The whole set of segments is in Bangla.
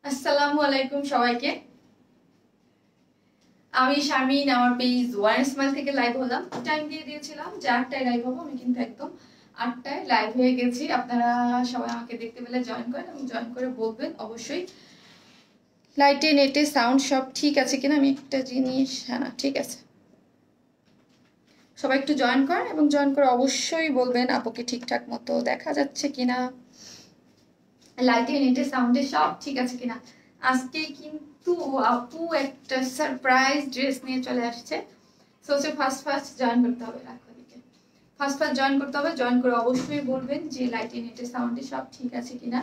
আসসালামু আলাইকুম সবাইকে। আমি শারমিন, আমার পেজ ওয়ান স্মাইল থেকে লাইভ হলাম। টাইম দিয়ে দিয়েছিলাম যে 8টায় লাইভ হবো, আমি কিন্তু একদম 8টায় লাইভ হয়ে গেছি। আপনারা সবাই আমাকে দেখতে পেলে জয়েন করেন এবং জয়েন করে বলবেন অবশ্যই লাইটে নেটে সাউন্ড সব ঠিক আছে কিনা। আমি একটা জিনিস, হ্যাঁ না ঠিক আছে, সবাই একটু জয়েন করেন এবং জয়েন করে অবশ্যই বলবেন আপুকে ঠিকঠাক মতো দেখা যাচ্ছে কিনা, লাইটে নেটে সাউন্ডে সব ঠিক আছে কিনা। আজকে কিন্তু আপু একটা সারপ্রাইজ ড্রেস নিয়ে চলে আসছে। সোচে ফার্স্ট জয়েন করতে হবে, রাখো দিকে ফার্স্ট জয়েন করতে হবে। জয়েন করে অবশ্যই বলবেন যে লাইটে নেটে সাউন্ডে সব ঠিক আছে কিনা।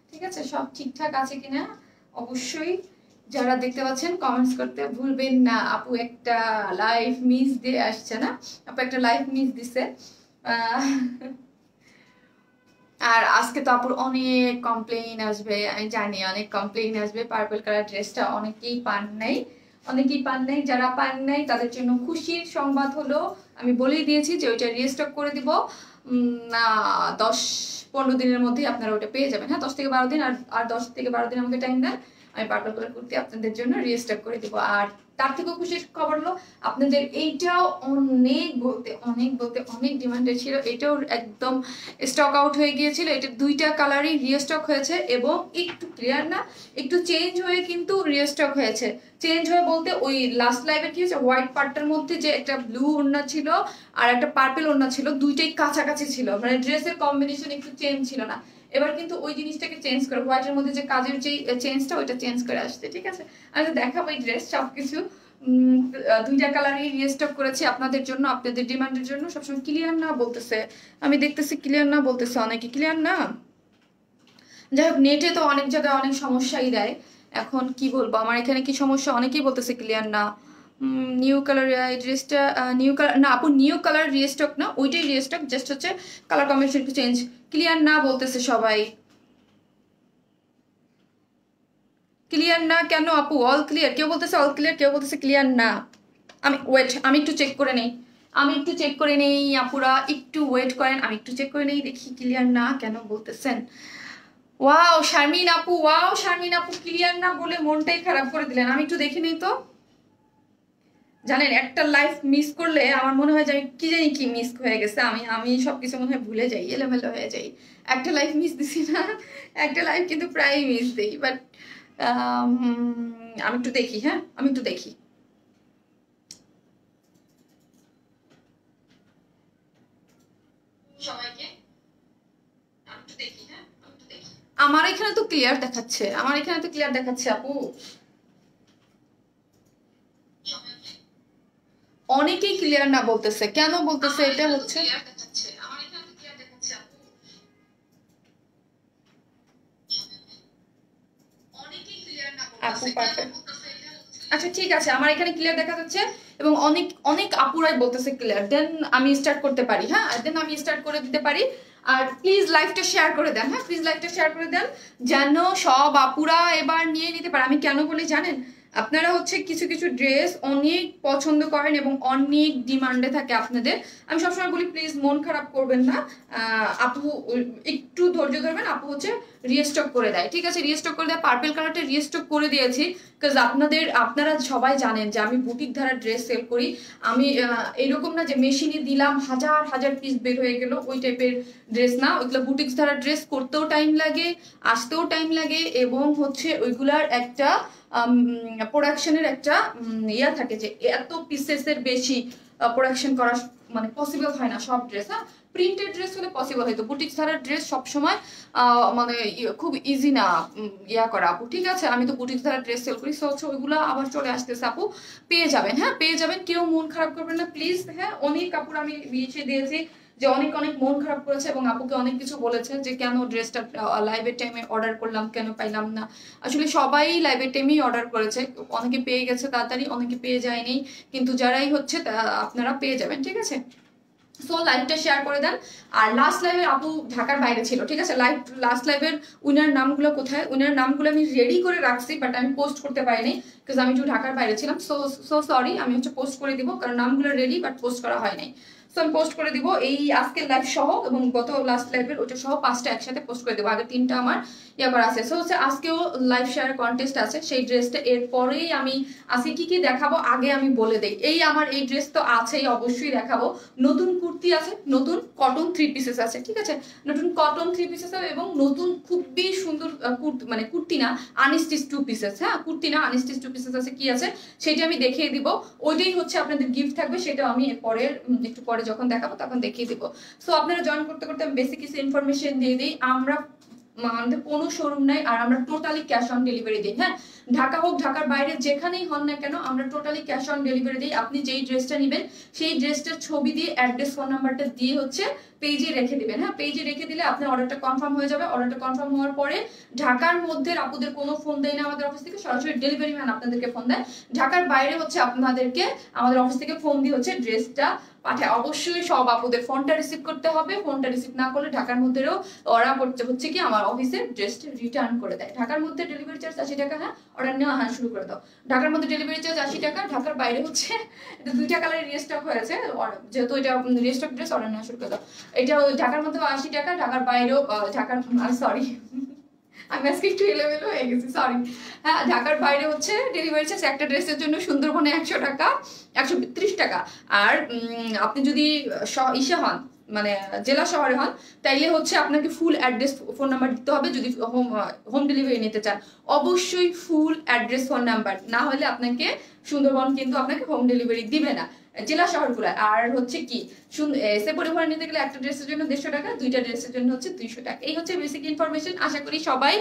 ঠিক আছে, সব ঠিকঠাক আছে কিনা অবশ্যই যারা দেখতে পাচ্ছেন কমেন্টস করতে ভুলবেন না। আপু একটা লাইভ মিস দিয়ে আসছে না, আপু একটা লাইভ মিস দিছে। আর আজকে তো আপুর অনেক কমপ্লেইন আসবে, আমি জানি অনেক কমপ্লেইন আসবে। পার্পল কালার ড্রেসটা অনেকেই পান নাই, যারা পান নাই তাদের জন্য খুশির সংবাদ হলো, আমি বলেই দিয়েছি যে ওইটা রিস্টক করে দিব 10-15 দিনের মধ্যেই আপনারা ওটা পেয়ে যাবেন। হ্যাঁ, 10 থেকে 12 দিন, আর 10 থেকে 12 দিন আমাকে টাইম দেন, আমি পার্পল কালার কুর্তি আপনাদের জন্য রিস্টক করে দিব। আর তার থেকেও খুশির খবর হলো আপনাদের এইটাও অনেক ডিমান্ডেড ছিল, এটাও একদম স্টক আউট হয়ে গিয়েছিল। এটা দুইটা কালারই রিস্টক হয়েছে এবং একটু ক্লিয়ার না, একটু চেঞ্জ হয়ে কিন্তু রিস্টক হয়েছে। চেঞ্জ হয়ে বলতে ওই লাস্ট লাইভে কি হয়েছে, হোয়াইট পার্টটার মধ্যে যে একটা ব্লু ওড়না ছিল আর একটা পার্পল ওড়না ছিল, দুইটাই কাছাকাছি ছিল, মানে ড্রেসের কম্বিনেশন একটু চেঞ্জ ছিল না। এবার কিন্তু ওই জিনিসটাকে চেঞ্জ করে হোয়াইটের মধ্যে যে কাজের যে চেঞ্জটা, ওইটা চেঞ্জ করে আসছে। ঠিক আছে, আমি তো দেখাবো এই ড্রেস সবকিছু। দুইটা কালারই রিস্টক করেছি আপনাদের জন্য, আপনাদের ডিমান্ডের জন্য। সবসময় ক্লিয়ার না বলতেছে, আমি দেখতেছি ক্লিয়ার না বলতেছে, অনেকে ক্লিয়ার না। যাই হোক, নেটে তো অনেক জায়গায় অনেক সমস্যাই দেয়, এখন কি বলবো, আমার এখানে কি সমস্যা, অনেকেই বলতেছে ক্লিয়ার না। নিউ কালার এই ড্রেসটা, নিউ কালার না আপু, নিউ কালার রিস্টক না, ওইটাই রিস্টক, জাস্ট হচ্ছে কালার কম্বিনেশন একটু চেঞ্জ। ক্লিয়ার না বলতেছে সবাই, ক্লিয়ার না কেন আপু? অল ক্লিয়ার, কেউ বলতেছে অল ক্লিয়ার, কেউ বলতেছে ক্লিয়ার না। আমি একটু চেক করে নেই, আপুরা একটু ওয়েট করেন, আমি একটু চেক করে নেই, দেখি ক্লিয়ার না কেন বলতেছেন। ওয়াও শারমিন আপু ক্লিয়ার না বলে মনটাই খারাপ করে দিলেন। আমি একটু দেখে নেই তো। জানেন, একটা লাইফ মিস করলে আমার মনে হয় যে আমি কি জানি কি মিস হয়ে গেছে, আমি সবকিছু মনে হয় ভুলে যাই, এলোমেলো হয়ে যাই। একটা লাইফ মিস দিছি না, একটা লাইফ কিন্তু প্রায় মিস দিই, বাট আমি একটু দেখি। হ্যাঁ, আমি একটু দেখি। সবাইকে আমার এখানে তো ক্লিয়ার দেখাচ্ছে, আপু। অনেকেই ক্লিয়ার না বলতেছে, কেন বলতেছে এটা হচ্ছে। আপু পারফেক্ট, আচ্ছা ঠিক আছে, আমার এখানে ক্লিয়ার দেখা যাচ্ছে এবং অনেক অনেক আপুরাই বলতেছে ক্লিয়ার। দেন আমি স্টার্ট করতে পারি, হ্যাঁ, দেন আমি স্টার্ট করে দিতে পারি। আর প্লিজ লাইভটা শেয়ার করে দেন, হ্যাঁ প্লিজ লাইভটা শেয়ার করে দেন, যেন সব আপুরা এবার নিয়ে নিতে পারে। আমি কেন বলি জানেন, আপনারা হচ্ছে কিছু কিছু ড্রেস অনেক পছন্দ করেন এবং অনেক ডিমান্ডে থাকে আপনাদের। আমি সবসময় বলি প্লিজ মন খারাপ করবেন না, আপু একটু ধৈর্য ধরবেন, আপু হচ্ছে রিস্টক করে দেয়। ঠিক আছে, রিস্টক করে দেয়, পার্পল কালারটা রিস্টক করে দিয়েছি। বিকজ আপনারা সবাই জানেন যে আমি বুটিক ধারা ড্রেস সেল করি। আমি এরকম না যে মেশিনে দিলাম হাজার হাজার পিস বের হয়ে গেল, ওই টাইপের ড্রেস না। ওইগুলো বুটিক ধারা ড্রেস করতেও টাইম লাগে, আসতেও টাইম লাগে, এবং হচ্ছে ওইগুলার একটা প্রোডাকশনের একটা ইয়া থাকে যে এত পিসেসের বেশি প্রোডাকশন করা মানে পসিবল হয় না সব ড্রেস। হ্যাঁ, প্রিন্টেড ড্রেস হলে পসিবল হয়তো, বুটিক ছাড়া ড্রেস সবসময় মানে খুব ইজি না ইয়া করা আপু। ঠিক আছে, আমি তো বুটিক ছাড়া ড্রেস সেল করি, সো হচ্ছে ওইগুলো আবার চলে আসতেছে আপু, পেয়ে যাবেন। হ্যাঁ পেয়ে যাবেন, কেউ মন খারাপ করবেন না প্লিজ। হ্যাঁ, অনেক কাপড় আমি বিছিয়ে দিয়েছি যে অনেক অনেক মন খারাপ করেছে এবং আপুকে অনেক কিছু বলেছে যে কেন ড্রেসটা লাইভের টাইমে অর্ডার করলাম, কেন পাইলাম না। আসলে সবাই লাইভের টাইমেই অর্ডার করেছে, অনেকে পেয়ে গেছে তাড়াতাড়ি, অনেকে পেয়ে যায়নি, কিন্তু যারাই হচ্ছে আপনারা পেয়ে যাবেন। ঠিক আছে, সো লাইভটা শেয়ার করে দেন। আর লাস্ট লাইভের আপু ঢাকার বাইরে ছিল, ঠিক আছে, লাস্ট লাইভের উইনার নামগুলো কোথায়, উইনার নামগুলো আমি রেডি করে রাখছি, বাট আমি পোস্ট করতে পারিনি বিকজ আমি একটু ঢাকার বাইরে ছিলাম। সো সরি, আমি হচ্ছে পোস্ট করে দিব, কারণ নামগুলো রেডি বাট পোস্ট করা হয় নাই। সো আমি পোস্ট করে দিব এই আজকের লাইভ সহ এবং গত লাস্ট লাইভের ওটা সহ 5টা একসাথে পোস্ট করে দেবো, আগে 3টা আমার ইয়ে করা আছে। সো হচ্ছে আজকেও লাইভ শেয়ার কন্টেস্ট আছে, সেই ড্রেসটা এরপরেই আমি আজকে কি কি দেখাবো আগে আমি বলে দেই। এই আমার এই ড্রেস তো আছেই, অবশ্যই দেখাবো। নতুন কুর্তি আছে, নতুন কটন 3 পিসেস আছে, ঠিক আছে, নতুন কটন 3 পিসেস আছে এবং নতুন খুবই সুন্দর কুর্তি, মানে কুর্তি না আনস্টিচ 2 পিসেস, হ্যাঁ কুর্তি না আনস্টিচ 2 পিসেস আছে। কি আছে সেটা আমি দেখিয়ে দিব, ওইটাই হচ্ছে আপনাদের গিফট থাকবে, সেটা আমি এরপরে একটু পরে যখন দেখাবো তখন দেখিয়ে দিব। সো আপনারা জয়েন করতে করতে আমি বেসিক কিছু ইনফরমেশন দিয়ে দিই। আমরা আমাদের কোনো শোরুম নাই আর আমরা টোটালি ক্যাশ অন ডেলিভারি দিই, হ্যাঁ ঢাকা হোক ঢাকার বাইরে যেখানেই হন না কেন আমরা টোটালি ক্যাশ অন ডেলিভারি দিই। আপনি যেই ড্রেসটা নেবেন সেই ড্রেসটার ছবি দিয়ে অ্যাড্রেস ফোন নাম্বারটা দিয়ে হচ্ছে পেজে রেখে দিবেন, হ্যাঁ পেজে রেখে দিলে আপনার অর্ডারটা কনফার্ম হয়ে যাবে। অর্ডারটা কনফার্ম হওয়ার পরে ঢাকার মধ্যে আপুদের কোনো ফোন দেয় না আমাদের অফিস থেকে, সরাসরি ডেলিভারি ম্যান আপনাদেরকে ফোন দেয়। ঢাকার বাইরে হচ্ছে আপনাদেরকে আমাদের অফিস থেকে ফোন দিয়ে হচ্ছে ড্রেসটা পাঠায়। অবশ্যই সব আপুদের ফোনটা রিসিভ করতে হবে, ফোনটা রিসিভ না করলে ঢাকার মধ্যেও ওরা করতে হচ্ছে কি আমার অফিসে ড্রেসটা রিটার্ন করে দেয়। ঢাকার মধ্যে ডেলিভারি চার্জ 80 টাকা, হ্যাঁ অর্ডার নেওয়া হ্যাঁ শুরু করে দাও। ঢাকার মধ্যে ডেলিভারি চার্জ 80 টাকা, ঢাকার বাইরে হচ্ছে এটা 2টা কালারের রিস্টক হয়েছে, যেহেতু এটা রিস্টক ড্রেস অর্ডার নেওয়া শুরু করে দাও। এটা ঢাকার মধ্যে 80 টাকা, ঢাকার বাইরেও ঢাকার সরি আমি আজকে একটু এলোমেলো হয়ে গেছি সরি, হ্যাঁ ঢাকার বাইরে হচ্ছে ডেলিভারি চার্জ একটা ড্রেসের জন্য সুন্দরবনে 100 টাকা, 132 টাকা। আর আপনি যদি ইসে হন মানে জেলা শহরে হন তাইলে হচ্ছে আপনাকে ফুল অ্যাড্রেস ফোন নাম্বার দিতে হবে। যদি হোম ডেলিভারি নিতে চান অবশ্যই ফুল অ্যাড্রেস ফোন নাম্বার, না হলে আপনাকে সুন্দরবন কিন্তু আপনাকে হোম ডেলিভারি দিবে না জেলা শহরগুলো। আর হচ্ছে কি এসে পরিবহন নিতে গেলে একটা ড্রেসের জন্য 150 টাকা, 2টা ড্রেসের জন্য হচ্ছে 200 টাকা। এই হচ্ছে বেসিক ইনফরমেশন, আশা করি সবাই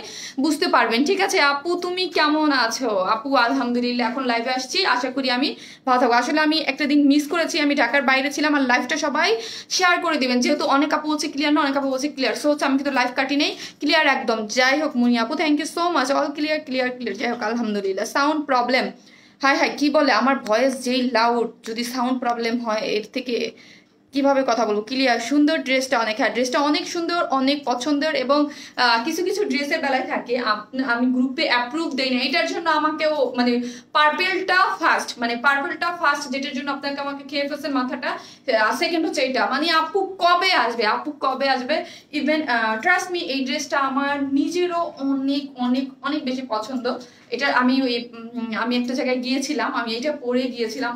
বুঝতে পারবেন, ঠিক আছে। আপু তুমি কেমন আছো? আপু আলহামদুলিল্লাহ, এখন লাইভে আসছি, আশা করি আমি ভালো থাকবো। আসলে আমি একটা দিন মিস করেছি, আমি ঢাকার বাইরে ছিলাম। আর লাইভটা সবাই শেয়ার করে দিবেন, যেহেতু অনেক আপু হচ্ছে ক্লিয়ার না, অনেক আপু হচ্ছে ক্লিয়ার। সো হচ্ছে আমি কিন্তু লাইভ কাটি নেই, ক্লিয়ার একদম। যাই হোক মুনি আপু thank you so much, all clear clear clear. যাই হোক আলহামদুলিল্লাহ। সাউন্ড প্রবলেম, হাই হাই কি বলে আমার ভয়েস যেই লাউড, যদি সাউন্ড প্রবলেম হয় এর থেকে কিভাবে কথা বলবো? ক্লিয়ার। সুন্দর ড্রেসটা অনেক, হ্যাঁ ড্রেসটা অনেক সুন্দর, অনেক পছন্দের। এবং কিছু কিছু ড্রেসের বেলায় থাকে আমি গ্রুপে অ্যাপ্রুভ দেই না, এটার জন্য আমাকেও মানে পার্পেলটা ফার্স্ট, মানে পার্পেলটা ফার্স্ট যেটার জন্য আপনাকে আমাকে খেয়ে ফেলছেন মাথাটা। সেকেন্ড হচ্ছে এটা, মানে আপু কবে আসবে, আপু কবে আসবে। ইভেন ট্রাস্ট মি এই ড্রেসটা আমার নিজেরও অনেক অনেক অনেক বেশি পছন্দ। এটা আমি একটা জায়গায় গিয়েছিলাম, আমি এটা পরে গিয়েছিলাম,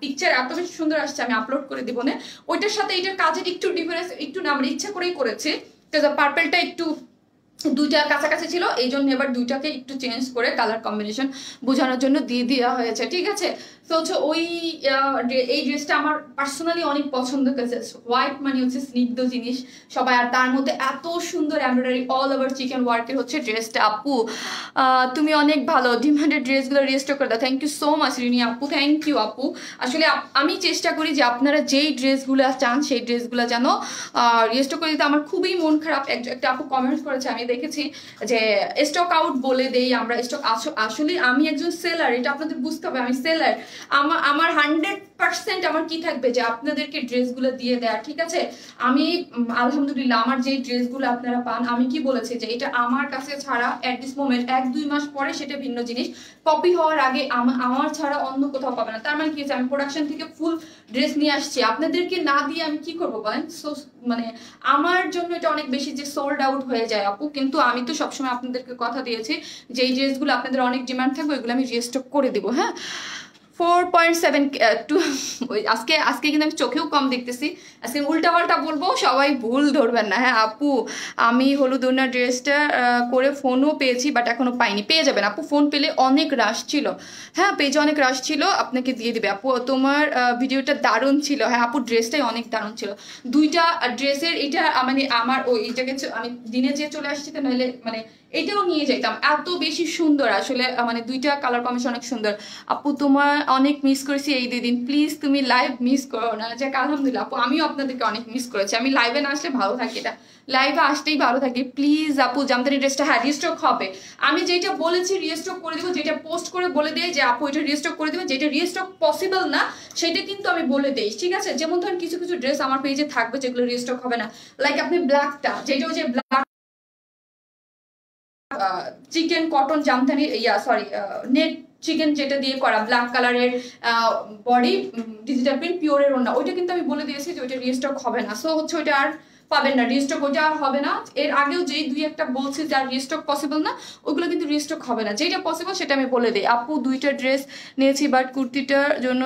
পিকচার এত বেশি সুন্দর আসছে, আমি আপলোড করে দিব না। ওইটার সাথে এটার কাজের একটু ডিফারেন্স, একটু না আমরা ইচ্ছা করেই করেছি, পার্পেলটা একটু 2টা কাছাকাছি ছিল, এই জন্য এবার 2টাকে একটু চেঞ্জ করে কালার কম্বিনেশন বোঝানোর জন্য দিয়ে দেওয়া হয়েছে, ঠিক আছে। তো হচ্ছে ওই এই ড্রেসটা আমার পার্সোনালি অনেক পছন্দ করেছে। হোয়াইট মানে হচ্ছে স্নিগ্ধ জিনিস সবাই, আর তার মধ্যে এত সুন্দর এমব্রয়ডারি অল ওভার চিকেন ওয়ার্কের হচ্ছে ড্রেসটা। আপু তুমি অনেক ভালো, ডিমান্ডেড ড্রেসগুলো রিস্টক করে দাও। থ্যাংক ইউ সো মাচ রিনি আপু, থ্যাংক ইউ আপু। আসলে আমি চেষ্টা করি যে আপনারা যেই ড্রেসগুলো চান সেই ড্রেসগুলো যেন রিস্টক করে দিতে। আমার খুবই মন খারাপ, একটা আপু কমেন্ট করেছে আমি দেখেছি যে স্টক আউট বলে দেই আমরা, স্টক আসলে আমি একজন সেলার, এটা আপনাদের বুঝতে হবে, আমি সেলার। আমার 100% আমার কি থাকবে যে আপনাদেরকে ড্রেসগুলো দিয়ে দেয়া, ঠিক আছে। আমি আলহামদুলিল্লাহ আমার যে ড্রেসগুলো আপনারা পান, আমি কি বলেছি যে এটা আমার কাছে ছাড়া এট দিস মোমেন্ট 1-2 মাস পরে সেটা ভিন্ন জিনিস, কপি হওয়ার আগে আমার ছাড়া অন্য কোথাও পাবে না। তার মানে কি হচ্ছে আমি প্রোডাকশন থেকে ফুল ড্রেস নিয়ে আসছি, আপনাদেরকে না দিয়ে আমি কি করবো বলেন। সো মানে আমার জন্য এটা অনেক বেশি যে সোল্ড আউট হয়ে যায় আপু, কিন্তু আমি তো সবসময় আপনাদেরকে কথা দিয়েছি যে এই ড্রেসগুলো আপনাদের অনেক ডিমান্ড থাকবে, ওইগুলো আমি রিস্টক করে দিব, হ্যাঁ। 4.7 আজকে কিন্তু আমি চোখেও কম দেখতেছি, আজকে উল্টা পাল্টা বলবো, সবাই ভুল ধরবেন না, হ্যাঁ। আপু আমি হলুদ ওড়না ড্রেসটা করে ফোনও পেয়েছি বাট এখনো পাইনি, পেয়ে যাবেন আপু, ফোন পেলে অনেক রাশ ছিল, হ্যাঁ পেজে অনেক রাশ ছিল, আপনাকে দিয়ে দিবে আপু। তোমার ভিডিওটা দারুণ ছিল, হ্যাঁ আপু ড্রেসটাই অনেক দারুণ ছিল। 2টা ড্রেসের এটা মানে আমার এইটাকে আমি দিনে যেয়ে চলে আসছি, তো নইলে মানে এটাও নিয়ে যাইতাম, এত বেশি সুন্দর আসলে, মানে 2টা কালার কম্বিনেশন অনেক সুন্দর। আপু তোমার অনেক মিস করেছি এই 2 দিন, প্লিজ তুমি লাইভ মিস করো না। যাক আলহামদুলিল্লাহ আপু, আমিও আপনাদেরকে অনেক মিস করেছি, আমি লাইভে না আসলে ভালো থাকি, এটা লাইভে আসতেই ভালো থাকি। প্লিজ আপু জামদানি ড্রেসটা হ্যাঁ রিস্টক হবে, আমি যেটা বলেছি রিস্টক করে দিব, যেটা পোস্ট করে বলে দেয় যে আপু এটা রিস্টক করে দেবেন, যেটা রিস্টক পসিবল না সেটা কিন্তু আমি বলে দেই, ঠিক আছে। যেমন ধরেন কিছু কিছু ড্রেস আমার পেজে থাকবে যেগুলো রিস্টক হবে না, লাইক আপনি ব্ল্যাকটা, যেটা হচ্ছে black chicken cotton Jamdani, sorry net chicken যেটা দিয়ে করা ব্ল্যাক কালারের বডি ডিজিটাল প্রিন্ট পিওরের ওড়না, ওইটা কিন্তু আমি বলে দিয়েছি যে ওইটা রিস্টক হবে না। সো হচ্ছে ওইটা আর পাবেন না, রিস্টক ওইটা আর হবে না। এর আগেও যেই দুই একটা বলছি যে আর রিস্টক পসিবল না, ওগুলো কিন্তু রিস্টক হবে না। যেটা পসিবল সেটা আমি বলে দিই। আপু দুইটা ড্রেস নিয়েছি বাট কুর্তিটার জন্য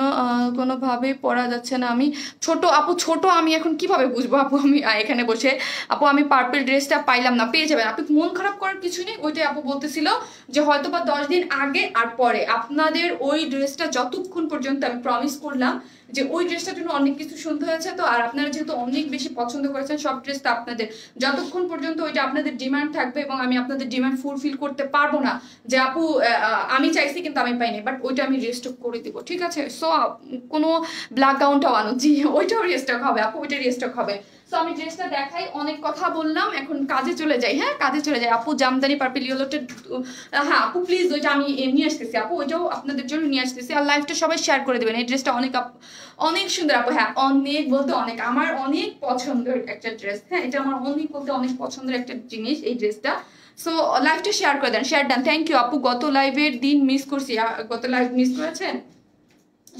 কোনোভাবেই পরা যাচ্ছে না। আমি ছোট আপু, ছোট আমি এখন কিভাবে বুঝবো আপু? আমি এখানে বসে আপু আমি পার্পল ড্রেসটা পাইলাম না, পেয়ে যাবেন। আপনি মন খারাপ করার কিছু নেই, ওইটাই আপু বলতেছিল যে হয়তো বা 10 দিন আগে আর পরে আপনাদের ওই ড্রেসটা যতক্ষণ পর্যন্ত আমি প্রমিস করলাম যে ওই ড্রেসটার জন্য অনেক কিছু সুন্দর হয়েছে, তো আর আপনারা যেহেতু অনেক বেশি পছন্দ করেছেন সব ড্রেসটা, আপনাদের যতক্ষণ পর্যন্ত ওইটা আপনাদের ডিমান্ড থাকবে এবং আমি আপনাদের ডিমান্ড ফুলফিল করতে পারবো না যে আপু আমি চাইছি কিন্তু আমি পাইনি, বাট ওইটা আমি রিস্টক করে দিব, ঠিক আছে? সো কোনো ব্ল্যাক গাউনটাও আনো, জি ওইটাও রিস্টক হবে আপু, ওইটা রিস্টক হবে। সো আমি ড্রেসটা দেখাই, অনেক কথা বললাম, এখন কাজে চলে যাই। হ্যাঁ কাজে চলে যাই। আপু জামদানি পার্পল ইয়েলোটা, হ্যাঁ আপু প্লিজ ওইটা আমি নিয়ে আসতেছি আপু, ওইটাও আপনাদের জন্য নিয়ে আসতেছি। আর লাইভটা সবাই শেয়ার করে দেবেন। এই ড্রেসটা অনেক অনেক সুন্দর আপু, হ্যাঁ অনেক বলতে অনেক, আমার অনেক পছন্দের একটা ড্রেস। হ্যাঁ এটা আমার অনেক বলতে অনেক পছন্দের একটা জিনিস এই ড্রেসটা। সো লাইভটা শেয়ার করে দেন, শেয়ার দেন। থ্যাংক ইউ আপু, গত লাইভের দিন মিস করছি। গত লাইভ মিস করেছেন,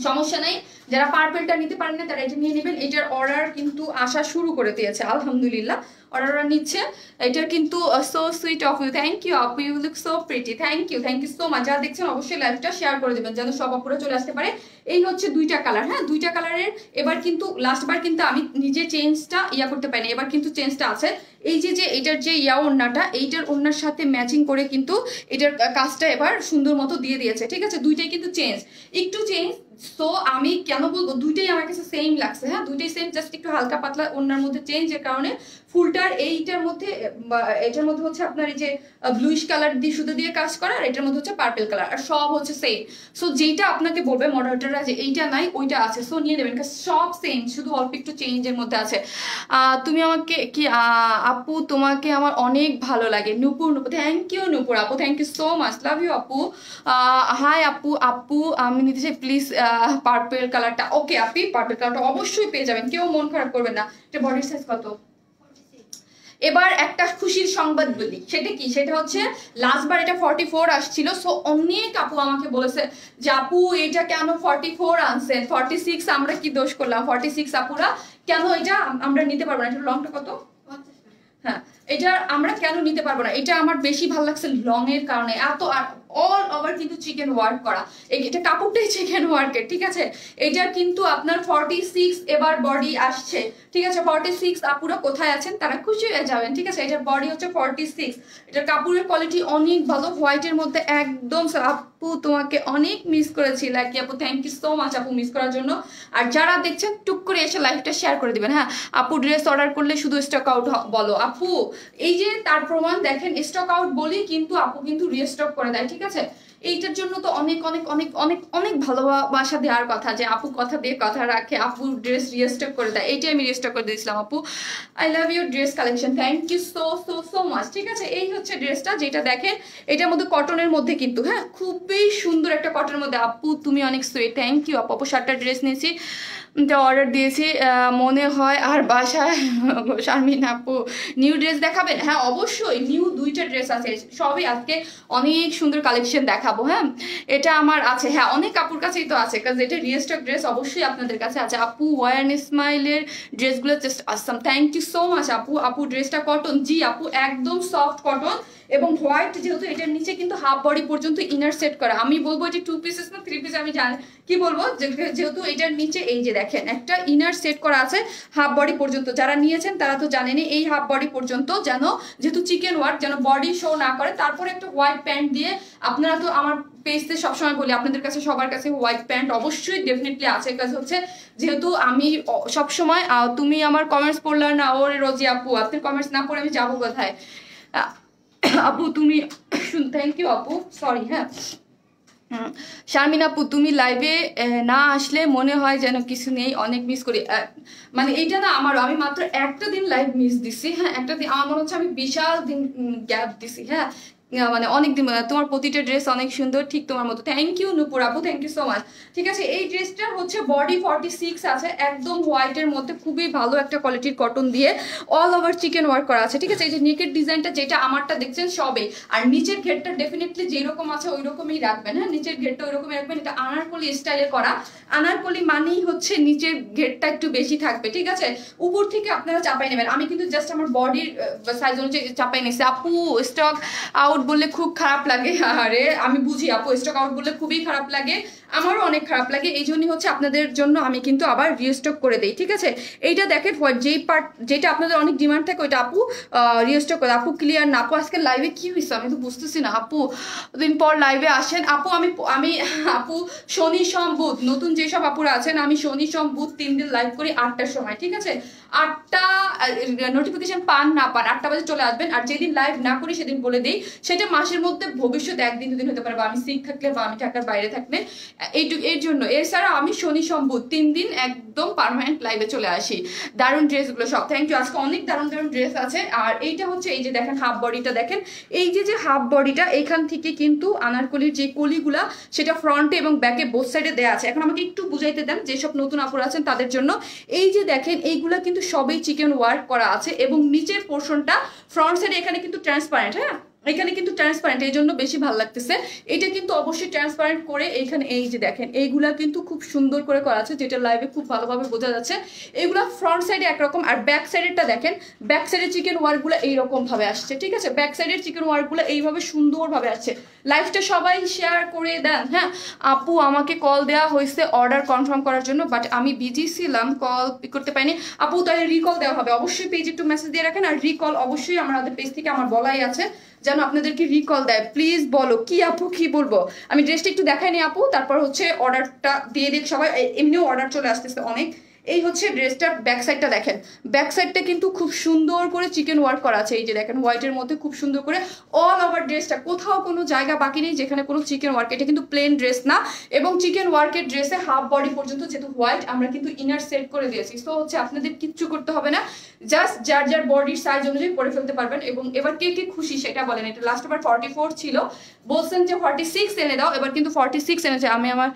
সমস্যা নাই। যারা পার্পলটা নিতে পারেন না তারা এটা নিয়ে নেবেন। এটার অর্ডার কিন্তু আসা শুরু করে দিয়েছে আলহামদুলিল্লাহ, অর্ডার নিচ্ছে। এটার কিন্তু so sweet of you, thank you আপু, you look so pretty, thank you so much. যারা দেখছেন অবশ্যই লাইভটা শেয়ার করে দেবেন যেন সব আপুরা চলে আসতে পারে। এই হচ্ছে দুইটা কালার, হ্যাঁ দুইটা কালারের। এবার কিন্তু লাস্টবার কিন্তু আমি নিজে চেঞ্জটা করতে পারিনি, এবার কিন্তু চেঞ্জটা আছে। এই যে এটার যে ওড়নাটা, এইটার ওড়নার সাথে ম্যাচিং করে কিন্তু এটার কাজটা এবার সুন্দর মতো দিয়ে দিয়েছে, ঠিক আছে? দুইটাই কিন্তু চেঞ্জ, একটু চেঞ্জ। সো আমি কেন বলবো দুইটাই আমার কাছে সেম লাগছে, হ্যাঁ দুইটাই সেম, জাস্ট একটু হালকা পাতলা ওড়নার মধ্যে চেঞ্জের কারণে ফুলটার এইটার মধ্যে, এটার মধ্যে হচ্ছে আপনার এই যে ব্লুইশ কালার দিয়ে সুতো দিয়ে কাজ করা, আর এটার মধ্যে হচ্ছে পার্পল কালার, আর সব হচ্ছে সেম। সো যেটা আপনাকে বলবে মডারেটররা যে এইটা নাই ওইটা আছে, সো নিয়ে নেবেন, সব সেম, শুধু অল্প একটু চেঞ্জের মধ্যে আছে। তুমি আমাকে কি আপু তোমাকে আমার অনেক ভালো লাগে, নূপুর। থ্যাংক ইউ নূপুর আপু, thank you so much, love you আপু। হাই আপু, আপু আমি নিতে চাই প্লিজ পার্পল কালারটা। ওকে আপি, পার্পল কালারটা অবশ্যই পেয়ে যাবেন, কেউ মন খারাপ করবেন না। এটা বডির সাইজ কত? এবার একটা খুশির সংবাদ বলি, সেটা কি? সেটা হচ্ছে লাস্টবার এটা 44 আসছিল। সো অনেক আপু আমাকে বলেছে যে আপু এটা কেন 44 আনছেন, 46 আমরা কি দোষ করলাম? 46 আপুরা কেন এটা আমরা নিতে পারবো না? এটা লংটা কত? হ্যাঁ এটা আমরা কেন নিতে পারবো না? এটা আমার বেশি ভালো লাগছে লং এর কারণে। এত অল ওভার কিন্তু চিকেন ওয়ার্ক করা, এটা কাপড়টাই চিকেন ওয়ার্কের, ঠিক আছে? এটার কিন্তু আপনার 46 এবার বডি আসছে, ঠিক আছে? 46 আপুরা কোথায় আছেন তারা খুশি হয়ে যাবেন, ঠিক আছে? এটার বডি হচ্ছে 46। এটার কাপড়ের কোয়ালিটি অনেক ভালো, হোয়াইটের মধ্যে একদম। আপু তোমাকে অনেক মিস করেছি, লাকি আপু থ্যাংক ইউ সো মাচ আপু মিস করার জন্য। আর যারা দেখছেন টুক করে এসে লাইভটা শেয়ার করে দিবেন। হ্যাঁ আপু ড্রেস অর্ডার করলে শুধু স্টক আউট বলো আপু, এই যে তার প্রমাণ দেখেন, স্টক আউট বলি কিন্তু আপু কিন্তু রিস্টক করে দেয়, ঠিক আছে? এইটার জন্য তো অনেক অনেক অনেক অনেক অনেক ভালোবাসা দেওয়ার কথা যে আপু কথা দিয়ে কথা রাখে, আপু ড্রেস রিস্টক করে দেয়। এইটাই আমি রিস্টক করে দিয়েছিলাম আপু। I love your dress collection, thank you so so so much, ঠিক আছে? এই হচ্ছে ড্রেসটা, যেটা দেখেন এটার মধ্যে কটনের মধ্যে কিন্তু, হ্যাঁ খুবই সুন্দর একটা কটনের মধ্যে। আপু তুমি অনেক সুইট, থ্যাংক ইউ আপু। আপু 7টা ড্রেস নিয়েছি, অর্ডার দিয়েছি মনে হয় আর বাসায়। শারমিন আপু নিউ ড্রেস দেখাবেন? হ্যাঁ অবশ্যই, নিউ 2টা ড্রেস আছে, সবই আজকে অনেক সুন্দর কালেকশন দেখাবো। হ্যাঁ এটা আমার আছে, হ্যাঁ অনেক আপুর কাছেই তো আছে, কারণ এটা রিস্টক ড্রেস অবশ্যই আপনাদের কাছে আছে। আপু ওয়ান স্মাইলের ড্রেসগুলো just awesome, thank you so much আপু। আপু ড্রেসটা কটন, জি আপু একদম সফট কটন এবং হোয়াইট, যেহেতু এটার নিচে কিন্তু হাফ বডি পর্যন্ত ইনার সেট করা। আমি বলবো এটা 2 পিসেস না 3 পিস, আমি জানি কি বলবো, যেহেতু এটার নিচে এই যে দেখেন একটা ইনার সেট করা আছে হাফ বডি পর্যন্ত। যারা নিয়েছেন তারা তো জানেনই, এই হাফ বডি পর্যন্ত যেন, যেহেতু চিকেন ওয়ার্ক, যেন বডি শো না করে। তারপরে একটা হোয়াইট প্যান্ট দিয়ে, আপনারা তো আমার পেজতে সবসময় বলি আপনাদের কাছে সবার কাছে হোয়াইট প্যান্ট অবশ্যই ডেফিনেটলি আছে, কাজ হচ্ছে যেহেতু আমি সবসময়, তুমি আমার কমেন্টস পড়লা না ওরে রোজি আপু, আপনার কমেন্টস না পড়ে আমি যাবো কোথায়? আপু তুমি, থ্যাংক ইউ আপু, সরি। হ্যাঁ শারমিন আপু তুমি লাইভে না আসলে মনে হয় যেন কিছু নেই, অনেক মিস করি। মানে এইটা না আমারও, আমি মাত্র একটা দিন লাইভ মিস দিছি। হ্যাঁ একটা দিন আমার মনে হচ্ছে আমি বিশাল দিন গ্যাপ দিছি। হ্যাঁ মানে অনেক তোমার প্রতিটা ড্রেস অনেক সুন্দর, ঠিক তোমার মতো। থ্যাংক ইউ নূপুর আপু, থ্যাংক ইউ সো মাচ। ঠিক আছে, এই ড্রেসটা হচ্ছে বডি 46 আছে, একদম হোয়াইটের মধ্যে, খুবই ভালো একটা কোয়ালিটির কটন দিয়ে অল ওভার চিকেন ওয়ার্ক করা আছে। ঠিক আছে, এই যে নেকের ডিজাইনটা যেটা আমারটা দেখছেন সবে, আর নিচের ঘেরটা ডেফিনেটলি যেরকম আছে ওই রকমই রাখবেন। হ্যাঁ, নিচের ঘেরটা ওই রকমই রাখবেন। এটা আনারকলি স্টাইলে করা, আনারকলি মানেই হচ্ছে নিচের ঘেরটা একটু বেশি থাকবে। ঠিক আছে, উপর থেকে আপনারা চাপাই নেবেন। আমি কিন্তু জাস্ট আমার বডির সাইজ অনুযায়ী চাপাই নিয়েছি। আপু স্টক আউট বললে খুব খারাপ লাগে। আরে আমি বুঝি আপু, স্টক আউট বললে খুবই খারাপ লাগে, আমারও অনেক খারাপ লাগে। এই জন্যই হচ্ছে আপনাদের জন্য আমি কিন্তু আবার রিস্টক করে দিই। ঠিক আছে, এইটা দেখেন যেই পার্ট যেটা আপনাদের অনেক ডিমান্ড থাকে ওইটা আপু রিস্টক করে। আপু ক্লিয়ার না? আপু আজকে লাইভে কি হয়েছে আমি তো বুঝতেছি না। আপু দিন পর লাইভে আসেন আপু। আমি আপু শনি সোম বুধ নতুন যেসব আপুরা আছেন, আমি শনি সোম বুধ 3 দিন লাইভ করি 8টার সময়। ঠিক আছে, 8টা নোটিফিকেশন পান না পান 8টা বাজে চলে আসবেন। আর যেদিন লাইভ না করি সেদিন বলে দিই, সেটা মাসের মধ্যে ভবিষ্যৎ 1 দিন 2 দিন হতে পারে, বা আমি সিক থাকলে বা আমি ঢাকার বাইরে থাকলে, এর জন্য। এছাড়া আমি শনি সোম বুধ 3 দিন একদম পার্মানেন্ট লাইভে চলে আসি। দারুণ ড্রেসগুলো সব, থ্যাংক ইউ। আজকে অনেক দারুণ দারুণ ড্রেস আছে। আর এইটা হচ্ছে এই যে দেখেন হাফ বডিটা দেখেন, এই যে হাফ বডিটা এখান থেকে কিন্তু আনারকলির যে কলিগুলা সেটা ফ্রন্টে এবং ব্যাকে বোথ সাইডে দেওয়া আছে। এখন আমাকে একটু বুঝাইতে দেন যেসব নতুন আপুরা আছেন তাদের জন্য। এই যে দেখেন এইগুলা কিন্তু সবই চিকেন ওয়ার্ক করা আছে, এবং নিচের পোর্শনটা ফ্রন্ট সাইডে এখানে কিন্তু ট্রান্সপারেন্ট। হ্যাঁ, এখানে কিন্তু ট্রান্সপারেন্ট, এই জন্য বেশি ভালো লাগতেছে। এটা কিন্তু অবশ্যই ট্রান্সপারেন্ট করে এইখানে এই যে দেখেন এইগুলা কিন্তু খুব সুন্দর করে করা আছে, যেটা লাইভে খুব ভালোভাবে বোঝা যাচ্ছে। এগুলা ফ্রন্ট সাইডে একরকম, আর ব্যাক সাইডেরটা দেখেন, ব্যাক সাইডের চিকেন ওয়ার্কগুলো এইরকম ভাবে আসছে। ঠিক আছে, ব্যাক সাইডের চিকেন ওয়ার্কগুলো এইভাবে সুন্দরভাবে আসছে। লাইভটা সবাই শেয়ার করে দেন। হ্যাঁ আপু, আমাকে কল দেওয়া হয়েছে অর্ডার কনফার্ম করার জন্য, বাট আমি বিজি ছিলাম, কল পিক করতে পারিনি। আপু তাহলে রিকল দেওয়া হবে, অবশ্যই পেজে একটু মেসেজ দিয়ে রাখেন। আর রিকল অবশ্যই আমাদের পেজ থেকে আমার বলাই আছে যেন আপনাদেরকে রিকল দেয়। প্লিজ বলো কি আপু, কি বলবো? আমি ড্রেসটা একটু দেখাই নি আপু, তারপর হচ্ছে অর্ডারটা দিয়ে দিক সবাই। এমনিও অর্ডার চলে আসতেছে অনেক। এই হচ্ছে ড্রেসটার ব্যাক সাইডটা দেখেন, ব্যাক সাইডটা কিন্তু খুব সুন্দর করে চিকেন ওয়ার্ক করা আছে। এই যে দেখেন হোয়াইটের মধ্যে খুব সুন্দর করে অল ওভার ড্রেসটা, কোথাও কোনো জায়গা বাকি নেই যেখানে কোনো চিকেন ওয়ার্ক। এটা কিন্তু প্লেন ড্রেস না, এবং চিকেন ওয়ার্কের ড্রেসে হাফ বডি পর্যন্ত যেহেতু হোয়াইট আমরা কিন্তু ইনার সেট করে দিয়েছি। তো হচ্ছে আপনাদের কিচ্ছু করতে হবে না, জাস্ট যার যার বডির সাইজ অনুযায়ী পরে ফেলতে পারবেন। এবং এবার কে কে খুশি সেটা বলেন। এটা লাস্ট আবার 44 ছিল, বলছেন যে 46 এনে দাও, এবার কিন্তু 46 এনেছে। আমি আমার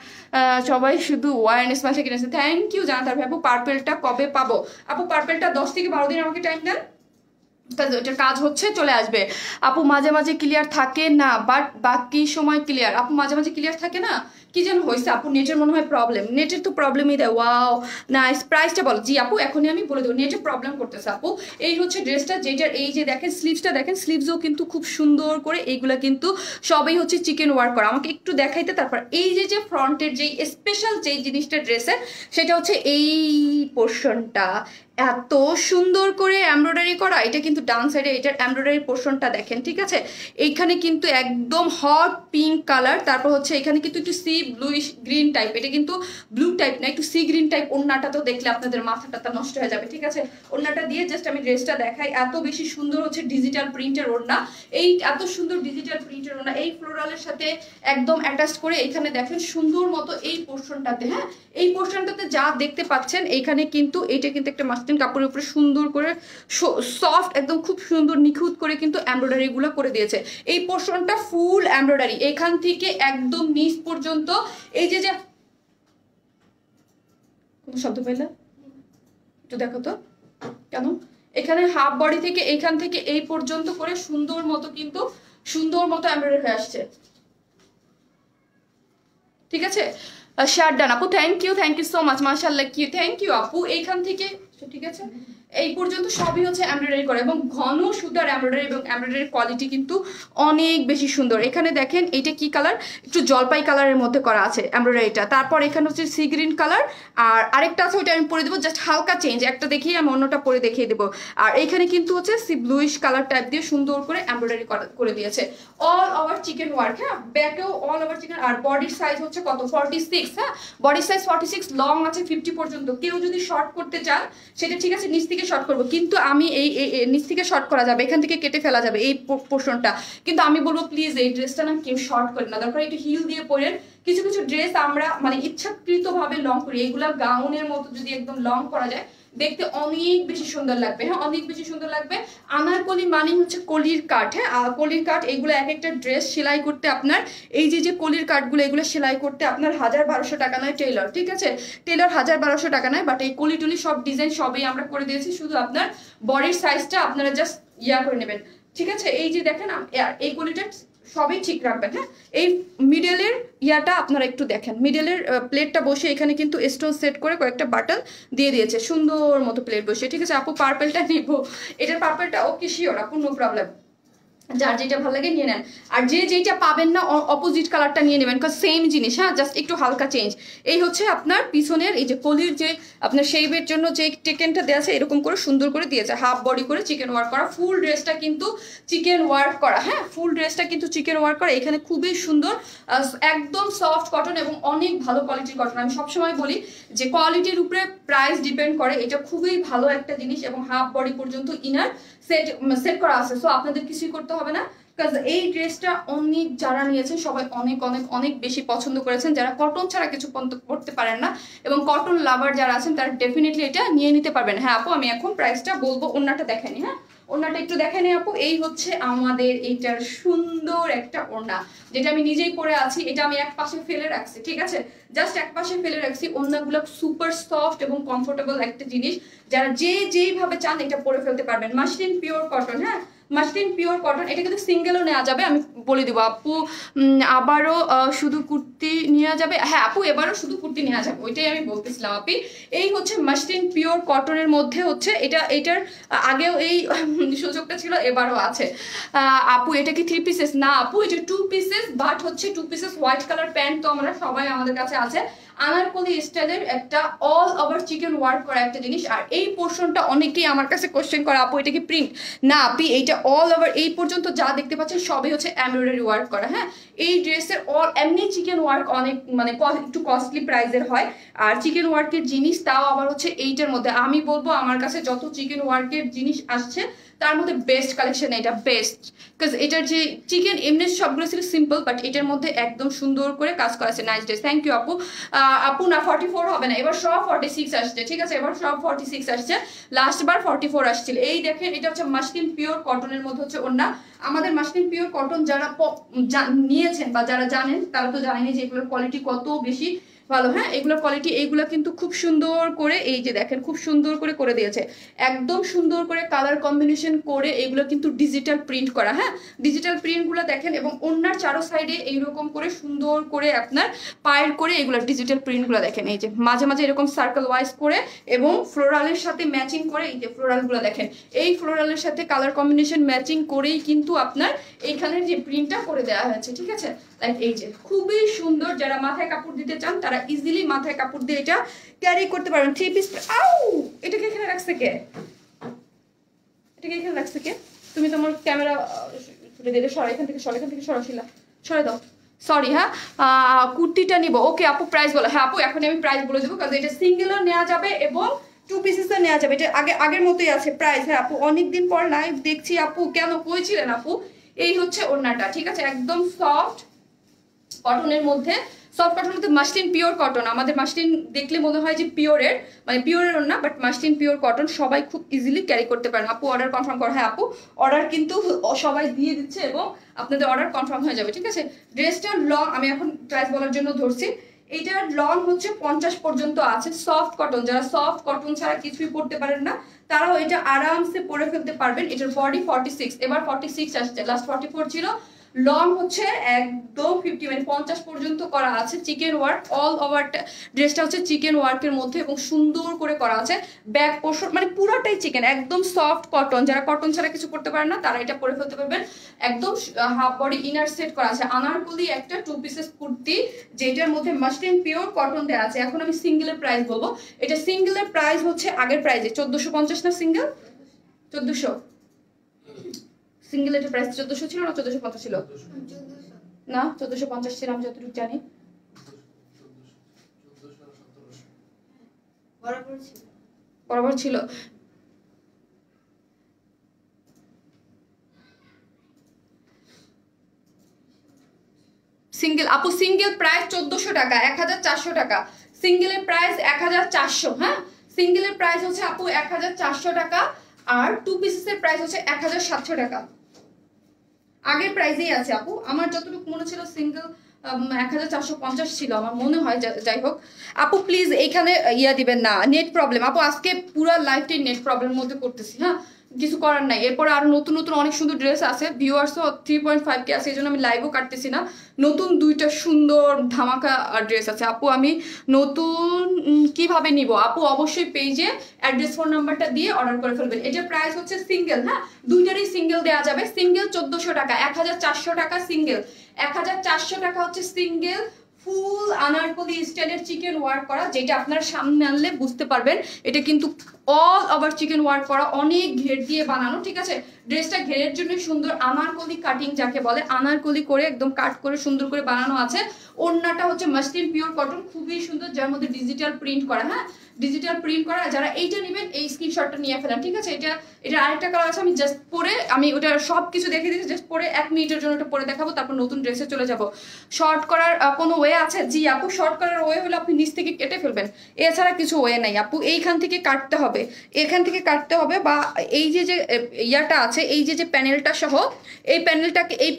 সবাই শুধু ওয়ারনেস মাসে কিনেছে, থ্যাংক ইউ জানাতার ভাই। আপু পার্পেলটা কবে পাবো? আপু পার্পেলটা 10 থেকে 12 দিন আমাকে টাইম দেন, এটার কাজ হচ্ছে চলে আসবে। আপু মাঝে মাঝে ক্লিয়ার থাকে না, বাট বাকি সময় ক্লিয়ার। আপু মাঝে মাঝে ক্লিয়ার থাকে না, কি যেন হয়েছে আপু, নেটের মনে হয় প্রবলেম। নেটের তো প্রবলেমই দেয়। ওয়াও নাইস, প্রাইসটা বলো। জি আপু এখনই আমি বলে দেবো, নেটের প্রবলেম করতেছে আপু। এই হচ্ছে ড্রেসটা, যেটার এই যে দেখেন স্লিভসটা দেখেন, স্লিভসও কিন্তু খুব সুন্দর করে, এইগুলা কিন্তু সবই হচ্ছে চিকেন ওয়ার্ক করা। আমাকে একটু দেখাইতে। তারপর এই যে ফ্রন্টের যেই স্পেশাল যেই জিনিসটা ড্রেসের, সেটা হচ্ছে এই পোর্শনটা এত সুন্দর করে এমব্রয়ডারি করা। এটা কিন্তু ডান সাইডে এটার এমব্রয়ডারি পোর্শনটা দেখেন। ঠিক আছে, এইখানে কিন্তু একদম হট পিঙ্ক কালার, তারপর হচ্ছে এখানে কিন্তু একটু সি ব্লুইশ গ্রিন টাইপ, এটা কিন্তু ব্লু টাইপ না, একটু সি গ্রিন টাইপ। ওড়নাটা তো দেখলে আপনাদের মাথাটা নষ্ট হয়ে যাবে। ঠিক আছে, ওড়নাটা দিয়ে জাস্ট আমি ড্রেসটা দেখাই। এত বেশি সুন্দর হচ্ছে ডিজিটাল প্রিন্টের ওড়না, এই এত সুন্দর ডিজিটাল প্রিন্টের ওড়না এই ফ্লোরালের সাথে একদম অ্যাটাচ করে। এখানে দেখেন সুন্দর মতো এই পোর্শনটাতে, হ্যাঁ এই পোর্শনটাতে যা দেখতে পাচ্ছেন এইখানে কিন্তু এইটা কিন্তু একটা মাস্টিন কাপড়ের উপরে সুন্দর করে সফট একদম খুব সুন্দর নিখুঁত করে কিন্তু এমব্রয়ডারি গুলো করে দিয়েছে। এই পোর্শনটা ফুল এমব্রয়ডারি, এখান থেকে একদম নিচ পর্যন্ত। এই যে কোনো শব্দ পাইলে একটু দেখো তো কেন, এখানে হাফ বডি থেকে এইখান থেকে এই পর্যন্ত করে সুন্দর মতো কিন্তু সুন্দর মতো এমব্রয়ডারি হয়ে আসছে। ঠিক আছে, শার্ট ডান আপু, থ্যাংক ইউ সো মাচ, মাশাআল্লাহ কি থ্যাংক ইউ আপু। এইখান থেকে ঠিক আছে এই পর্যন্ত সবই হচ্ছে এমব্রয়ডারি করা, এবং ঘন সুতার এমব্রয়ডারি, এবং এমব্রয়ডারির কোয়ালিটি কিন্তু অনেক বেশি সুন্দর। এখানে দেখেন এইটা কি কালার, একটু জলপাই কালারের মধ্যে করা আছে এমব্রয়ডারিটা। তারপর এখানে হচ্ছে সি গ্রিন কালার, আর আরেকটা আছে ওইটা আমি পরে দেবো, জাস্ট হালকা চেঞ্জ, একটা দেখিয়ে আমি অন্যটা পরে দেখিয়ে দেবো। আর এইখানে কিন্তু হচ্ছে সি ব্লুইশ কালার টাইপ দিয়ে সুন্দর করে এমব্রয়ডারি করে দিয়েছে, অল ওভার চিকেন ওয়ার্ক। হ্যাঁ ব্যাকেও অল ওভার চিকেন। আর বডির সাইজ হচ্ছে কত 46, হ্যাঁ বডি সাইজ 46, লং আছে 50 পর্যন্ত। কেউ যদি শর্ট করতে চান সেটা ঠিক আছে, নিচ থেকে শর্ট করবো, কিন্তু আমি এই নিচ থেকে শর্ট করা যাবে, এখান থেকে কেটে ফেলা যাবে এই পোর্শনটা। কিন্তু আমি বলবো প্লিজ এই ড্রেসটা না কেউ শর্ট করে না, দরকার একটু হিল দিয়ে পরেন। কিছু কিছু ড্রেস আমরা মানে ইচ্ছাকৃত ভাবে লং করি, এইগুলা গাউনের মতো যদি একদম লং করা যায় দেখতে অনেক বেশি সুন্দর লাগবে। হ্যাঁ, অনেক বেশি সুন্দর লাগবে। আনারকলি মানে হচ্ছে কলির কাঠ। হ্যাঁ, কলির কাঠ এগুলো এক একটা ড্রেস সেলাই করতে আপনার এই যে কলির কাঠগুলো এগুলো সেলাই করতে আপনার 1000-1200 টাকা নেয় টেইলর, ঠিক আছে? টেইলর 1000-1200 টাকা নেয়, বাট এই কলি টলি সব ডিজাইন সবই আমরা করে দিয়েছি, শুধু আপনার বডির সাইজটা আপনারা জাস্ট করে নেবেন, ঠিক আছে? এই যে দেখেন এই কলিটা সবই ঠিক রাখবেন। হ্যাঁ, এই মিডলের ইয়াটা আপনারা একটু দেখেন, মিডলের প্লেটটা বসে এখানে কিন্তু স্টোন সেট করে কয়েকটা বাটন দিয়ে দিয়েছে, সুন্দর মতো প্লেট বসে, ঠিক আছে? আপু পার্পেলটা নিবো, এটার পার্পেলটা ওকে শিওর আপু, নো প্রবলেম, যার যেটা ভালো লাগে নিয়ে নেন। আর যেটা পাবেন না অপোজিট কালারটা নিয়ে নেবেন, কারণ সেম জিনিস। হ্যাঁ, জাস্ট একটু হালকা চেঞ্জ। এই হচ্ছে আপনার পিছনের এই যে কলির যে আপনার শেপের জন্য যে টেকেনটা দেওয়া আছে এরকম করে সুন্দর করে দিয়েছে, হাফ বডি করে চিকেন ওয়ার্ক করা, ফুল ড্রেসটা কিন্তু চিকেন ওয়ার্ক করা। হ্যাঁ, ফুল ড্রেসটা কিন্তু চিকেন ওয়ার্ক করা, এখানে খুবই সুন্দর একদম সফট কটন এবং অনেক ভালো কোয়ালিটির কটন। আমি সবসময় বলি যে কোয়ালিটির উপরে প্রাইস ডিপেন্ড করে, এটা খুবই ভালো একটা জিনিস এবং হাফ বডি পর্যন্ত ইনার সেট করা আছে, সো আপনাদের কিছুই করতে হবে না। কারণ এই ড্রেসটা অনেক যারা নিয়েছেন সবাই অনেক অনেক অনেক বেশি পছন্দ করেছেন, যারা কটন ছাড়া কিছু করতে পারেন না এবং কটন লাভার যারা আছেন তারা ডেফিনেটলি এটা নিয়ে নিতে পারবেন। হ্যাঁ আপু, আমি এখন প্রাইসটা বলবো, ওড়নাটা দেখেনি। হ্যাঁ, ওড়নাটা একটু দেখে নেই আপু। এই হচ্ছে আমাদের এইটার সুন্দর একটা ওড়না, যেটা আমি নিজেই পরে আছি, এটা আমি এক পাশে ফেলে রাখছি, ঠিক আছে? জাস্ট এক পাশে ফেলে রাখছি। ওড়নাগুলো সুপার সফট এবং কমফোর্টেবল একটা জিনিস, যারা যেইভাবে চান এটা পরে ফেলতে পারবেন। Muslin pure cotton. হ্যাঁ, মাসলিন পিওর কটন, এটা কিন্তু সিঙ্গেলও নেওয়া যাবে, আমি বলে দিব আপু। আবারও শুধু কুর্তি নেওয়া যাবে? হ্যাঁ আপু, এবারও শুধু কুর্তি নেওয়া যাবে, ওইটাই আমি বলতেছিলাম আপি। এই হচ্ছে মাসলিন পিওর কটনের মধ্যে হচ্ছে এটার আগেও এই সুযোগটা ছিল, এবারও আছে। আপু এটা কি 3 পিসেস? না আপু, এটা 2 পিসেস, বাট হচ্ছে 2 পিসেস হোয়াইট কালার প্যান্ট তো আমরা সবাই আমাদের কাছে আছে। আনারকলি স্টাইলের একটা অল ওভার চিকেন ওয়ার্ক করা একটা জিনিস। আর এই পোর্শনটা অনেকেই আমার কাছে কোশ্চেন করে, আপু এটা কি প্রিন্ট? না আপনি, এইটা অল ওভার এই পর্যন্ত যা দেখতে পাচ্ছেন সবই হচ্ছে এমব্রয়ডারি ওয়ার্ক করা। হ্যাঁ, এই ড্রেসের এমনি চিকেন ওয়ার্ক অনেক মানে একটু কস্টলি প্রাইসের হয়, আর চিকেন ওয়ার্কের জিনিস তাও আবার হচ্ছে এইটার মধ্যে। আমি বলবো আমার কাছে যত চিকেন ওয়ার্কের জিনিস আসছে তার মধ্যে বেস্ট কালেকশন, এটা বেস্ট। বিকজ এটার যে চিকেন এমনি সবগুলো ছিল সিম্পল, বাট এটার মধ্যে একদম সুন্দর করে কাজ করা আছে। নাইস ড্রেস, থ্যাংক ইউ আপু। আপু না 44 হবে না, এবার সব 46 আসছে, ঠিক আছে? এবার সব 46 আসছে, লাস্ট বার 44 আসছিল। এই দেখেন, এটা হচ্ছে মাসলিন পিওর কটনের মধ্যে হচ্ছে ওড়না। আমাদের মাসলিন পিওর কটন যারা নিয়েছেন বা যারা জানেন তারা তো জানেনি যে এগুলোর কোয়ালিটি কত বেশি ভালো। হ্যাঁ, এগুলোর কোয়ালিটি এইগুলো কিন্তু খুব সুন্দর করে, এই যে দেখেন খুব সুন্দর করে দিয়েছে, একদম সুন্দর করে কালার কম্বিনেশন করে। এগুলো কিন্তু ডিজিটাল প্রিন্ট করা। হ্যাঁ, ডিজিটাল প্রিন্টগুলো দেখেন, এবং ওড়নার চারো সাইডে এইরকম করে সুন্দর করে আপনার পায়ের করে এগুলো ডিজিটাল প্রিন্টগুলো দেখেন, এই যে মাঝে মাঝে এরকম সার্কেল ওয়াইজ করে এবং ফ্লোরালের সাথে ম্যাচিং করে। এই যে ফ্লোরালগুলো দেখেন, এই ফ্লোরালের সাথে কালার কম্বিনেশন ম্যাচিং করেই কিন্তু আপনার এইখানের যে প্রিন্টটা করে দেওয়া হয়েছে, ঠিক আছে? লাইক এই যে খুবই সুন্দর। যারা মাথায় কাপড় দিতে চান তারা ইজিলি মাথায় কাপড় দিয়ে এটা ক্যারি করতে পারবেন। 3 পিস। আউ, এটাকে এখানে রাখছে কে? এটাকে এখানে রাখছে কে? তুমি তোমার ক্যামেরা ছুটে দিলে, সর এখান থেকে, সরাসিলা সরে দাও। সরি। হ্যাঁ, কুর্তিটা নিব। ওকে আপু, প্রাইস বলো। হ্যাঁ আপু, এখন আমি প্রাইস বলে দেবো, কারণ এটা সিঙ্গেলও নেওয়া যাবে এবং 2 পিসেসও নেওয়া যাবে। এটা আগের মতোই আছে প্রাইস। হ্যাঁ আপু, অনেকদিন পর লাইভ দেখছি আপু, কেন কই ছিলেন আপু? এই হচ্ছে ওড়নাটা, ঠিক আছে? একদম সফট কটনের মধ্যে, সফট কটনের মধ্যে মাসলিন পিওর কটন। আমাদের মাসলিন দেখলে মনে হয় যে পিওরের, মানে পিওরের না, বাট মাসলিন পিওর কটন সবাই খুব ইজিলি ক্যারি করতে পারেন। আপু অর্ডার কনফার্ম করো। হ্যাঁ আপু, অর্ডার কিন্তু সবাই দিয়ে দিচ্ছে এবং আপনাদের অর্ডার কনফার্ম হয়ে যাবে, ঠিক আছে? ড্রেসটার লং আমি এখন প্রাইস বলার জন্য ধরছি। এইটার লং হচ্ছে 50 পর্যন্ত আছে। সফট কটন, যারা সফট কটন ছাড়া কিছুই পরতে পারেন না তারাও এটা আরামসে পরে ফেলতে পারবেন। এটার বডি 46, এবার 46 আসছে, লাস্ট 44 ছিল। লং হচ্ছে একদম 50 মানে 50 পর্যন্ত করা আছে। চিকেন ওয়ার্ক অল ওভার, ড্রেসটা হচ্ছে চিকেন ওয়ার্কের মধ্যে এবং সুন্দর করে করা আছে। ব্যাক পোর্শন মানে পুরোটাই চিকেন, একদম সফট কটন। যারা কটন ছাড়া কিছু করতে পারেন না তারা এটা পরে ফেলতে পারবেন। একদম হাফ বডি ইনার সেট করা আছে। আনারকলি একটা 2 পিসেস কুর্তি, যেটার মধ্যে মাসলিন পিওর কটন দেওয়া আছে। এখন আমি সিঙ্গেলের প্রাইস বলবো। এটা সিঙ্গেলের প্রাইস হচ্ছে আগের প্রাইসে 1450 না? সিঙ্গেল 1400, সিঙ্গেল এর প্রাইস 1400 ছিল না 1450 ছিল? না 1450 ছিল আমি যতটুকু জানি। বরাবর ছিল। সিঙ্গেল আপু, সিঙ্গেল প্রাইস 1400 টাকা, 1400 টাকা। সিঙ্গেলের প্রাইস 1400। হ্যাঁ, সিঙ্গেলের প্রাইস হচ্ছে আপু 1400 টাকা, আর 2 পিসেসের প্রাইস হচ্ছে 1700 টাকা। আগের প্রাইসেই আছে আপু, আমার যতটুকু মনে ছিল সিঙ্গেল 1450 ছিল আমার মনে হয়। যাই হোক আপু প্লিজ এইখানে ইয়া দিবেন না, নেট প্রবলেম আপু, আজকে পুরো লাইফটাই নেট প্রবলেমের মধ্যে করতেছি, হ্যাঁ কিছু করার নাই। এরপরে আরো নতুন নতুন অনেক সুন্দর ড্রেস আছে, ভিউয়ার্সও 3.5K আছে, এই জন্য আমি লাইভও কাটতেছি না। নতুন 2টা সুন্দর ধামাকা ড্রেস আছে আপু, আমি নতুন কিভাবে নিব আপু? অবশ্যই পেজে অ্যাড্রেস ফোন নাম্বারটা দিয়ে অর্ডার করে ফেলবেন। এটার প্রাইস হচ্ছে সিঙ্গেল, হ্যাঁ দুইটারই সিঙ্গেল দেওয়া যাবে। সিঙ্গেল 1400 টাকা, 1400 টাকা সিঙ্গেল, 1400 টাকা হচ্ছে সিঙ্গেল। ফুল আনারকলি স্টাইলের চিকেন ওয়ার্ক করা, যেটা আপনার সামনে আনলে বুঝতে পারবেন এটা কিন্তু অল ওভার চিকেন ওয়ার্ক করা, অনেক ঘের দিয়ে বানানো, ঠিক আছে। ড্রেসটা ঘেরের জন্য সুন্দর, আনারকলি কাটিং যাকে বলে, আনারকলি করে একদম কাট করে সুন্দর করে বানানো আছে। ওড়নাটা হচ্ছে মাসলিন পিওর কটন, খুবই সুন্দর, যার মধ্যে ডিজিটাল প্রিন্ট করা, হ্যাঁ ডিজিটাল প্রিন্ট করা। যারা এইটা নেবেন এই স্ক্রিনশটটা নিয়ে ফেলেন, ঠিক আছে। এটা আরেকটা কালার আছে, আমি জাস্ট পরে আমি ওটা সব কিছু দেখে দিচ্ছি, জাস্ট পরে 1 মিনিটের জন্য ওটা পরে দেখাবো, তারপর নতুন ড্রেসে চলে যাব। শর্ট করার কোনো ওয়ে আছে? জি আপু, শর্ট করার ওয়ে হলো আপনি নিচ থেকে কেটে ফেলবেন, এছাড়া কিছু ওয়ে নাই আপু। এইখান থেকে কাটতে হবে, এখান থেকে কাটতে হবে, বা এই যে ইয়াটা আছে, এই যে প্যানেলটা সহ এই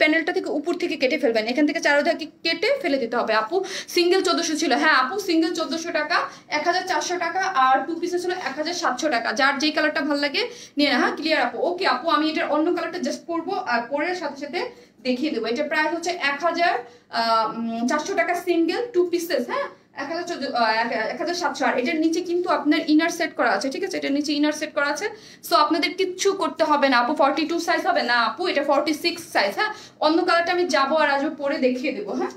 প্যানেলটা থেকে উপর থেকে কেটে ফেলবেন, এখান থেকে চারোদিকে কেটে ফেলে দিতে হবে আপু। সিঙ্গেল 1400 ছিল, হ্যাঁ আপু সিঙ্গেল 1400 টাকা, 1400 টাকা, আর 2 পিসে ছিল 1700 টাকা। যার যেই কালারটা ভালো লাগে নিয়ে না, হ্যাঁ ক্লিয়ার আপু। ওকে আপু, আমি এটার অন্য কালারটা জাস্ট পরবো, আর পরে সাথে সাথে দেখিয়ে দেবো। এটা প্রাইস হচ্ছে 1400 টাকা সিঙ্গেল, 2 পিসেস, হ্যাঁ 1700। আর এটার নিচে কিন্তু আপনার ইনার সেট করা আছে, ঠিক আছে, এটার নিচে ইনার সেট করা আছে। সো আপনাদের কিচ্ছু করতে হবে না আপু। 42 সাইজ হবে না আপু, এটা 46 সাইজ, হ্যাঁ। অন্য কালারটা আমি যাবো আর আসবো পরে দেখিয়ে দেবো, হ্যাঁ।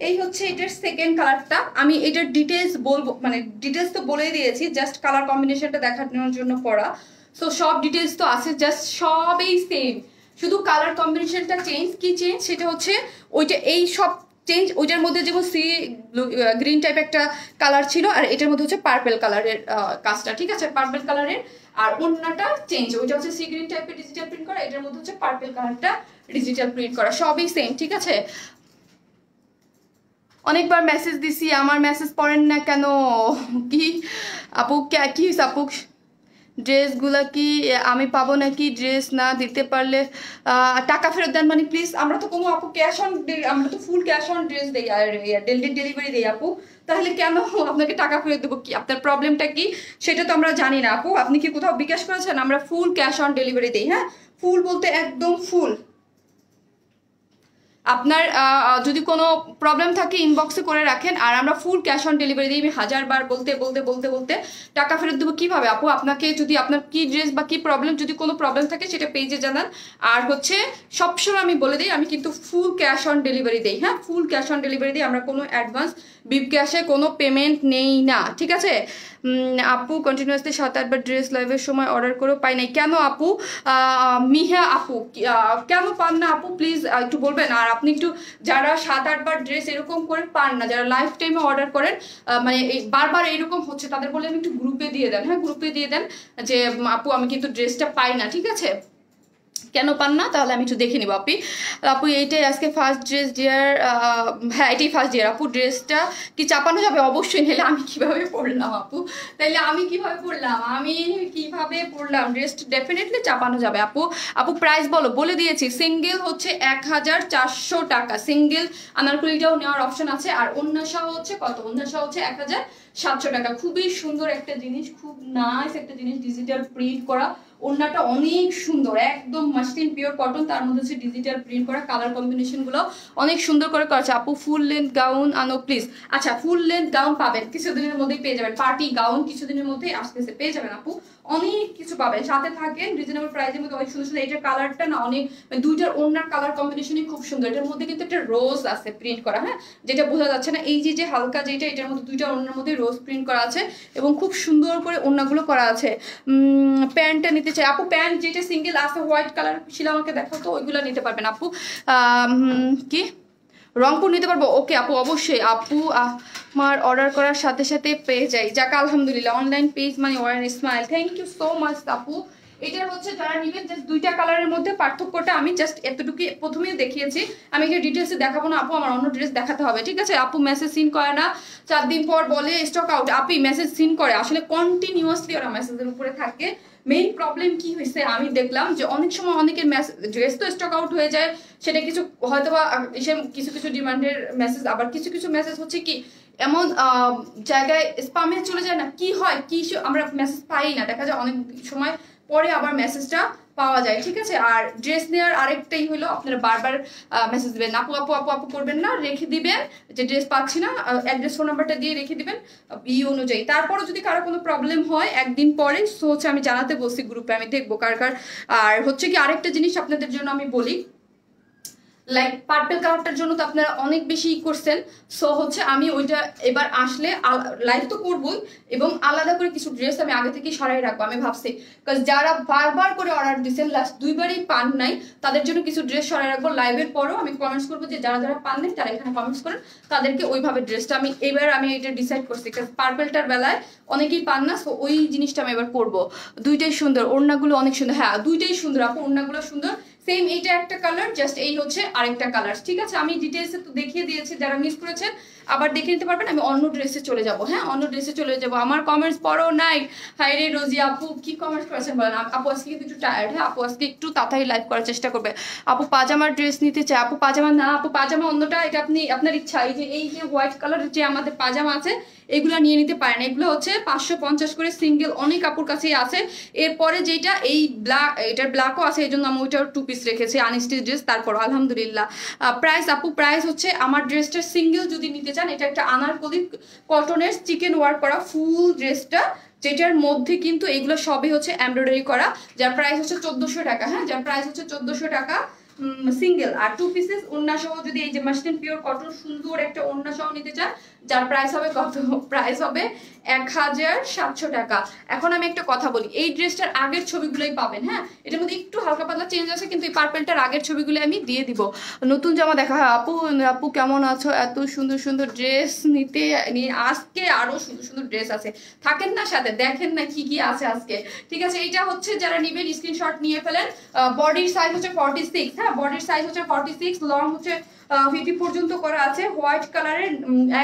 এই হচ্ছে এটার সেকেন্ড কালারটা। আমি এটার ডিটেলস বলবো, মানে ডিটেলস তো বলেই দিয়েছি, জাস্ট কালার কম্বিনেশনটা দেখানোর জন্য পড়া। সো সব ডিটেলস তো আছে, জাস্ট সবই সেম, শুধু কালার কম্বিনেশনটা চেঞ্জ। কি চেঞ্জ সেটা হচ্ছে ওইটা, এই সব চেঞ্জ। ওইটার মধ্যে যেমন সি গ্রিন টাইপ একটা কালার ছিল, আর এটার মধ্যে হচ্ছে পার্পেল কালারের কাজটা, ঠিক আছে, পার্পেল কালারের। আর অন্যটা চেঞ্জ, ওইটা হচ্ছে সি গ্রিন টাইপের ডিজিটাল প্রিন্ট করা, এটার মধ্যে হচ্ছে পার্পেল কালারটা ডিজিটাল প্রিন্ট করা, সবই সেম, ঠিক আছে। অনেকবার মেসেজ দিছি, আমার মেসেজ পড়েন না কেন? কি আপু, কি হয়েছে আপু? ড্রেসগুলা কি আমি পাবো নাকি? ড্রেস না দিতে পারলে টাকা ফেরত দেন মানে? প্লিজ, আমরা তো কোনো আপু ক্যাশ অন, আমরা তো ফুল ক্যাশ অন ড্রেস দিই আর ডেলিভারি দিই আপু, তাহলে কেন আপনাকে টাকা ফেরত দেবো? কি আপনার প্রবলেমটা কি সেটা তো আমরা জানি না আপু। আপনি কি কোথাও বিকাশ করেছেন? আমরা ফুল ক্যাশ অন ডেলিভারি দিই, হ্যাঁ ফুল বলতে একদম ফুল। আপনার যদি কোনো প্রবলেম থাকে ইনবক্সে করে রাখেন, আর আমরা ফুল ক্যাশ অন ডেলিভারি দিই। আমি 1000বার বলতে টাকা ফেরত দেবো কিভাবে আপু? আপনাকে যদি আপনার কি ড্রেস বা কি প্রবলেম, যদি কোনো প্রবলেম থাকে সেটা পেজে জানান। আর হচ্ছে সবসময় আমি বলে দিই, আমি কিন্তু ফুল ক্যাশ অন ডেলিভারি দিই, হ্যাঁ ফুল ক্যাশ অন ডেলিভারি দিই। আমরা কোনো অ্যাডভান্স বিপ ক্যাশে কোনো পেমেন্ট নেই না, ঠিক আছে। আপু কন্টিনিউয়াসলি 7-8বার ড্রেস লাইভের সময় অর্ডার করেও পাই নাই কেন আপু? মিহা আপু, কেন পান না আপু? প্লিজ একটু বলবেন। আর আপনি একটু, যারা 7-8বার ড্রেস এরকম করে পান না, যারা লাইফ টাইমে অর্ডার করেন, মানে বারবার এইরকম হচ্ছে, তাদের বলে আমি একটু গ্রুপে দিয়ে দেন, হ্যাঁ গ্রুপে দিয়ে দেন যে আপু আমি কিন্তু ড্রেসটা পাই না, ঠিক আছে। কেন পান না তাহলে আমি একটু দেখে নিব আপনি। আপু এইটাই আজকে ফার্স্ট ড্রেস ডিয়ার, হ্যাঁ এটাই ফার্স্ট ডিয়ার আপু। ড্রেসটা কি চাপানো যাবে? অবশ্যই। নাহলে আমি কিভাবে পরলাম আপু, তাইলে আমি কিভাবে পরলাম, ড্রেসটা ডেফিনেটলি চাপানো যাবে আপু। আপু প্রাইস বলো, বলে দিয়েছি সিঙ্গেল হচ্ছে 1400 টাকা, সিঙ্গেল আনারকলিটাও নেওয়ার অপশন আছে। আর অন্যসহ হচ্ছে কত, অন্যসহ হচ্ছে 1700 টাকা। খুবই সুন্দর একটা জিনিস, খুব নাইস একটা জিনিস, ডিজিটাল প্রিন্ট করা। ওড়নাটা অনেক সুন্দর, একদম মাসলিন পিওর কটন, তার মধ্যে হচ্ছে ডিজিটাল প্রিন্ট করা, কালার কম্বিনেশন গুলো অনেক সুন্দর করে করেছে আপু। ফুল লেন্থ গাউন আনো প্লিজ। আচ্ছা ফুল লেন্থ গাউন পাবেন কিছুদিনের মধ্যেই পেয়ে যাবেন, পার্টি গাউন কিছুদিনের মধ্যেই আসতেছে, পেয়ে যাবেন আপু, অনেক কিছু পাবেন। সাথে থাকেন রিজনেবল প্রাইসের মধ্যে অনেক সুন্দর সুন্দর। এটার কালারটা না অনেক, দুইটার ওড়নার কালার কম্বিনেশনই খুব সুন্দর। এটার মধ্যে কিন্তু একটা রোজ আছে প্রিন্ট করা, হ্যাঁ যেটা বোঝা যাচ্ছে না, এই যে হালকা যেটা, এটার মধ্যে দুইটা ওড়নার মধ্যে রোজ প্রিন্ট করা আছে এবং খুব সুন্দর করে ওড়নাগুলো করা আছে। প্যান্টটা নিতে চাই আপু, প্যান্ট যেটা সিঙ্গেল আছে হোয়াইট কালার ছিল আমাকে দেখো তো, ওইগুলো নিতে পারবেন আপু। কি রংপুর নিতে পারবো? ওকে আপু অবশ্যই আপু, আমার অর্ডার করার সাথে সাথে পেয়ে যাই। যাক আলহামদুলিল্লাহ, অনলাইন পেজ মানে warm smile, thank you so much আপু। এটার হচ্ছে যারা নিবেন জাস্ট দুইটা কালারের মধ্যে পার্থক্যটা আমি জাস্ট এতটুকু প্রথমেই দেখিয়েছি, আমি এটা ডিটেলসে দেখাবো না আপু, আমার অন্য ড্রেস দেখাতে হবে, ঠিক আছে আপু। মেসেজ সিন করে না, 4 দিন পর বলে স্টক আউট। আপনি মেসেজ সিন করে, আসলে কন্টিনিউয়াসলি ওরা মেসেজের উপরে থাকে। মেইন প্রবলেম কি হয়েছে আমি দেখলাম যে অনেক সময় অনেকের ড্রেস তো স্টক আউট হয়ে যায়, সেটা কিছু হয়তো বা কিছু কিছু ডিমান্ডের মেসেজ, আবার কিছু কিছু মেসেজ হচ্ছে কি এমন জায়গায় স্পামে চলে যায় না, কি হয় কি আমরা মেসেজ পাই না, দেখা যায় অনেক সময় পরে আবার মেসেজটা পাওয়া যায়, ঠিক আছে। আর ড্রেস নেওয়ার আরেকটাই হলো আপনারা বারবার মেসেজ দিবেন, আপু আপু আপু আপু করবেন না, রেখে দিবেন যে ড্রেস পাচ্ছি না, অ্যাড্রেস ফোন নাম্বারটা দিয়ে রেখে দিবেন অনুযায়ী। তারপরও যদি কারো কোনো প্রবলেম হয় একদিন পরে সো হচ্ছে আমি জানাতে বলছি গ্রুপে, আমি দেখবো কার কার। আর হচ্ছে কি আরেকটা জিনিস আপনাদের জন্য আমি বলি, লাইক পার্পল কালারটার জন্য তো আপনারা অনেক বেশি করছেন, সো হচ্ছে আমি ওইটা এবার আসলে লাইভ তো করবই, এবং আলাদা করে কিছু ড্রেস আমি আগে থেকে সরাই রাখবো আমি ভাবছি, কারণ যারা বারবার করে অর্ডার দিচ্ছেন লাস্ট 2বারই পান নাই, তাদের জন্য কিছু ড্রেস সরাই রাখবো। লাইভের পরও আমি কমেন্টস করবো যে যারা যারা পান নাই তারা এখানে কমেন্টস করেন, তাদেরকে ওইভাবে ড্রেসটা আমি আমি এটা ডিসাইড করছি, কারণ পার্পলটার বেলায় অনেকেই পান না, সো ওই জিনিসটা আমি এবার করবো। দুইটাই সুন্দর, ওড়নাগুলো অনেক সুন্দর, হ্যাঁ দুইটাই সুন্দর আপু, ওড়নাগুলো সুন্দর, সেম এইটা একটা কালার, জাস্ট এই হচ্ছে আরেকটা কালার, ঠিক আছে। আমি ডিটেইলসে তো দেখিয়ে দিয়েছি, যারা মিস করেছেন আবার দেখে নিতে পারবেন। আমি অন্য ড্রেসে চলে যাব, হ্যাঁ অন্য ড্রেসে চলে যাব। আমার কমেন্টস পড়ো নাই, হাই রে রোজি আপু কি কমেন্টস করেছেন বলেন। আপু আজকে কিন্তু একটু টায়ার্ড, হ্যাঁ আপু আজকে একটু তাড়াতাড়ি লাইভ করার চেষ্টা করবে। আপু পাজামার ড্রেস নিতে চাই, আপু পাজামা না আপু, পাজামা অন্যটা, এটা আপনি আপনার ইচ্ছা। এই যে হোয়াইট কালারের যে আমাদের পাজামা আছে এগুলো নিয়ে নিতে পারেন, এগুলো হচ্ছে 550 করে সিঙ্গেল, অনেক কাপড় কাছেই আছে। এরপরে যেটা এই ব্ল্যাক, এটার ব্ল্যাকও আছে, এই জন্য আমি ওইটার 2 পিস রেখেছি আনস্টিচ ড্রেস। তারপর আলহামদুলিল্লাহ প্রাইস আপু, প্রাইস হচ্ছে আমার ড্রেসটা সিঙ্গেল যদি নিতে চান, এটা একটা আনারকলি কটনের চিকেন ওয়ার্ক করা ফুল ড্রেসটা, যেটার মধ্যে কিন্তু এগুলো সবই হচ্ছে এমব্রয়ডারি করা, যার প্রাইস হচ্ছে 1400 টাকা, হ্যাঁ যার প্রাইস হচ্ছে 1400 টাকা সিঙ্গেল। আর 2 পিসেস ওড়না সহ যদি এই যে মাসলিন পিওর কটন সুন্দর একটা ওড়না সহ নিতে চান, যার প্রাইস হবে কত, প্রাইস হবে 1700 টাকা। এখন আমি একটা কথা বলি, এই ড্রেসটার আগের ছবিগুলোই পাবেন, হ্যাঁ এটার মধ্যে একটু হালকা পাতলা চেঞ্জ আছে, কিন্তু এই পার্পলটার আগের ছবিগুলো আমি দিয়ে দিব। নতুন জামা দেখা হয় আপু, আপু কেমন আছো, এত সুন্দর সুন্দর ড্রেস নিতে আজকে আরো সুন্দর সুন্দর ড্রেস আছে, থাকেন না সাথে, দেখেন না কি কি আছে আজকে, ঠিক আছে। এটা হচ্ছে যারা নিবেন স্ক্রিনশট নিয়ে ফেলেন। বডির সাইজ হচ্ছে 46, হ্যাঁ বডির সাইজ হচ্ছে 46, লং হচ্ছে 50 পর্যন্ত করা আছে, হোয়াইট কালারের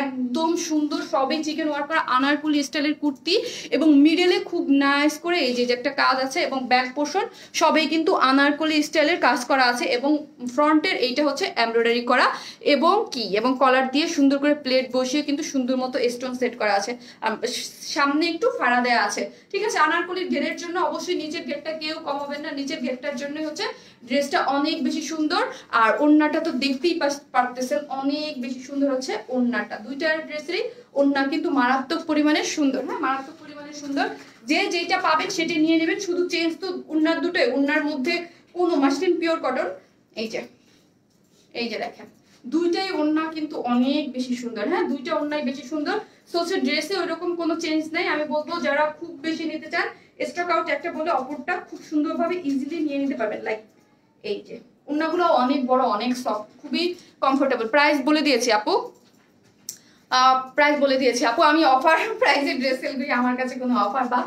একদম সুন্দর, সবই চিকেন ওয়ার্ক করা আনারকুলি স্টাইলের কুর্তি, এবং মিডলে খুব নাইস করে এই যে একটা কাজ আছে, এবং ব্যাক পোর্শন সবই কিন্তু আনারকুলি স্টাইলের কাজ করা আছে, এবং ফ্রন্টের এইটা হচ্ছে এমব্রয়ডারি করা, এবং কি এবং কলার দিয়ে সুন্দর করে প্লেট বসিয়ে কিন্তু সুন্দর মতো স্টোন সেট করা আছে, সামনে একটু ফাড়া দেয়া আছে, ঠিক আছে। আনারকুলির ঘেরের জন্য অবশ্যই নিচের ঘেরটা কেউ কমাবেন না, নিচের ঘেরটার জন্যই হচ্ছে ড্রেসটা অনেক বেশি সুন্দর। আর ওড়নাটা তো দেখতেই পারতেছেন অনেক বেশি সুন্দর হচ্ছে ওড়নাটা, দুইটার ড্রেসেরই ওড়না কিন্তু মারাত্মক পরিমাণে সুন্দর, হ্যাঁ মারাত্মক পরিমাণে সুন্দর। যে যেটা পাবেন সেটা নিয়ে নেবেন, শুধু চেঞ্জ তো ওড়নার দুটোই, ওড়নার মধ্যে কোনো মাসলিন পিওর কটন, এই যে দেখেন দুইটাই ওড়না কিন্তু অনেক বেশি সুন্দর, হ্যাঁ দুইটা ওড়নাই বেশি সুন্দর। সো হচ্ছে ড্রেসে ওইরকম কোনো চেঞ্জ নেই। আমি বলবো যারা খুব বেশি নিতে চান, স্টক আউট একটা বলে অপরটা খুব সুন্দরভাবে ইজিলি নিয়ে নিতে পারবেন। লাইক এই যে ওড়নাগুলো অনেক বড়, অনেক সফট, খুবই কমফোর্টেবল। প্রাইস বলে দিয়েছি আপু, প্রাইস বলে দিয়েছি আপু, আমি অফার প্রাইসে ড্রেস সেল করি, আমার কাছে কোনো অফার বা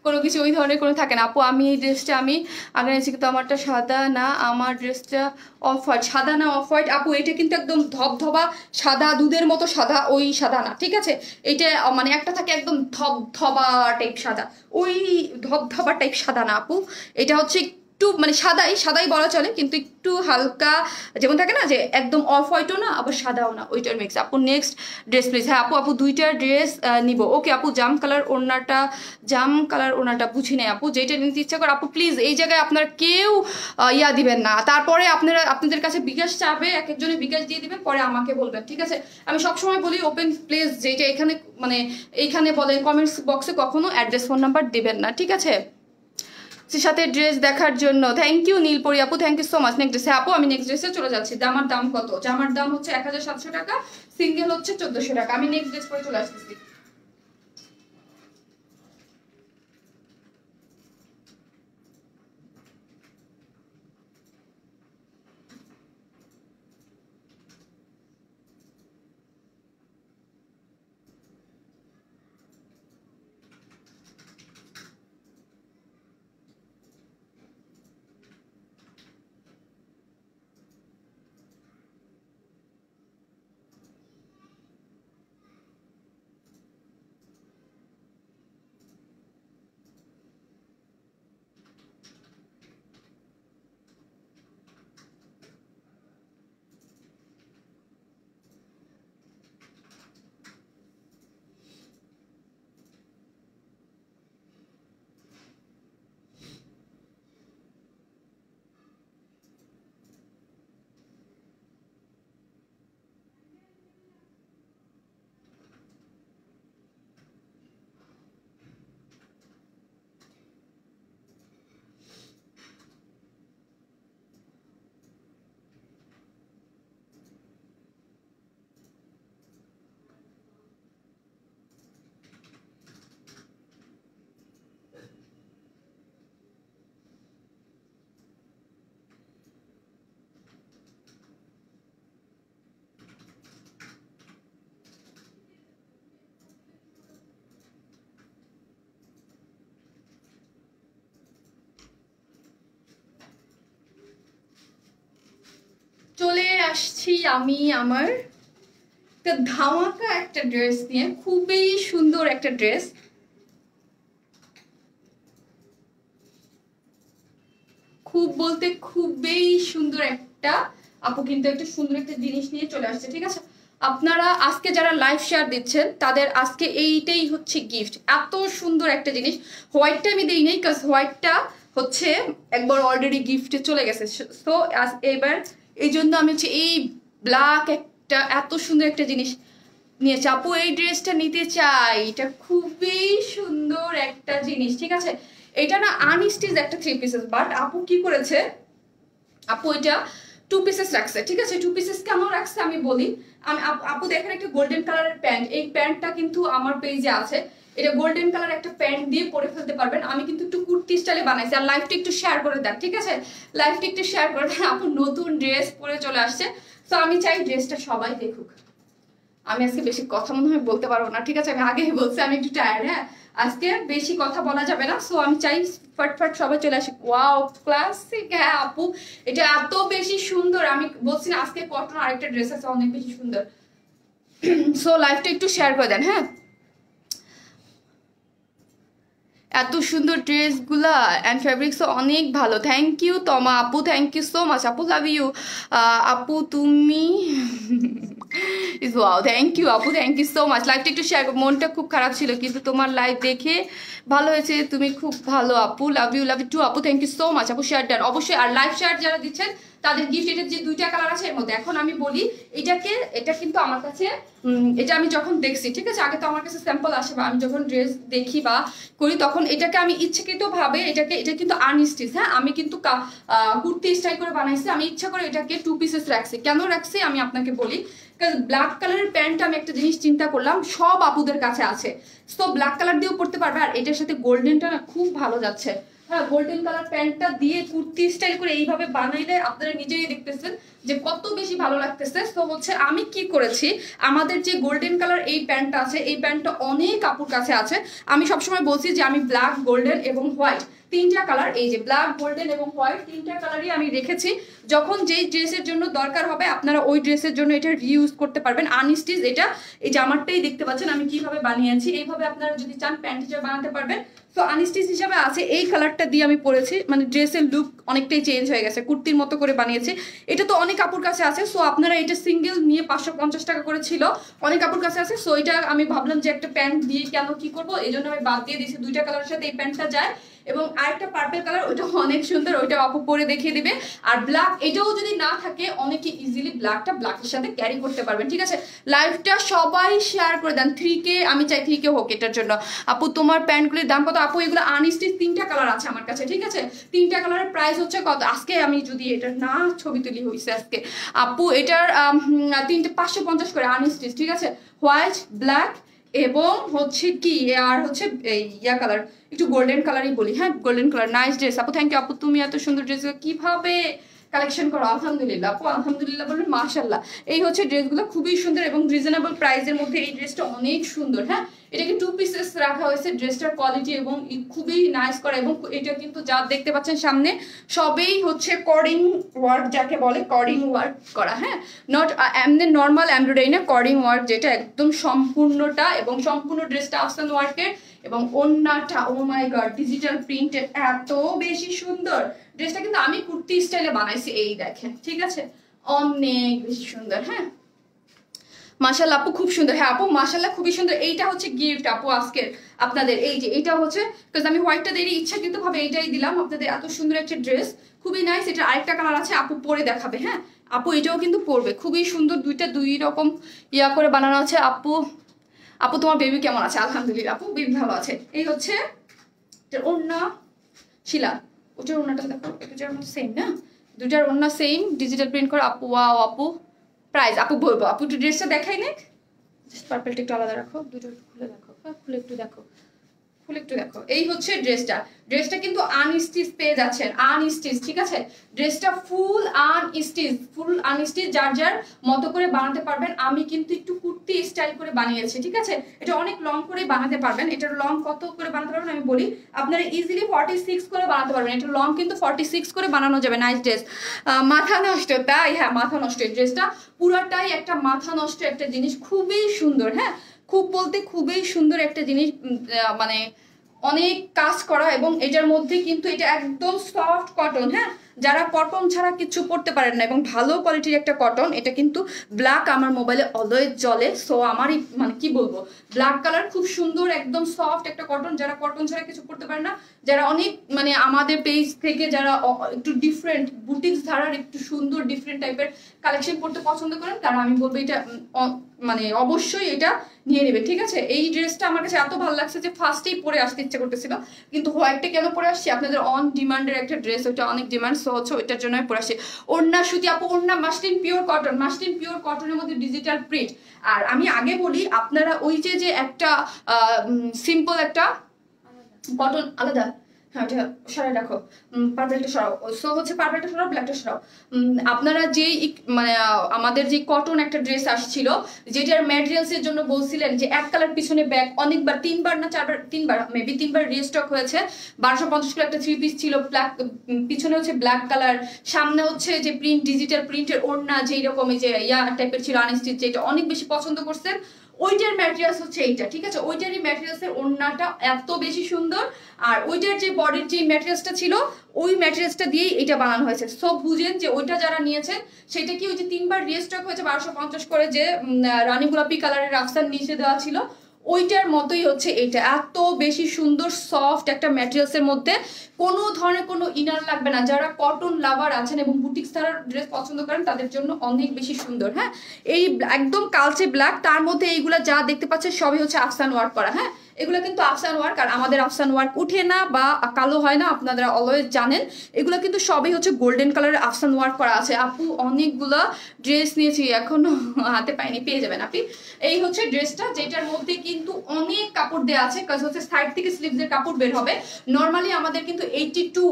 কোনো কিছু ওই ধরনের কোনো থাকে না। আপু আমি এই ড্রেসটা আমি আগে নিয়েছি, কিন্তু আমারটা সাদা না, আমার ড্রেসটা অফ হোয়াইট। সাদা না অফ হোয়াইট আপু, এটা কিন্তু একদম ধবধবা সাদা, দুধের মতো সাদা, ওই সাদা না, ঠিক আছে? এটা মানে একটা থাকে একদম ধবধবা টাইপ সাদা, ওই ধবধবা টাইপ সাদা না আপু। এটা হচ্ছে একটু মানে সাদাই বলা চলে, কিন্তু একটু হালকা, যেমন থাকে না যে একদম অফ হোয়াইটও না আবার সাদাও না, ওইটার মিক্স। আপু নেক্সট ড্রেস প্লিজ। হ্যাঁ আপু দুইটা ড্রেস নিব। ওকে আপু, জাম কালার ওড়নাটা বুঝি নেই আপু, যেটা নিতে ইচ্ছা করে আপু প্লিজ এই জায়গায় আপনারা কেউ ইয়া দিবেন না। তারপরে আপনাদের কাছে বিকাশ চাবে, এক একজনে বিকাশ দিয়ে দিবেন, পরে আমাকে বলবেন, ঠিক আছে? আমি সবসময় বলি ওপেন প্লেস যেটা এখানে মানে এইখানে বলেন কমেন্টস বক্সে কখনো অ্যাড্রেস ফোন নাম্বার দিবেন না, ঠিক আছে? সাথে ড্রেস দেখার জন্য থ্যাংক ইউ নীলপরি আপু, thank you so much. Next ড্রেসে আপু আমি নেক্সট ড্রেসে চলে যাচ্ছি। জামার দাম কত? জামার দাম হচ্ছে 1700 টাকা, সিঙ্গেল হচ্ছে 1400 টাকা। আমি নেক্সট ড্রেস পরে চলে আসতেছি। চলে আসছি আমি আমার ধামাকা একটা ড্রেস নিয়ে, খুবই সুন্দর একটা ড্রেস, খুব বলতে খুবই সুন্দর একটা আপু কিন্তু একটা সুন্দর একটা জিনিস নিয়ে চলে আসছে, ঠিক আছে? আপনারা আজকে যারা লাইভ শেয়ার দিচ্ছেন তাদের আজকে এইটাই হচ্ছে গিফট। এত সুন্দর একটা জিনিস, হোয়াইটটা আমি দিই নাই কারণ হোয়াইটটা হচ্ছে একবার অলরেডি গিফটে চলে গেছে। সো এবার এই জন্য আমি হচ্ছে এই ব্ল্যাক একটা এত সুন্দর একটা জিনিস নিয়েছি। আপু এই ড্রেসটা নিতে চাই, এটা খুবই সুন্দর একটা জিনিস, ঠিক আছে? এটা না আনস্টিচ একটা 3 পিসেস, বাট আপু কি করেছে, আপু এটা 2 পিসেস রাখছে, ঠিক আছে? 2 পিসেস কেন রাখছে আমি বলি। আমি আপু দেখেন একটা গোল্ডেন কালারের প্যান্ট, এই প্যান্টটা কিন্তু আমার পেজে আছে, এটা গোল্ডেন কালার একটা প্যান্ট দিয়ে পরে ফেলতে পারবেন। আমি কিন্তু একটু কুর্তি স্টাইলে বানাইছি। আর লাইভটা একটু শেয়ার করে দেন, ঠিক আছে? লাইভটা একটু শেয়ার করে দেন। আপু নতুন ড্রেস পরে চলে আসছে, তো আমি চাই ড্রেসটা সবাই দেখুক। আমি আজকে বেশি কথা মনে হয় বলতে পারবো না, ঠিক আছে? আমি আগেই বলছি আমি একটু টায়ার্ড, হ্যাঁ আজকে বেশি কথা বলা যাবে না। সো আমি চাই ফটফট সবাই চলে আসি। ওয়াও ক্লাসিক, হ্যাঁ আপু এটা এত বেশি সুন্দর, আমি বলছি না আজকে কটন আরেকটা ড্রেস আছে অনেক বেশি সুন্দর। সো লাইভটা একটু শেয়ার করে দেন, হ্যাঁ? এত সুন্দর ড্রেসগুলা অ্যান্ড ফ্যাব্রিক্সও অনেক ভালো। থ্যাংক ইউ তমা আপু, থ্যাংক ইউ সো মাচ আপু, লাভ ইউ আপু তুমি ইজ ওয়াও, থ্যাংক ইউ আপু, থ্যাংক ইউ সো মাচ। লাইভটা একটু শেয়ার, মনটা খুব খারাপ ছিল কিন্তু তোমার লাইভ দেখে ভালো হয়েছে, তুমি খুব ভালো আপু, লাভ ইউ টু আপু, থ্যাংক ইউ সো মাচ আপু। শেয়ার ডান অবশ্যই। আর লাইভ শেয়ার যারা দিচ্ছেন তাদের গিফট, এটার যে 2টা কালার আছে এর মধ্যে। এখন আমি বলি এটা কিন্তু আমার কাছে এটা আমি যখন দেখছি, ঠিক আছে? আগে তো আমার কাছে স্যাম্পল আসে বা আমি যখন ড্রেস দেখি বা করি তখন এটাকে আমি ইচ্ছাকৃতভাবে এটা কিন্তু আনস্টিচ, হ্যাঁ আমি কিন্তু কুর্তি স্টাইল করে বানাইছি। আমি ইচ্ছা করে এটাকে 2 পিসেস রাখছি। কেন রাখছি আমি আপনাকে বলি। ব্ল্যাক কালারের প্যান্ট আমি একটা জিনিস চিন্তা করলাম সব আপুদের কাছে আছে, তো ব্ল্যাক কালার দিয়েও পরতে পারবে, আর এটার সাথে গোল্ডেনটা না খুব ভালো যাচ্ছে। হ্যাঁ গোল্ডেন কালার প্যান্টটা দিয়ে কুর্তি স্টাইল করে এইভাবে বানাইলে আপনারা নিজেই দেখতেছেন যে কত বেশি ভালো লাগতেছে। তো হচ্ছে আমি কি করেছি, আমাদের যে গোল্ডেন কালার এই প্যান্টটা আছে, এই প্যান্টটা অনেক আপুর কাছে আছে। আমি সবসময় বলছি যে আমি ব্ল্যাক, গোল্ডেন এবং হোয়াইট তিনটা কালার, এই যে ব্ল্যাক, গোল্ডেন এবং হোয়াইট তিনটা কালারই আমি রেখেছি। যখন যেই ড্রেসের জন্য দরকার হবে আপনারা ওই ড্রেসের জন্য এটা রিউজ করতে পারবেন। আনস্টিচ এটা, এই জামারটাই দেখতে পাচ্ছেন আমি কিভাবে বানিয়েছি, এইভাবে আপনারা যদি চান প্যান্ট হিসেবে বানাতে পারবেন। তো আনস্টিচ হিসাবে আছে, এই কালারটা দিয়ে আমি পরেছি, মানে ড্রেসের লুক অনেকটাই চেঞ্জ হয়ে গেছে, কুর্তির মতো করে বানিয়েছি। এটা তো অনেক কাপড় কাছে আছে, সো আপনারা এটা সিঙ্গেল নিয়ে 550 টাকা করে ছিল, অনেক কাপড় কাছে আছে। সো এটা আমি ভাবলাম যে একটা প্যান্ট দিয়ে কেন কি করবো, এই জন্য আমি বাদ দিয়ে দিয়েছি। দুইটা কালারের সাথে এই প্যান্টটা যায়, এবং আরেকটা পার্পল কালার, ওইটা অনেক সুন্দর, ওইটা আপু পরে দেখিয়ে দিবে। আর ব্ল্যাক এটাও যদি না থাকে অনেকে ইজিলি ব্ল্যাকের সাথে ক্যারি করতে পারবেন। ঠিক আছে, লাইভটা সবাই শেয়ার করে দেন। 3K, আমি চাই 3K হোক এটার জন্য। আপু তোমার প্যান্টগুলির দাম কত? আপু এগুলো আনস্টিচ তিনটা কালার আছে আমার কাছে। ঠিক আছে, তিনটা কালারের প্রাইস হচ্ছে কত, আজকে আমি যদি এটা না ছবি তুলি হয়েছে আজকে আপু, এটার 550 করে আনস্টিচ। ঠিক আছে, হোয়াইট, ব্ল্যাক এবং হচ্ছে কি আর হচ্ছে ইয়া কালার, একটু গোল্ডেন কালারই বলি। হ্যাঁ গোল্ডেন কালার, নাইস ড্রেস আপু, থ্যাংক ইউ আপু। তুমি এত সুন্দর ড্রেস কিভাবে কালেকশন করো? আলহামদুলিল্লাহ আপু, আলহামদুলিল্লাহ বলবেন, মাশাআল্লাহ। এই হচ্ছে ড্রেসগুলো খুবই সুন্দর এবং রিজনেবল প্রাইসের মধ্যে এই ড্রেসটা অনেক সুন্দর। হ্যাঁ এটাকে 2 পিসেস রাখা হয়েছে, ড্রেসটার কোয়ালিটি এবং খুবই নাইস করা, এবং এটা কিন্তু যা দেখতে পাচ্ছেন সামনে সবেই হচ্ছে কর্ডিং ওয়ার্ক, যাকে বলে কর্ডিং ওয়ার্ক করা। হ্যাঁ নট এমনি নর্মাল এমব্রয়ডারি না, কর্ডিং ওয়ার্ক, যেটা একদম সম্পূর্ণটা, এবং সম্পূর্ণ ড্রেসটা আফসান ওয়ার্কের, এবং ওন্নাটা ও মাই গড ডিজিটাল প্রিন্টেড, এত বেশি সুন্দর। ড্রেসটা কিন্তু আমি কুর্তি স্টাইলে বানাইছি, এই দেখেন। ঠিক আছে, অনেক বেশি সুন্দর। হ্যাঁ মাশাআল্লাহ আপু খুব সুন্দর। হ্যাঁ আপু মাশাআল্লাহ খুবই সুন্দর। এইটা হচ্ছে গিফট আপু আজকের আপনাদের, এই যে এটা হচ্ছে, বিকজ আমি হোয়াইটটা দিয়ে ইচ্ছাকৃত ভাবে এইটাই দিলাম আপনাদের। এত সুন্দর একটা ড্রেস, খুবই নাইস। এটা আরেকটা কালার আছে, আপু পরে দেখাবে। হ্যাঁ আপু এটাও কিন্তু পরবে, খুবই সুন্দর, দুইটা দুই রকম ইয়া করে বানানো আছে। আপু আপু তোমার বেবি কেমন আছে? আলহামদুলিল্লাহ আপু বেবি ভালো আছে। এই হচ্ছে ওড়না, শিলা ওটার ওড়নাটা দেখো, দুটার মধ্যে সেম না, দুটার ওড়না সেম, ডিজিটাল প্রিন্ট করা। আপু ওয়াও আপু, প্রাইস আপু বলবো, আপু একটু ড্রেসটা দেখাই নে, পার্পলটা একটু আলাদা রাখো, দুটো খুলে দেখো, খুলে একটু দেখো, খুলে একটু দেখো। এই হচ্ছে ড্রেসটা, ড্রেসটা কিন্তু আনস্টিচ পেয়ে যাচ্ছেন, আনস্টিচ। ঠিক আছে, ড্রেসটা ফুল আনস্টিচ, ফুল আনস্টিচ, যার যার মতো করে বানাতে পারবেন। আমি কিন্তু একটু কুর্তি স্টাইল করে বানিয়েছি। ঠিক আছে, এটা অনেক লং করে বানাতে পারবেন। এটার লং কত করে বানাতে পারবেন আমি বলি, আপনারা ইজিলি 46 করে বানাতে পারবেন। এটা লং কিন্তু 46 করে বানানো যাবে। নাইস ড্রেস, মাথা নষ্ট, তাই হ্যাঁ মাথা নষ্ট। এই ড্রেসটা পুরাটাই একটা মাথা নষ্ট একটা জিনিস, খুবই সুন্দর। হ্যাঁ খুব বলতে খুবই সুন্দর একটা জিনিস, মানে অনেক কাজ করা, এবং এটার মধ্যে কিন্তু এটা একদম সফট কটন। হ্যাঁ যারা কটন ছাড়া কিছু পড়তে পারেন না, এবং ভালো কোয়ালিটির একটা কটন, এটা কিন্তু ব্ল্যাক আমার মোবাইলে অলওয়েজ জ্বলে। সো আমারই মানে কি বলবো, ব্ল্যাক কালার খুব সুন্দর, একদম সফট একটা কটন। যারা কটন ছাড়া কিছু পড়তে পারেন না, যারা অনেক মানে আমাদের পেজ থেকে যারা একটু ডিফারেন্ট বুটিক্স ধারার একটু সুন্দর ডিফারেন্ট টাইপের কালেকশন করতে পছন্দ করেন, তারা আমি বলবো এটা মানে অবশ্যই এটা নিয়ে নেবে। ঠিক আছে, এই ড্রেসটা আমার কাছে এত ভালো লাগছে যে ফার্স্টেই পরে আসতে ইচ্ছে করতেছিল, কিন্তু হোয়াইটটা কেন পরে আসছি, আপনাদের অন ডিমান্ডের একটা ড্রেস, ওইটা অনেক ডিমান্ড, সো হচ্ছে ওইটার জন্য আমি পরে আসছি। ওড়না সুতি আপু, ওড়না muslin pure cotton, muslin pure কটনের মধ্যে ডিজিটাল প্রিন্ট। আর আমি আগে বলি, আপনারা ওই যে একটা সিম্পল একটা কটন আলাদা, হ্যাঁ ওটা সরাই রাখো, পার্পলটা সরাও। সো হচ্ছে পার্পলটা সরাও, ব্ল্যাকটা সরাও। আপনারা যেই মানে আমাদের যে কটন একটা ড্রেস আসছিল, যেটার ম্যাটেরিয়ালসের জন্য বলছিলেন যে এক কালার পিছনে ব্যাগ, অনেকবার 3বার না 4বার, 3বার মেবি 3বার রিস্টক হয়েছে। 1250 করে একটা 3 পিস ছিল, ব্ল্যাক, পিছনে হচ্ছে ব্ল্যাক কালার, সামনে হচ্ছে যে প্রিন্ট, ডিজিটাল প্রিন্টের ওড়না, যেই রকম এই যে ইয়া টাইপের ছিল আনস্টিচ, যেটা অনেক বেশি পছন্দ করছেন। ওইটার ম্যাটেরিয়ালস হচ্ছে এইটা। ঠিক আছে, ওইটারই ম্যাটেরিয়ালসের ওড়নাটা এত বেশি সুন্দর, আর ওইটার যে বডির যে ম্যাটেরিয়ালসটা ছিল, ওই ম্যাটেরিয়ালসটা দিয়েই এটা বানানো হয়েছে। সো বুঝেন যে ওইটা যারা নিয়েছেন সেটা কি, ওই যে 3বার রিস্টক হয়েছে 1250 করে, যে রানী গোলাপি কালারের রাস্তার নিচে দেওয়া ছিল, ওইটার মতোই হচ্ছে এটা। এত বেশি সুন্দর সফট একটা ম্যাটেরিয়ালসের মধ্যে, কোনো ধরনের কোনো ইনার লাগবে না। যারা কটন লাভার আছেন এবং বুটিক্স ধারার ড্রেস পছন্দ করেন, তাদের জন্য অনেক বেশি সুন্দর। হ্যাঁ এই একদম কালচে ব্ল্যাক, তার মধ্যে এইগুলা যা দেখতে পাচ্ছেন সবই হচ্ছে আফসান ওয়ার্ক করা। হ্যাঁ এগুলো কিন্তু আফসান ওয়ার্ক, আর আমাদের আফসান ওয়ার্ক উঠে না বা কালো হয় না, আপনারা অলওয়েজ জানেন। এগুলো কিন্তু সবই হচ্ছে গোল্ডেন কালারের আফসান ওয়ার্ক করা আছে। আপু অনেকগুলো ড্রেস নিয়েছি, এখনো হাতে পাইনি, পেয়ে যাবেন আপনি। এই হচ্ছে ড্রেসটা, যেটার মধ্যে কিন্তু অনেক কাপড় দেওয়া আছে, কাজ হচ্ছে সাইড থেকে স্লিভসের কাপড় বের হবে। নর্মালি আমাদের কিন্তু 80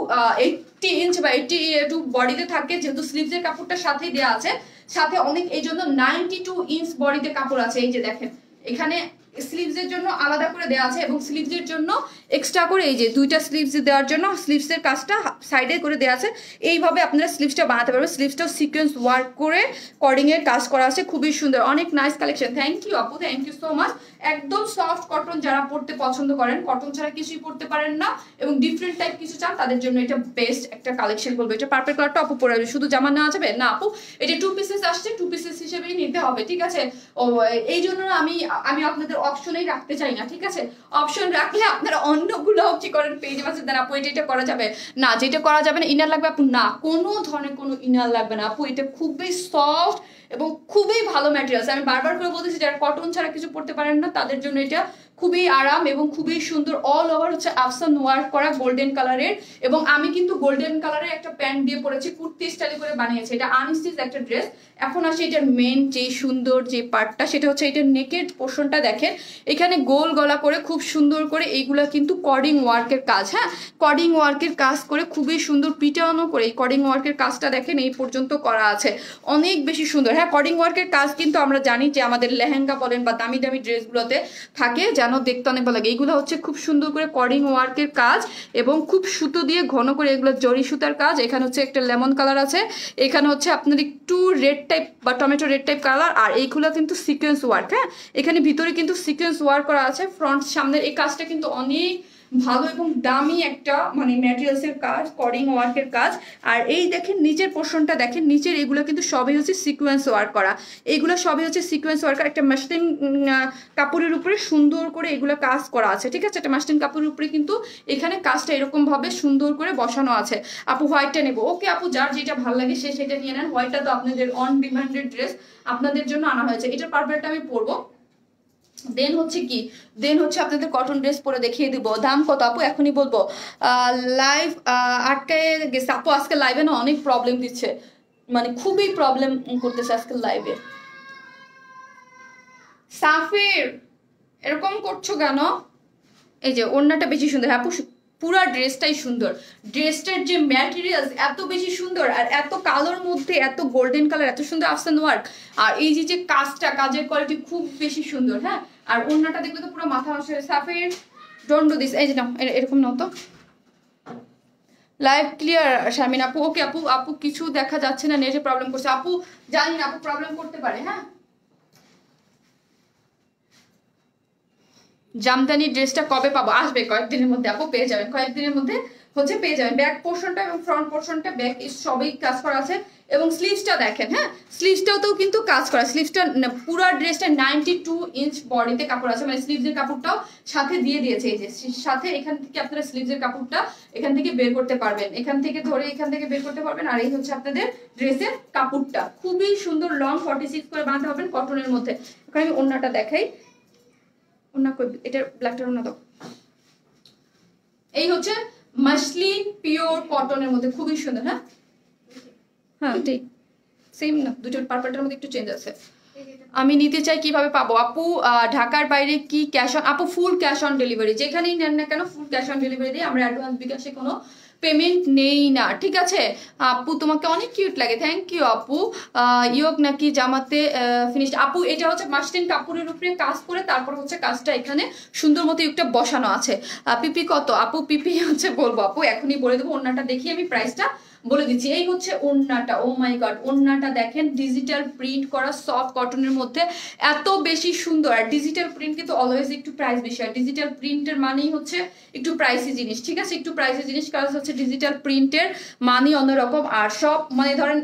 ইঞ্চ বা 82 বডিতে থাকে, যেহেতু স্লিভসের কাপড়টা সাথেই দেওয়া আছে, সাথে অনেক, এই জন্য 92 ইঞ্চ বডিতে কাপড় আছে। এই যে দেখেন এখানে স্লিভসের জন্য আলাদা করে দেওয়া আছে, এবং স্লিভসের জন্য এক্সট্রা করে এই যে দুইটা স্লিভস দেওয়ার জন্য স্লিভসের কাজটা সাইডে করে দেওয়া আছে। এইভাবে আপনারা স্লিভসটা বানাতে পারবেন। স্লিভসটাও সিকোয়েন্স ওয়ার্ক করে কর্ডিং এর কাজ করা আছে, খুবই সুন্দর, অনেক নাইস কালেকশন। থ্যাংক ইউ আপু, থ্যাংক ইউ সো মাচ। একদম সফট কটন, যারা পড়তে পছন্দ করেন, কটন ছাড়া কিছুই পড়তে পারেন না এবং ডিফারেন্ট টাইপ কিছু চান, তাদের জন্য এটা বেস্ট একটা কালেকশন বলবো। এটা পার্পল কালারটা আপু পরে যাবে, শুধু জামা নেওয়া যাবে না আপু, এটা 2 পিসেস আসছে, 2 পিসেস হিসেবেই নিতে হবে, ঠিক আছে? ও এই জন্য আমি আপনাদের অপশনেই রাখতে চাই না, ঠিক আছে? অপশন রাখলে আপনারা অন্যগুলো কি করেন, পেয়ে যাবেন দেন আপু এটা করা যাবে না, যেটা করা যাবে না ইনার লাগবে আপু, না কোনো ধরনের কোনো ইনার লাগবে না আপু। এটা খুবই সফট এবং খুবই ভালো ম্যাটেরিয়ালস। আমি বারবার করে বলতেছি, যারা কটন ছাড়া কিছু পড়তে পারেন না তাদের জন্য এটা খুবই আরাম এবং খুবই সুন্দর। অল ওভার হচ্ছে আফসান ওয়ার্ক করা গোল্ডেন কালারের, এবং আমি কিন্তু গোল্ডেন কালারের একটা প্যান্ট দিয়ে পরেছি, কুর্তি স্টাইলে করে বানিয়েছি। এটা আনস্টিচ একটা ড্রেস। এখন আসে এটার মেন যে সুন্দর যে পার্টটা, সেটা হচ্ছে এটার নেকের পোর্শনটা দেখেন, এখানে গোল গলা করে খুব সুন্দর করে এইগুলা কিন্তু কর্ডিং ওয়ার্কের কাজ, হ্যাঁ কর্ডিং ওয়ার্কের কাজ করে খুবই সুন্দর পিটানো করে এই কর্ডিং ওয়ার্কের কাজটা দেখেন এই পর্যন্ত করা আছে, অনেক বেশি সুন্দর। হ্যাঁ কর্ডিং ওয়ার্কের কাজ কিন্তু আমরা জানি যে আমাদের লেহেঙ্গা বলেন বা দামি দামি ড্রেসগুলোতে থাকে, যেন দেখতে অনেক ভালো লাগে। এইগুলো হচ্ছে খুব সুন্দর করে কর্ডিং ওয়ার্কের কাজ এবং খুব সুতো দিয়ে ঘন করে এগুলো জরি সুতার কাজ। এখানে হচ্ছে একটা লেমন কালার আছে, এখানে হচ্ছে আপনার একটু রেড টাইপ বা টমেটো রেড টাইপ কালার, আর এইগুলো কিন্তু সিকোয়েন্স ওয়ার্ক। হ্যাঁ এখানে ভিতরে কিন্তু সিকোয়েন্স ওয়ার্ক করা আছে। ফ্রন্ট সামনের এই কাজটা কিন্তু অনেক ভালো এবং দামি একটা মানে ম্যাটেরিয়ালসের কাজ, কর্ডিং ওয়ার্কের কাজ। আর এই দেখেন নিচের পোর্শনটা দেখেন, নিচের এগুলো কিন্তু সবই হচ্ছে সিকোয়েন্স ওয়ার্ক করা, এগুলো সবই হচ্ছে সিকোয়েন্স ওয়ার্ক। একটা মাসলিন কাপড়ের উপরে সুন্দর করে এগুলো কাজ করা আছে, ঠিক আছে? একটা মাসলিন কাপড়ের উপরে কিন্তু এখানে কাজটা এরকম ভাবে সুন্দর করে বসানো আছে। আপু হোয়াইটটা নেবো, ওকে আপু, যার যেটা ভালো লাগে সে সেটা নিয়ে নেন। হোয়াইটটা তো আপনাদের অন ডিমান্ডেড ড্রেস, আপনাদের জন্য আনা হয়েছে। এটার পার্পলটা আমি পরবো। দেন হচ্ছে কি, দেন হচ্ছে আপনাদের কটন ড্রেস পরে দেখিয়ে দিব। দাম কত আপু এখনই বলবো। লাইভ আটকায় গেছে আপু, আজকে লাইভে না অনেক প্রবলেম দিচ্ছে, মানে খুবই প্রবলেম করতেছে আজকে লাইভে। সাফির এরকম করছো কেন? এই যে ওড়নাটা বেশি সুন্দর আপু, পুরা ড্রেসটাই সুন্দর। ড্রেসটার যে ম্যাটেরিয়ালস এত বেশি সুন্দর, আর এত কালোর মধ্যে এত গোল্ডেন কালার, এত সুন্দর আফসান ওয়ার্ক, আর এই যে কাজটা, কাজের কোয়ালিটি খুব বেশি সুন্দর। হ্যাঁ আর ওড়নাটা দেখলে তো পুরো মাথা নষ্ট। সাফির ডোন্ট ডু দিস, এই যে নাও এরকম নাও তো। লাইভ ক্লিয়ার শারমিন আপু, ওকে আপু, আপু কিছু দেখা যাচ্ছে না, নেটে প্রবলেম করছে আপু, জানি না আপু প্রবলেম করতে পারে। হ্যাঁ জামদানি ড্রেসটা কবে পাবো? আসবে কয়েকদিনের মধ্যে আপু, পেয়ে যাবেন কয়েকদিনের মধ্যে হচ্ছে পেয়ে যাবেন। ব্যাক পোর্শনটা এবং ফ্রন্ট পোর্শনটা ব্যাক সবই কাজ করা আছে, এবং স্লিভসটা দেখেন, হ্যাঁ স্লিভসটাও কিন্তু কাজ করা। স্লিভসটা পুরো ড্রেসটা 92 ইঞ্চ বডিতে কাপড় আছে, মানে স্লিভসের কাপড়টাও সাথে দিয়ে দিয়েছে। এই যে সাথে এখান থেকে আপনারা স্লিভসের কাপড়টা এখান থেকে বের করতে পারবেন, এখান থেকে ধরে এখান থেকে বের করতে পারবেন। আর এই হচ্ছে আপনাদের ড্রেসের কাপড়টা, খুবই সুন্দর লং 46 করে বানাতে পারবেন কটনের মধ্যে। এখন আমি ওড়নাটা দেখাই, ওড়না এটা ব্ল্যাকটার ওড়না দাও। এই হচ্ছে মাসলিন পিওর কটনের মধ্যে খুবই সুন্দর। হ্যাঁ হ্যাঁ ঠিক সেম না, দুটোর পার্পলটার মধ্যে একটু চেঞ্জ আছে। আমি নিতে চাই, কিভাবে পাবো আপু? ঢাকার বাইরে কি ক্যাশ অন? আপু ফুল ক্যাশ অন ডেলিভারি, যেখানেই নেন না কেন ফুল ক্যাশ অন ডেলিভারি দিই আমরা, অ্যাডভান্স বিকাশে কোনো পেমেন্ট নেই না, ঠিক আছে? আপু তোমাকে অনেক কিউট লাগে, থ্যাংক ইউ আপু। ইয়োগ নাকি জামাতে ফিনিশড? আপু এটা হচ্ছে মাসলিন কাপড়ের উপরে কাজ করে তারপর হচ্ছে কাজটা এখানে সুন্দর মতো একটা বসানো আছে। পিপি কত আপু? পিপি হচ্ছে বলবো আপু, এখনই বলে দেবো। ওড়নাটা দেখি আমি প্রাইসটা বলে দিচ্ছি। এই হচ্ছে ওড়নাটা, ও মাই গড, ওড়নাটা দেখেন ডিজিটাল প্রিন্ট করা সফট কটনের মধ্যে, এত বেশি সুন্দর। আর ডিজিটাল প্রিন্ট কিন্তু অলওয়েজ একটু প্রাইস বেশি, আর ডিজিটাল প্রিন্টের মানেই হচ্ছে একটু প্রাইসি জিনিস, ঠিক আছে? একটু প্রাইসি জিনিস, কারণ হচ্ছে ডিজিটাল প্রিন্টের মানই অন্যরকম। আর সব মানে ধরেন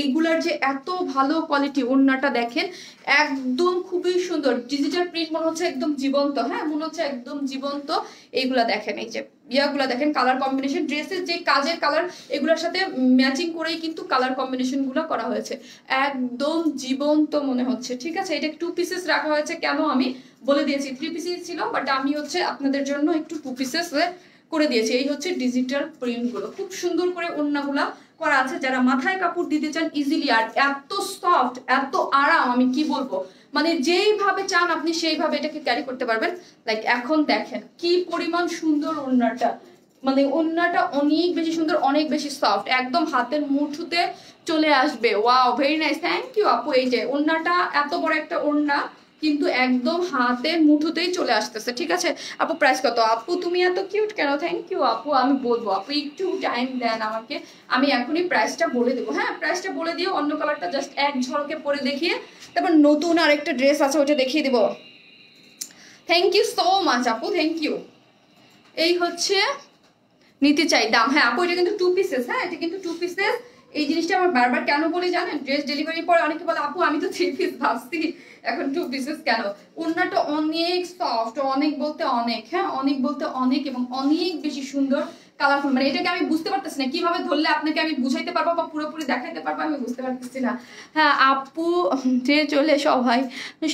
এইগুলার যে এত ভালো কোয়ালিটি, ওড়নাটা দেখেন একদম খুবই সুন্দর। ডিজিটাল প্রিন্ট মনে হচ্ছে একদম জীবন্ত, হ্যাঁ মনে হচ্ছে একদম জীবন্ত। এইগুলা দেখেন, এই যে ইয়াগুলা দেখেন, কালার কম্বিনেশন, ড্রেসের যে কাজের কালার এগুলোর সাথে ম্যাচিং করেই কিন্তু কালার কম্বিনেশন গুলো করা হয়েছে, একদম জীবন্ত মনে হচ্ছে, ঠিক আছে? এটা 2 পিসেস রাখা হয়েছে কেন আমি বলে দিয়েছি 3 পিসেস ছিল, বাট আমি হচ্ছে আপনাদের জন্য একটু 2 পিসেস করে দিয়েছি। এই হচ্ছে ডিজিটাল প্রিন্ট গুলো, খুব সুন্দর করে ওড়নাগুলা করা আছে। যারা মাথায় কাপড় দিতে চান ইজিলি, আর এত সফট এত আরাম, আমি কি বলবো, মানে যেইভাবে চান আপনি সেইভাবে এটাকে ক্যারি করতে পারবেন। লাইক এখন দেখেন কি পরিমাণ সুন্দর ওড়নাটা, মানে ওড়নাটা অনেক বেশি সুন্দর, অনেক বেশি সফট, একদম হাতের মুঠোতে চলে আসবে। Wow, very nice, thank you আপু। এই যে ওড়নাটা এত বড় একটা ওড়না, কিন্তু একদম হাতের মুঠোতেই চলে আসতেছে। ঠিক আছে আপু, প্রাইস কত? আপু তুমি এত কিউট কেন? থ্যাংক ইউ আপু, আমি বলবো, আপু একটু টাইম দেন আমাকে, আমি এখনই প্রাইসটা বলে দেবো। হ্যাঁ, প্রাইসটা বলে দিয়ে অন্য কালারটা জাস্ট এক ঝলকে পরে দেখিয়ে তারপর নতুন আরেকটা ড্রেস আছে ওটা দেখিয়ে দিব। থ্যাংক ইউ সো মাচ আপু, থ্যাংক ইউ। এই হচ্ছে নিতে চাই দাম। হ্যাঁ আপু, এটা কিন্তু 2 পিসেস। হ্যাঁ, এটা কিন্তু 2 পিসেস। এই জিনিসটা আমার বারবার কেন বলি জানেন, ড্রেস ডেলিভারির পরে অনেকে বলে আপু আমি তো 3 পিস ভাবছি, এখন 2 পিসেস কেন? ওড়নাটা অনেক সফট, অনেক বলতে অনেক, হ্যাঁ অনেক বলতে অনেক, এবং অনেক বেশি সুন্দর কালারফুল। মানে এটাকে আমি বুঝতে পারতেছি না কিভাবে ধরলে আপনাকে আমি বুঝাইতে পারবো বা পুরোপুরি দেখাইতে পারবো, আমি বুঝতে পারতেছি না। হ্যাঁ আপু, যে চলে সবাই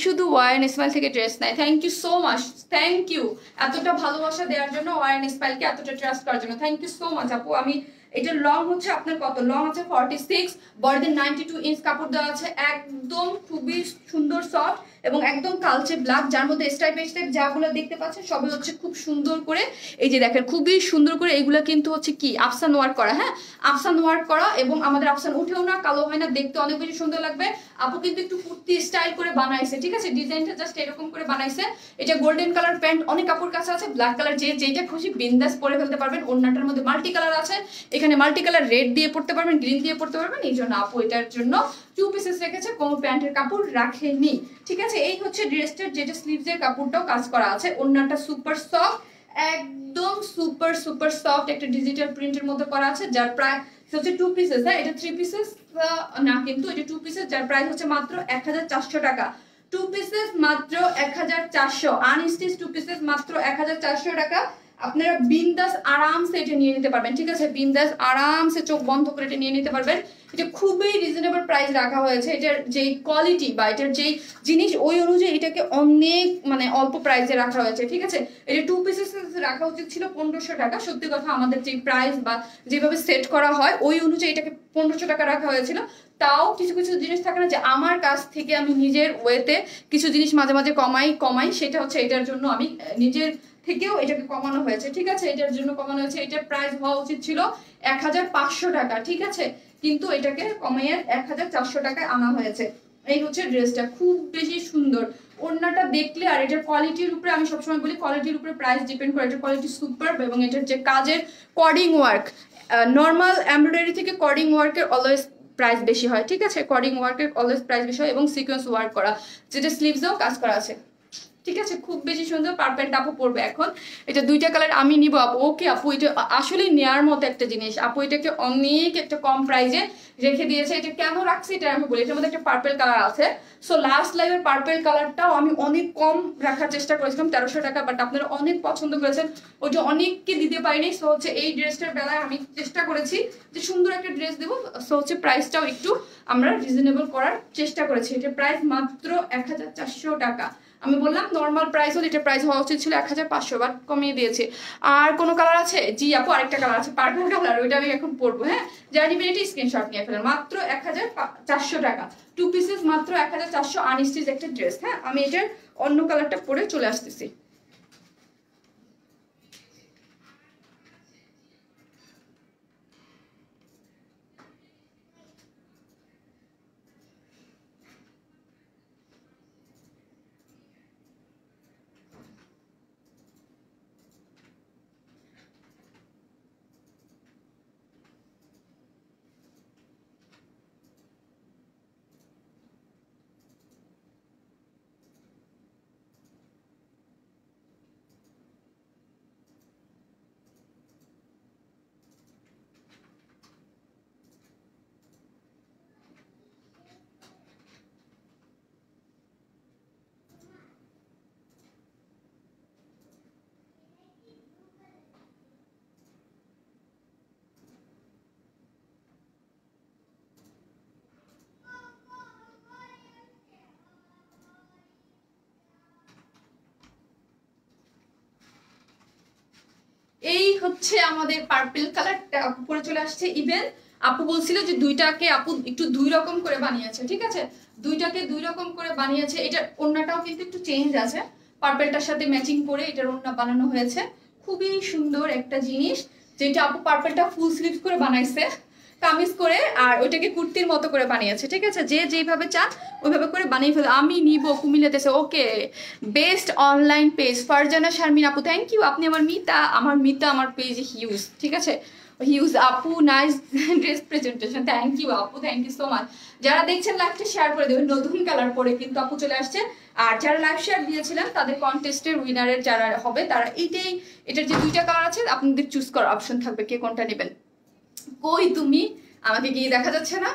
শুধু ওয়ারেন স্মাইল থেকে ড্রেস নেয়। Thank you so much, thank you এতটা ভালোবাসা দেওয়ার জন্য, ওয়ারেন স্মাইলকে এতটা ট্রাস্ট করার জন্য। থ্যাংক ইউ সো মাচ আপু। আমি এটা লং হচ্ছে আপনার কত? লং আছে 46, বডিতে 92 ইঞ্চ কাপড় দেওয়া আছে, একদম খুবই সুন্দর সফট এবং একদম কালচে ব্ল্যাক, যার মধ্যে স্টাইপ স্টাইপ যাগুলো দেখতে পাচ্ছেন সবই হচ্ছে খুব সুন্দর করে, এই যে দেখেন খুবই সুন্দর করে এগুলা কিন্তু হচ্ছে কি আফসান ওয়ার্ক করা। হ্যাঁ, আফসান ওয়ার্ক করা, এবং আমাদের আফসান উঠেও না, কালো হয় না, দেখতে অনেক বেশি সুন্দর লাগবে। আপু কিন্তু একটু কুর্তি স্টাইল করে বানাইছে, ঠিক আছে, ডিজাইনটা জাস্ট এরকম করে বানাইছে। এটা গোল্ডেন কালার প্যান্ট, অনেক কাপড় কাছে আছে, ব্ল্যাক কালার যে যেটা খুশি বিন্দাস পরে ফেলতে পারবেন। ওড়নাটার মধ্যে মাল্টি কালার আছে, এখানে মাল্টি কালার রেড দিয়ে পড়তে পারবেন, গ্রিন দিয়ে পড়তে পারবেন। এই জন্য আপু এটার জন্য 2 পিসেস রেখেছে, কোনো প্যান্টের কাপড় রাখেনি। ঠিক আছে, এই হচ্ছে ড্রেসটার, যেটা স্লিভসের কাপড়টাও কাজ করা আছে। ওড়নাটা সুপার সফট, একদম সুপার সুপার সফট, একটা ডিজিটাল প্রিন্টের মধ্যে করা আছে, যার প্রায় হচ্ছে 2 পিসেস। হ্যাঁ, এটা 3 পিসেস না, কিন্তু এটা 2 পিসেস, যার প্রাইস হচ্ছে মাত্র 1400 টাকা। 2 পিসেস মাত্র 1400, আনস্টিচ 2 পিসেস মাত্র 1400 টাকা। আপনারা বিন্দাস আরামসে এটা নিয়ে নিতে পারবেন। ঠিক আছে, বিন্দাস আরামসে চোখ বন্ধ করে এটা নিয়ে নিতে পারবেন। এটা খুবই রিজনেবল প্রাইস রাখা হয়েছে। এটার যেই কোয়ালিটি বা এটার যেই জিনিস ওই অনুযায়ী এটাকে অনেক মানে অল্প প্রাইসে রাখা হয়েছে। ঠিক আছে, এটা 2 পিসেস রাখা উচিত ছিল 1500 টাকা। সত্যি কথা, আমাদের যে প্রাইস বা যেভাবে সেট করা হয় ওই অনুযায়ী এটাকে 1500 টাকা রাখা হয়েছিল। তাও কিছু কিছু জিনিস থাকে না যে আমার কাছ থেকে আমি নিজের ওয়েতে কিছু জিনিস মাঝে মাঝে কমাই, সেটা হচ্ছে এটার জন্য আমি নিজের থেকেও এটাকে কমানো হয়েছে। ঠিক আছে, এটার জন্য কমানো হয়েছে। এটার প্রাইস হওয়া উচিত ছিল 1500 টাকা। ঠিক আছে, কিন্তু এটাকে কমিয়ে 1400 টাকায় আনা হয়েছে। এই হচ্ছে ড্রেসটা, খুব বেশি সুন্দর। ওড়নাটা দেখলে আর এটার কোয়ালিটির উপরে, আমি সবসময় বলি কোয়ালিটির উপরে প্রাইস ডিপেন্ড করে। এটার কোয়ালিটি সুপার, এবং এটার যে কাজের কর্ডিং ওয়ার্ক, নর্মাল এমব্রয়ডারি থেকে কর্ডিং ওয়ার্কের অলওয়েজ প্রাইস বেশি হয়। ঠিক আছে, কর্ডিং ওয়ার্কের অলওয়েজ প্রাইস বেশি হয়, এবং সিকোয়েন্স ওয়ার্ক করা, যেটা স্লিভসেও কাজ করা আছে। ঠিক আছে, খুব বেশি সুন্দর। পারফেক্ট আপু পড়বে এখন। এটা 2টা কালার আমি নিব আপু। ওকে আপু, এটা আসলে নেয়ার মতো একটা জিনিস। আপু এটাকে অনেক একটা কম প্রাইসে রেখে দিয়েছে। এটা কেন রাখছি এটা আমি বলি। এটার মধ্যে একটা পার্পল কালার আছে। সো লাস্ট লাইভের পার্পল কালারটাও আমি অনেক কম রাখার চেষ্টা করেছিলাম, 1300 টাকা, বাট আপনারা অনেক পছন্দ করেছেন, ওইটা অনেককে দিতে পারিনি। সো হচ্ছে এই ড্রেসটার বেলায় আমি চেষ্টা করেছি যে সুন্দর একটা ড্রেস দেবো। সো হচ্ছে প্রাইসটাও একটু আমরা রিজনেবল করার চেষ্টা করেছি। এটার প্রাইস মাত্র 1400 টাকা। আমি বললাম নর্মাল প্রাইস হলে এটা প্রাইস হওয়া উচিত ছিল 1500, বাট কমিয়ে দিয়েছে। আর কোনো কালার আছে? জি আপু, আরেকটা কালার আছে, পার্পল কালার, ওইটা আমি এখন পরবো। হ্যাঁ, যারা নিবেন এটা স্ক্রিনশট নিয়ে ফেলেন। মাত্র 1400 টাকা, 2 পিসেস মাত্র 1400, আনস্টিচ একটা ড্রেস। হ্যাঁ, আমি এটার অন্য কালারটা পরে চলে আসতেছি। হচ্ছে আমাদের পার্পল কালারটা পরে চলে আসছে। ইভেন আপু বলছিল যে দুইটাকে আপু একটু দুই রকম করে বানিয়েছে, ঠিক আছে, দুইটাকে দুই রকম করে বানিয়েছে। এটার ওড়নাটাও কিন্তু একটু চেঞ্জ আছে, পার্পলটার সাথে ম্যাচিং করে এটার ওড়না বানানো হয়েছে। খুবই সুন্দর একটা জিনিস, যেটা আপু পার্পলটা ফুল স্লিভস করে বানাইছে কামিজ করে, আর ওইটাকে কুর্তির মতো করে বানিয়েছে, ঠিক আছে, যে যেইভাবে চান ওইভাবে করে বানিয়ে ফেলে। আমি নিব কুমিল্লাতেছে। Okay, best online page Farzana Sharmin আপু, থ্যাংক ইউ। আপনি আমার মিতা, আমার পেজ হিউজ, ঠিক আছে, হিউজ আপু, nice dress presentation, thank you আপু, থ্যাংক ইউ সো মাচ। যারা দেখছেন লাইভটা শেয়ার করে দেবেন, নতুন কালার পরে কিন্তু আপু চলে আসছে। আর যারা লাইভ শেয়ার দিয়েছিলেন তাদের কন্টেস্টের উইনারের যারা হবে তারা এটার যে দুইটা কালার আছে আপনাদের চুজ করার অপশন থাকবে, কে কোনটা নেবেন। কই তুমি, আমাকে কি দেখা যাচ্ছে না?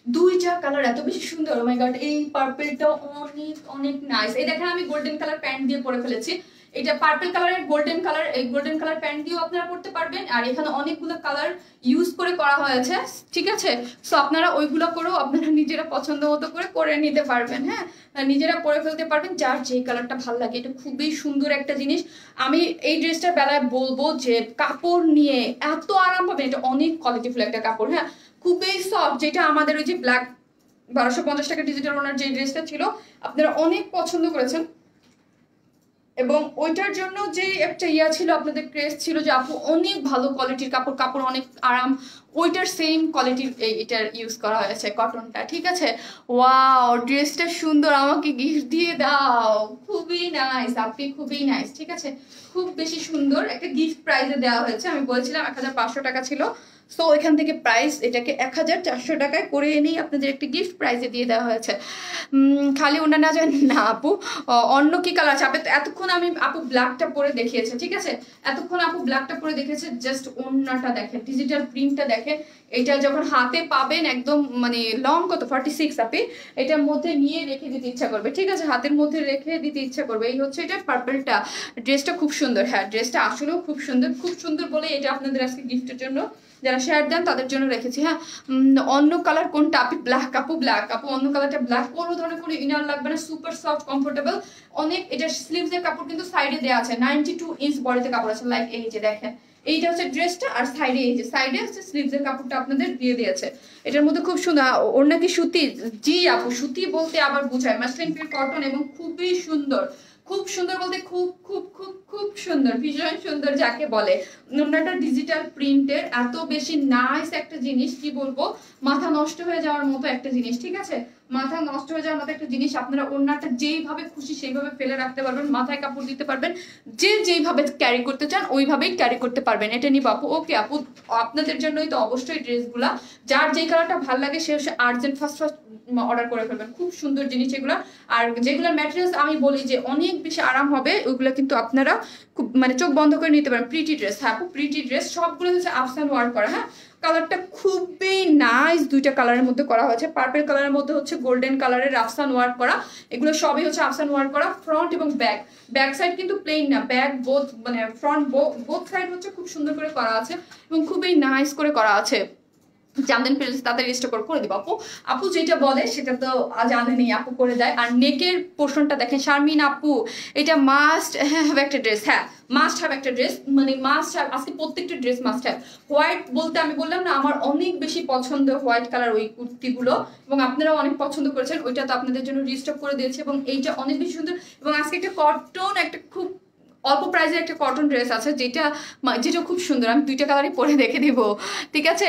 দুইটা কালার এত বেশি সুন্দর, ও মাই গড। এই পার্পলটা অনেক অনেক নাইস। এই দেখেন আমি গোল্ডেন কালার প্যান্ট দিয়ে পরে ফেলেছি। এটা পার্পল কালারের গোল্ডেন কালার, এই গোল্ডেন কালার প্যান্ট দিয়েও আপনারা পরতে পারবেন। আর এখানে অনেকগুলো কালার ইউজ করে করা হয়েছে, ঠিক আছে। সো আপনারা ওইগুলো করেও আপনারা নিজেরা পছন্দ মতো করে নিতে পারবেন, হ্যাঁ, নিজেরা পরে ফেলতে পারবেন যার যেই কালারটা ভালো লাগে। এটা খুবই সুন্দর একটা জিনিস। আমি এই ড্রেসটার বেলায় বলবো যে কাপড় নিয়ে এত আরাম পাবেন, এটা অনেক কোয়ালিটিফুল একটা কাপড়, হ্যাঁ, খুবই সফট। যেটা আমাদের ওই যে ব্ল্যাক 1250 টাকা ডিজিটাল ওনার যে ড্রেসটা ছিল আপনারা অনেক পছন্দ করেছেন, এবং ওইটার জন্য যে একটা ছিল আপনাদের ক্রেজ ছিল যে আপু অনেক ভালো কোয়ালিটির কাপড় অনেক আরাম, ওইটার সেম কোয়ালিটির এটার ইউজ করা হয়েছে কটনটা, ঠিক আছে। ওয়াও, ড্রেসটা সুন্দর, আমাকে গিফট দিয়ে দাও, খুবই নাইস আপনি, খুবই নাইস, ঠিক আছে, খুব বেশি সুন্দর। একটা গিফট প্রাইজে দেওয়া হয়েছে, আমি বলেছিলাম 1500 টাকা ছিল, সো এখান থেকে প্রাইস এটাকে 1400 টাকায় করে এনেই আপনাদের একটা গিফট প্রাইজে দিয়ে দেওয়া হয়েছে। খালি ওনা না যায় না আপু, অন্য কি কালার আছে? এতক্ষণ আমি আপু ব্ল্যাকটা পরে দেখিয়েছে, ঠিক আছে, এতক্ষণ আপু ব্ল্যাকটা পরে দেখেছে। জাস্ট ওন্নাটা দেখেন, ডিজিটাল প্রিন্টটা দেখেন। এটা যখন হাতে পাবেন একদম মানে লং কত 46 আপনি এটার মধ্যে নিয়ে রেখে দিতে ইচ্ছা করবে, ঠিক আছে, হাতের মধ্যে রেখে দিতে ইচ্ছা করবে। এই হচ্ছে এটা পার্পলটা, ড্রেসটা খুব সুন্দর, হ্যাঁ ড্রেসটা আসলেও খুব সুন্দর, খুব সুন্দর বলে এটা আপনাদের আজকে গিফটের জন্য যারা শেয়ার দেন তাদের জন্য রেখেছি, হ্যাঁ। অন্য কালার কোনটা আপনি? ব্ল্যাক আপু অন্য কালারটা ব্ল্যাক, কোনো ধরনের কোনো ইনার লাগবে না, সুপার সফট কমফোর্টেবল অনেক। এটার স্লিভসের কাপড় কিন্তু সাইডে দেওয়া আছে, 92 ইঞ্চ বডিতে কাপড় আছে, লাইক এই যে দেখেন এইটা হচ্ছে ড্রেসটা, আর সাইডে এই যে সাইডে হচ্ছে স্লিভসের কাপড়টা আপনাদের দিয়ে দিয়েছে। এটার মধ্যে খুব সুন্দর। ওর নাকি সুতি? জি আপু, সুতি বলতে আবার বুঝায় মাসলিন পিওর কটন, এবং খুবই সুন্দর, খুব সুন্দর বলতে খুব খুব খুব খুব সুন্দর, ভীষণ সুন্দর যাকে বলে। ওনাটা ডিজিটাল প্রিন্টের, এত বেশি নাইস একটা জিনিস, কি বলবো, মাথা নষ্ট হয়ে যাওয়ার মতো একটা জিনিস, ঠিক আছে, মাথা নষ্ট হয়ে যাওয়ার মতো একটা জিনিস। আপনারা ওনাটা যেইভাবে খুশি সেইভাবে ফেলে রাখতে পারবেন, মাথায় কাপড় দিতে পারবেন, যে যেইভাবে ক্যারি করতে চান ওইভাবেই ক্যারি করতে পারবেন। এটা নিব আপু। ওকে আপু, আপনাদের জন্যই তো অবশ্যই ড্রেসগুলা, যার যেই কালারটা ভালো লাগে সে আর্জেন্ট ফার্স্ট অর্ডার করে ফেলবেন। খুব সুন্দর জিনিস এগুলো, আর যেগুলোর ম্যাটেরিয়ালস আমি বলি যে অনেক বেশি আরাম হবে, ওইগুলো কিন্তু আপনারা খুব মানে চোখ বন্ধ করে নিতে পারেন। প্রিটি ড্রেস, হ্যাঁ আপু প্রিটি ড্রেস, সবগুলো হচ্ছে আফসান ওয়ার্ক করা, হ্যাঁ, কালারটা খুবই নাইস, দুইটা কালারের মধ্যে করা হয়েছে। পার্পল কালারের মধ্যে হচ্ছে গোল্ডেন কালারের আফসান ওয়ার্ক করা, এগুলো সবই হচ্ছে আফসান ওয়ার্ক করা। ফ্রন্ট এবং ব্যাক সাইড কিন্তু প্লেন না, ব্যাক বোথ মানে ফ্রন্ট বোথ সাইড হচ্ছে খুব সুন্দর করে করা আছে এবং খুবই নাইস করে করা আছে। জানতেন প্লিজ তাড়াতাড়ি স্টোর করে দিব আপু। আপু যেটা বলে সেটা তো জানেনই, আপু করে দেয়। আর নেকের পোর্শনটা দেখেন শারমিন আপু, এটা মাস্ট হ্যাভ একটা ড্রেস, হ্যাঁ মাস্ট হ্যাভ একটা ড্রেস, মানে মাস্ট হ্যাভ, আজকে প্রত্যেকটা ড্রেস মাস্ট হ্যাভ। হোয়াইট বলতে আমি বললাম না আমার অনেক বেশি পছন্দ হোয়াইট কালার ওই কুর্তিগুলো, এবং আপনারাও অনেক পছন্দ করেছেন, ওইটা তো আপনাদের জন্য রিস্টক করে দিয়েছে, এবং এইটা অনেক বেশি সুন্দর। এবং আজকে একটা কটন, একটা খুব অল্প প্রাইসের একটা কটন ড্রেস আছে যেটা খুব সুন্দর, আমি দুইটা কালারই পরে দেখে দিব, ঠিক আছে।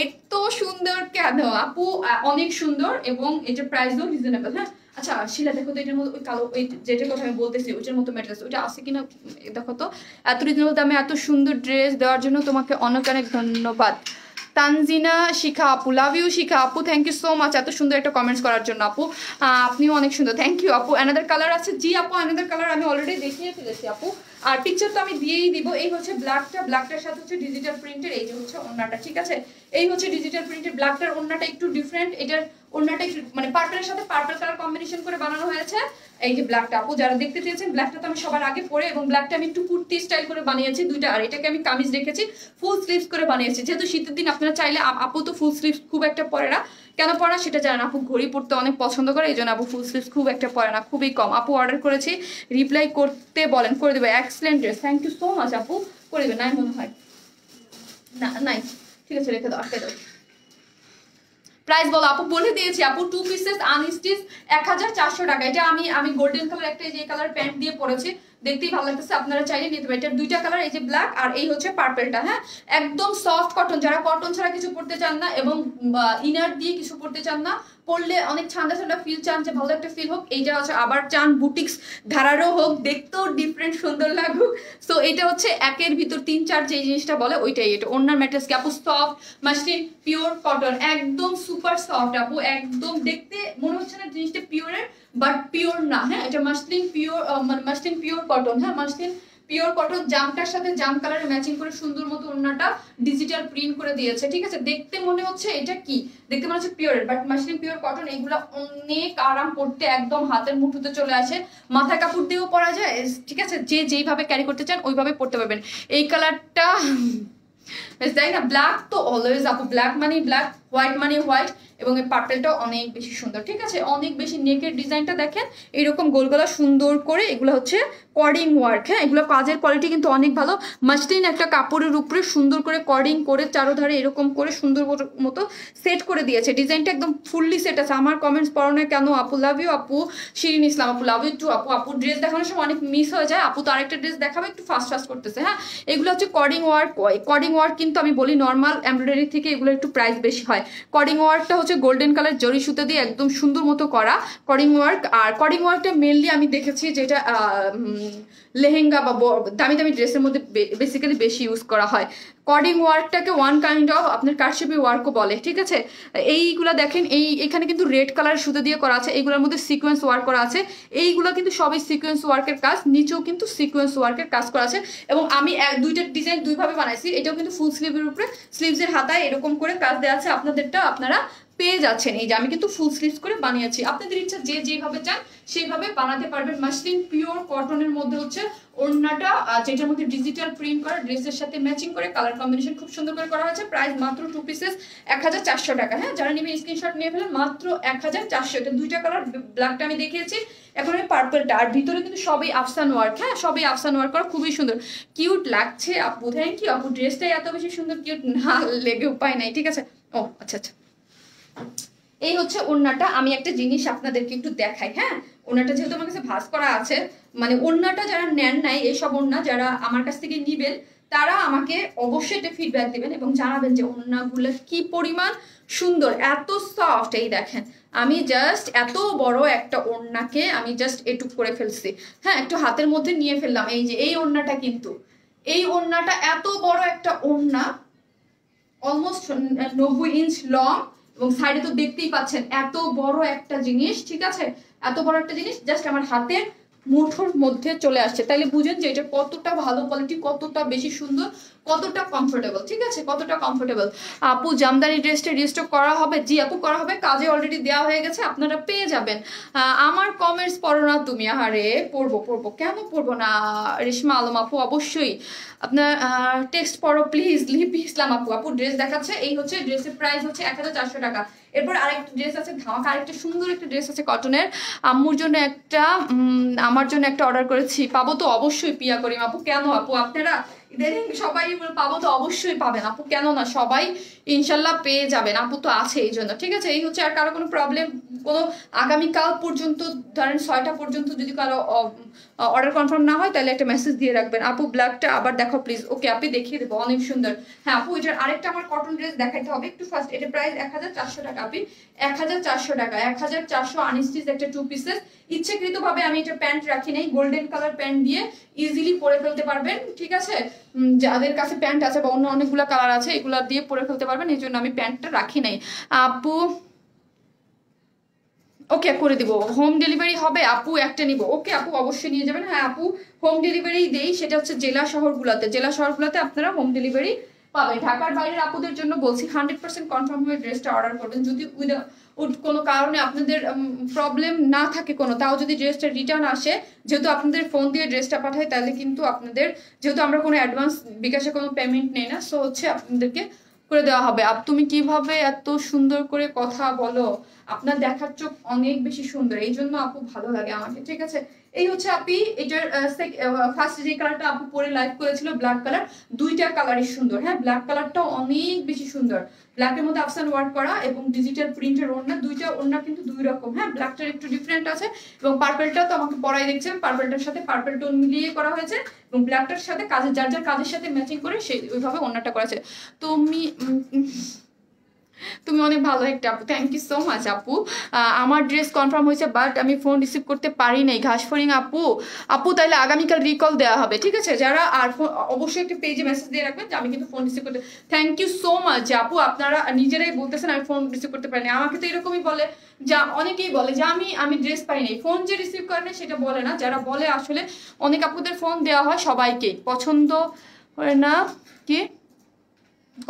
এত সুন্দর কেন আপু, অনেক সুন্দর, এবং এটার প্রাইসও রিজনেবল, হ্যাঁ। আচ্ছা শিলা দেখো তো এটার মধ্যে ওই কালো ওই যেটার কথা আমি বলতেছি ওইটার মতো ম্যাটেরিয়ালস ওইটা আছে কিনা দেখো তো। এত রিজনেবল দামে এত সুন্দর ড্রেস দেওয়ার জন্য তোমাকে অনেক অনেক ধন্যবাদ। তানজিনা শিখা আপু, লাভ ইউ শিখা আপু, থ্যাংক ইউ সো মাচ এত সুন্দর একটা কমেন্টস করার জন্য আপু, আপনিও অনেক সুন্দর, থ্যাংক ইউ আপু। অ্যানাদার কালার আছে? জি আপু, অ্যানাদার কালার আমি অলরেডি দেখিয়ে ফেলেছি আপু, আর পিকচার তো আমি দিয়েই দিব। এই হচ্ছে ব্ল্যাকটার সাথে হচ্ছে ডিজিটাল প্রিন্টের, এই যে হচ্ছে ওড়নাটা, ঠিক আছে, এই হচ্ছে ডিজিটাল প্রিন্টের ব্ল্যাকটার ওড়নাটা একটু ডিফারেন্ট, এটার ওড়নাটা একটু মানে পার্পলের সাথে পার্পল কালার কম্বিনেশন করে বানানো হয়েছে। এই যে ব্ল্যাকটা আপু যারা দেখতে চেয়েছেন, ব্ল্যাকটা তো আমি সবার আগে পরে, এবং ব্ল্যাকটা আমি একটু কুর্তি স্টাইল করে বানিয়েছি দুইটা, আর এটাকে আমি কামিজ রেখেছি ফুল স্লিভস করে বানিয়েছি। যেহেতু শীতের দিন আপনারা চাইলে, আপু তো ফুল স্লিভস খুব একটা পরে না, কেন পরে না সেটা জানেন, আপু ঘড়ি পড়তে অনেক পছন্দ করে, এই জন্য আপু ফুল স্লিভস খুব একটা পরে না, খুবই কম। আপু অর্ডার করেছি, রিপ্লাই করতে বলেন, করে দেবে। Excellent dress, thank you so much আপু, করে দেবে। নাই মনে হয় না, নাই, ঠিক আছে রেখে দাও, আটকে দাও। প্রাইস বলো আপু, বলে দিয়েছি আপু, 2 পিসেস আনস্টিচ 1400 টাকা। এটা আমি গোল্ডেন কালার একটা যে কালার প্যান্ট দিয়ে পরেছি, দেখতেই ভালো লাগতেছে, আপনারা চাইলে নিতে পারেন। এটার দুইটা কালার, এই যে ব্ল্যাক আর এই হচ্ছে পার্পলটা। হ্যাঁ, একদম সফট কটন, যারা কটন ছাড়া কিছু পড়তে চান না এবং ইনার দিয়ে কিছু পড়তে চান না, পরলে অনেক ঠান্ডা ঠান্ডা ফিল চান, যে ভালো একটা ফিল হোক, এইটা হচ্ছে আবার চান বুটিক্স ধারারও হোক, দেখতেও ডিফারেন্ট সুন্দর লাগুক। সো এটা হচ্ছে একের ভিতর 3-4 যে জিনিসটা বলে ওইটাই। এটা ওনার ম্যাটেরিয়ালস কি আপু? সফট মাসলিন পিওর কটন, একদম সুপার সফট আপু, একদম দেখতে মনে হচ্ছে না জিনিসটা পিওরের, বাট পিওর না। হ্যাঁ, এটা মাসলিন পিওর, মানে মাসলিন পিওর কটন। হ্যাঁ, মাসলিন পিওর কটন, জামটার সাথে জাম কালারে ম্যাচিং করে সুন্দর মতো ওড়নাটা ডিজিটাল প্রিন্ট করে দিয়েছে। ঠিক আছে, দেখতে মনে হচ্ছে এটা কি, দেখতে মনে হচ্ছে পিওরের, বাট মাসলিন পিওর কটন, এগুলো অনেক আরাম করতে, একদম হাতের মুঠোতে চলে আসে, মাথা কাপড় দিয়েও পরা যায়। ঠিক আছে, যে যেইভাবে ক্যারি করতে চান ওইভাবে পড়তে পারবেন। এই কালারটা তাই না, ব্ল্যাক তো অলওয়েজ আপু, ব্ল্যাক মানে ব্ল্যাক, হোয়াইট মানে হোয়াইট, এবং এই পার্পেলটাও অনেক বেশি সুন্দর। ঠিক আছে, অনেক বেশি। নেকের ডিজাইনটা দেখেন, এইরকম গোলগলা সুন্দর করে, এগুলো হচ্ছে কর্ডিং ওয়ার্ক। হ্যাঁ, এগুলো কাজের কোয়ালিটি কিন্তু অনেক ভালো। মাসলিন একটা কাপড়ের উপরে সুন্দর করে কর্ডিং করে চারোধারে এরকম করে সুন্দর মতো সেট করে দিয়েছে। ডিজাইনটা একদম ফুললি সেট আছে। আমার কমেন্টস পড়ো না কেন আপু? লাভ ইউ আপু। শিরিন ইসলাম আপু, লাভ ইউ টু আপু। আপু ড্রেস দেখানোর সময় অনেক মিস হয়ে যায়, আপু তো আরেকটা ড্রেস দেখাবে, একটু ফাস্ট ফাস্ট করতেছে। হ্যাঁ, এগুলো হচ্ছে কর্ডিং ওয়ার্ক। কর্ডিং ওয়ার্ক কিন্তু আমি বলি নর্মাল এমব্রয়ডারি থেকে এগুলো একটু প্রাইস বেশি হয়। কর্ডিং ওয়ার্কটা হচ্ছে গোল্ডেন কালার জরি সুতা দিয়ে একদম সুন্দর মতো করা কর্ডিং ওয়ার্ক। আর কর্ডিং ওয়ার্কটা মেনলি আমি দেখেছি যেটা লেহেঙ্গা বা দামি দামি ড্রেসের মধ্যে বেসিক্যালি বেশি ইউজ করা হয়। কর্ডিং ওয়ার্কটাকে ওয়ান কাইন্ড অফ আপনার কারচুপি ওয়ার্কও বলে। ঠিক আছে, এইগুলা দেখেন, এখানে কিন্তু রেড কালার সুতো দিয়ে করা আছে, এইগুলোর মধ্যে সিকোয়েন্স ওয়ার্ক করা আছে। এইগুলো কিন্তু সবই সিকোয়েন্স ওয়ার্কের কাজ, নিচেও কিন্তু সিকোয়েন্স ওয়ার্কের কাজ করা আছে। এবং আমি দুইটা ডিজাইন দুইভাবে বানাইছি। এটাও কিন্তু ফুল স্লিভের উপরে, স্লিভসের হাতায় এরকম করে কাজ দেওয়া আছে। আপনাদেরটা আপনারা পেয়ে যাচ্ছেন। এই যে আমি কিন্তু ফুল স্লিভস করে বানিয়েছি, আপনাদের ইচ্ছা যে যেভাবে চান সেইভাবে বানাতে পারবেন। মাসলিন পিওর কটনের মধ্যে হচ্ছে ওড়নাটা, যেটার মধ্যে ডিজিটাল প্রিন্ট করা, ড্রেসের সাথে ম্যাচিং করে কালার কম্বিনেশন খুব সুন্দর করে করা হয়েছে। প্রাইস মাত্র 2 পিসেস 1400 টাকা। হ্যাঁ, যারা নেবেন স্ক্রিনশট নিয়ে ফেলেন, মাত্র 1400। এটা দুইটা কালার, ব্ল্যাকটা আমি দেখিয়েছি, এখন আমি পার্পলটা। আর ভিতরে কিন্তু সবই আফসান ওয়ার্ক। হ্যাঁ, সবই আফসান ওয়ার্ক করা, খুবই সুন্দর, কিউট লাগছে আপু। থ্যাংক ইউ আপু, ড্রেসটাই এত বেশি সুন্দর, কিউট না লেগে উপায় নাই। ঠিক আছে, ও আচ্ছা আচ্ছা, এই হচ্ছে ওড়নাটা। আমি একটা জিনিস আপনাদেরকে একটু দেখাই। হ্যাঁ, ওড়নাটা যেহেতু আমার কাছে ভাঁজ করা আছে, মানে ওড়নাটা যারা নেন নাই, এইসব ওড়না যারা আমার কাছ থেকে নিবেন, তারা আমাকে অবশ্যই একটা ফিডব্যাক দিবেন এবং জানাবেন যে ওড়নাগুলো কি পরিমাণ সুন্দর, এত সফট। এই দেখেন, আমি জাস্ট এত বড় একটা ওড়নাকে আমি জাস্ট এটুক করে ফেলছি। হ্যাঁ, একটু হাতের মধ্যে নিয়ে ফেললাম। এই যে এই ওড়নাটা, কিন্তু এই ওড়নাটা এত বড় একটা ওড়না, অলমোস্ট 90 ইঞ্চ লং, এবং সাইডে তো দেখতেই পাচ্ছেন এত বড় একটা জিনিস। ঠিক আছে, এত বড় একটা জিনিস জাস্ট আমার হাতের মুঠোর মধ্যে চলে আসছে। তাইলে বুঝেন যে এটা কতটা ভালো কোয়ালিটি, কতটা বেশি সুন্দর, কতটা কমফোর্টেবল। ঠিক আছে, কতটা কমফোর্টেবল। আপু জামদানি ড্রেসটা রিস্টক করা হবে? জি আপু, করা হবে, কাজে অলরেডি দেওয়া হয়ে গেছে, আপনারা পেয়ে যাবেন। আমার কমেন্টস পড়ো না তুমি? আহারে, পড়বো পড়বো, কেন পড়বো না? রেশমা আলম আপু, অবশ্যই আপনার টেক্সট পড়ো প্লিজ। লিপি ইসলাম আপু, আপু ড্রেস দেখাচ্ছে। এই হচ্ছে ড্রেসের প্রাইস হচ্ছে 1400 টাকা। এরপর আরেকটা ড্রেস আছে ধামাকা, আরেকটা সুন্দর একটা ড্রেস আছে কটনের। আম্মুর জন্য একটা, আমার জন্য একটা অর্ডার করেছি, পাবো তো অবশ্যই পিয়া করিম আপু। কেন আপু, আপনারা ইদানিং সবাই পাবো তো অবশ্যই পাবেন আপু, কেন না, সবাই ইনশাল্লাহ পেয়ে যাবেন, আপু তো আছে এই জন্য। ঠিক আছে, এই হচ্ছে। আর কারো কোনো প্রবলেম, কোনো আগামীকাল পর্যন্ত ধরেন 6টা পর্যন্ত যদি কারো অর্ডার কনফার্ম না হয়, তাহলে একটা মেসেজ দিয়ে রাখবেন, আপু ব্ল্যাকটা আবার দেখো প্লিজ। ওকে, আপনি দেখিয়ে দেবো, অনেক সুন্দর। হ্যাঁ আপু, এটার আরেকটা আমার কটন ড্রেস দেখাইতে হবে একটু ফার্স্ট। এটা প্রাইস 1400 টাকা আপনি, 1400 টাকা, 1400 আনস্টিচ একটা 2 পিসেস। ইচ্ছাকৃত ভাবে আমি এটা প্যান্ট রাখি নাই, গোল্ডেন কালার প্যান্ট দিয়ে ইজিলি পরে ফেলতে পারবেন। ঠিক আছে, যাদের কাছে প্যান্ট আছে বা অন্য অনেকগুলো কালার আছে, এগুলা দিয়ে পরে ফেলতে পারবেন, এই জন্য আমি প্যান্টটা রাখি নাই আপু। ওকে, করে দিব। হোম ডেলিভারি হবে আপু? একটা নিব। ওকে আপু, অবশ্যই নিয়ে যাবেন। হ্যাঁ আপু, হোম ডেলিভারি দেই, সেটা হচ্ছে জেলা শহরগুলোতে আপনারা হোম ডেলিভারি পাবে। ঢাকার বাইরের আপুদের জন্য বলছি 100% কনফার্ম হয়ে ড্রেসটা অর্ডার করবেন। যদি কোনো কারণে আপনাদের প্রবলেম না থাকে কোনো, তাও যদি ড্রেসটা রিটার্ন আসে, যেহেতু আপনাদের ফোন দিয়ে ড্রেসটা পাঠায়, তাহলে কিন্তু আপনাদের, যেহেতু আমরা কোনো অ্যাডভান্স বিকাশে কোনো পেমেন্ট নেই না, সো হচ্ছে আপনাদেরকে করে দেওয়া হবে। তুমি কিভাবে এত সুন্দর করে কথা বলো, আপনার দেখার চোখ অনেক বেশি সুন্দর, এই জন্য আপু ভালো লাগে আমাকে, ঠিক আছে। এই হচ্ছে আপনি এটার ফার্স্ট যে কালারটা আপু পরে লাইভ করেছিল ব্ল্যাক কালার, দুইটা কালারই সুন্দর, হ্যাঁ ব্ল্যাক কালারটাও অনেক বেশি সুন্দর, ব্ল্যাকের মধ্যে আফসান ওয়ার্ক করা এবং ডিজিটাল প্রিন্টের ওড়না, দুইটা ওড়না কিন্তু দুই রকম, হ্যাঁ ব্ল্যাকটার একটু ডিফারেন্ট আছে এবং পার্পলটা তো আমাকে পরাই দেখছেন, পার্পলটার সাথে পার্পল টোন মিলিয়ে করা হয়েছে এবং ব্ল্যাকটার সাথে কাজের যার যার কাজের সাথে ম্যাচিং করে সেই ওইভাবে ওড়নাটা করা আছে। তুমি অনেক ভালো একটা আপু, থ্যাংক ইউ সো মাচ আপু। আমার ড্রেস কনফার্ম হয়েছে, বাট আমি ফোন রিসিভ করতে পারি নাই ঘাসফড়িং আপু তাহলে আগামীকাল রিকল দেওয়া হবে, ঠিক আছে। যারা আর অবশ্যই একটা পেজে মেসেজ দিয়ে রাখবেন যে আমি কিন্তু ফোন রিসিভ করতে, থ্যাংক ইউ সো মাচ আপু। আপনারা নিজেরাই বলতেছেন আমি ফোন রিসিভ করতে পারিনি, আমাকে তো এরকমই বলে, যা অনেকেই বলে যে আমি ড্রেস পাই নাই, ফোন যে রিসিভ করে না সেটা বলে না, যারা বলে আসলে অনেক আপুদের ফোন দেওয়া হয় সবাইকেই, পছন্দ হয় না কি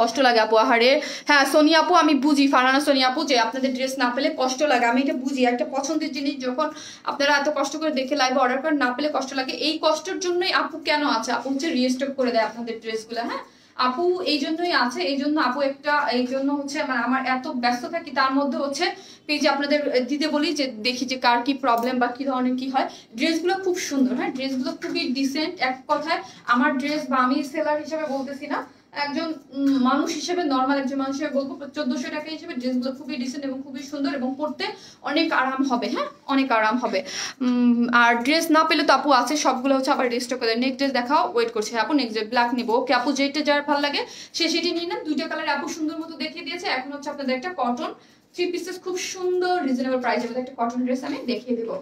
কষ্ট লাগে আপু, আহারে। হ্যাঁ সোনিয়া আপু আমি বুঝি, ফারহানা সোনিয়া আপু, যে আপনাদের ড্রেস না পেলে কষ্ট লাগে, আমি এটা বুঝি। একটা পছন্দের জিনিস যখন আপনারা এত কষ্ট করে দেখে লাইভে অর্ডার করেন, না পেলে কষ্ট লাগে। এই কষ্টের জন্যই আপু কেন আছে, আপু হচ্ছে রিস্টক করে দেয় আপনাদের ড্রেসগুলো, হ্যাঁ আপু এই জন্যই আছে, এই জন্য আপু একটা, এই জন্য হচ্ছে মানে আমার এত ব্যস্ত থাকি, তার মধ্যে হচ্ছে পেজে আপনাদের দিতে বলি যে দেখি যে কার কি প্রবলেম বা কি ধরনের কি হয়। ড্রেসগুলো খুব সুন্দর, হ্যাঁ ড্রেসগুলো খুবই ডিসেন্ট, এক কথায় আমার ড্রেস, বা আমি সেলার হিসেবে বলতেছি না, একজন মানুষ হিসেবে, নর্মাল একজন মানুষ হিসেবে বলবো 1400 টাকা হিসেবে ড্রেসগুলো খুবই ডিসেন্ট এবং খুবই সুন্দর এবং পরতে অনেক আরাম হবে, হ্যাঁ অনেক আরাম হবে। আর ড্রেস না পেলে তো আপু আছে, সবগুলো হচ্ছে আবার রেস্টক করে। নেক্সট ড্রেস দেখাও, ওয়েট করছে আপু, নেক্সট ড্রেস ব্ল্যাক নিবো, ওকে আপু যেটা যার ভালো লাগে সে সেটি নিয়ে নেন। দুইটা কালার আপু সুন্দর মতো দেখিয়ে দিয়েছে, এখন হচ্ছে আপনাদের একটা কটন 3 পিসেস খুব সুন্দর রিজনেবল প্রাইসের মধ্যে একটা কটন ড্রেস আমি দেখিয়ে দেবো।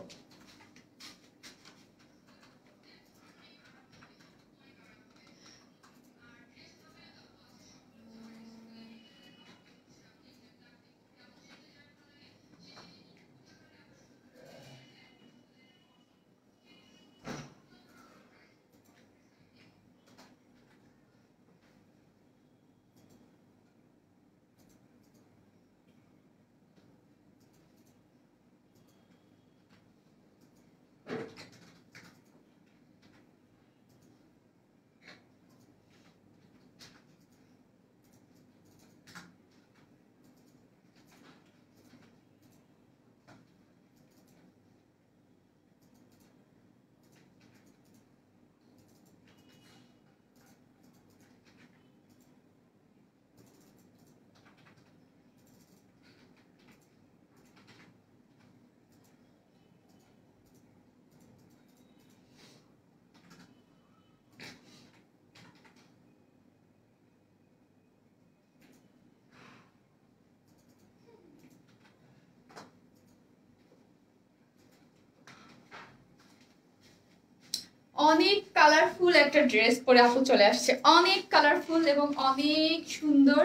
অনেক কালারফুল একটা ড্রেস পরে আপু চলে আসছে, অনেক কালারফুল এবং অনেক সুন্দর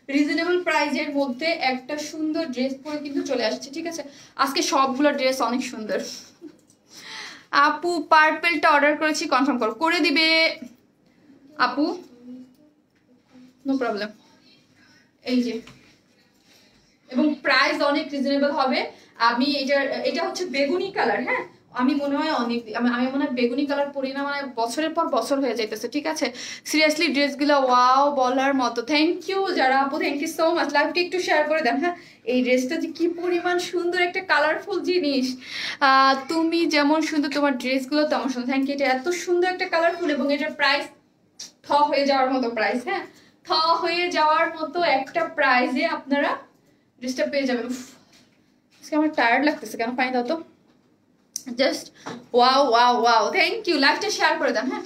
রিজনেবল প্রাইজের মধ্যে একটা সুন্দর ড্রেস পরে কিন্তু চলে আসছে, ঠিক আছে। আজকে সবগুলো ড্রেস অনেক সুন্দর। আপু পার্পলটা অর্ডার করেছি, কনফার্ম করে দিবে আপু, নো প্রবলেম। এই যে, এবং প্রাইস অনেক রিজনেবল হবে। আমি এটা হচ্ছে বেগুনি কালার, হ্যাঁ আমি মনে হয় অনেক, আমি মনে হয় বেগুনি কালার পরি না, মানে বছরের পর বছর হয়ে যাইতেছে, ঠিক আছে। সিরিয়াসলি ড্রেসগুলো ওয়াও বলার মতো। থ্যাংক ইউ যারা আপু, থ্যাংক ইউ সো মাচ। লাইভটা একটু শেয়ার করে দেন, হ্যাঁ এই ড্রেসটা যে কি পরিমাণ সুন্দর একটা কালারফুল জিনিস, তুমি যেমন সুন্দর তোমার ড্রেসগুলো তেমন সুন্দর। থ্যাংক ইউ, এটা এত সুন্দর একটা কালারফুল এবং এটার প্রাইস থ হয়ে যাওয়ার মতো প্রাইস, হ্যাঁ থ হয়ে যাওয়ার মতো একটা প্রাইসে আপনারা ড্রেসটা পেয়ে যাবেন। আজকে আমার টায়ার্ড লাগতেছে, কেন পানি দাও তো, just wow wow wow. Thank you, লাইভটা শেয়ার করে দেন, হ্যাঁ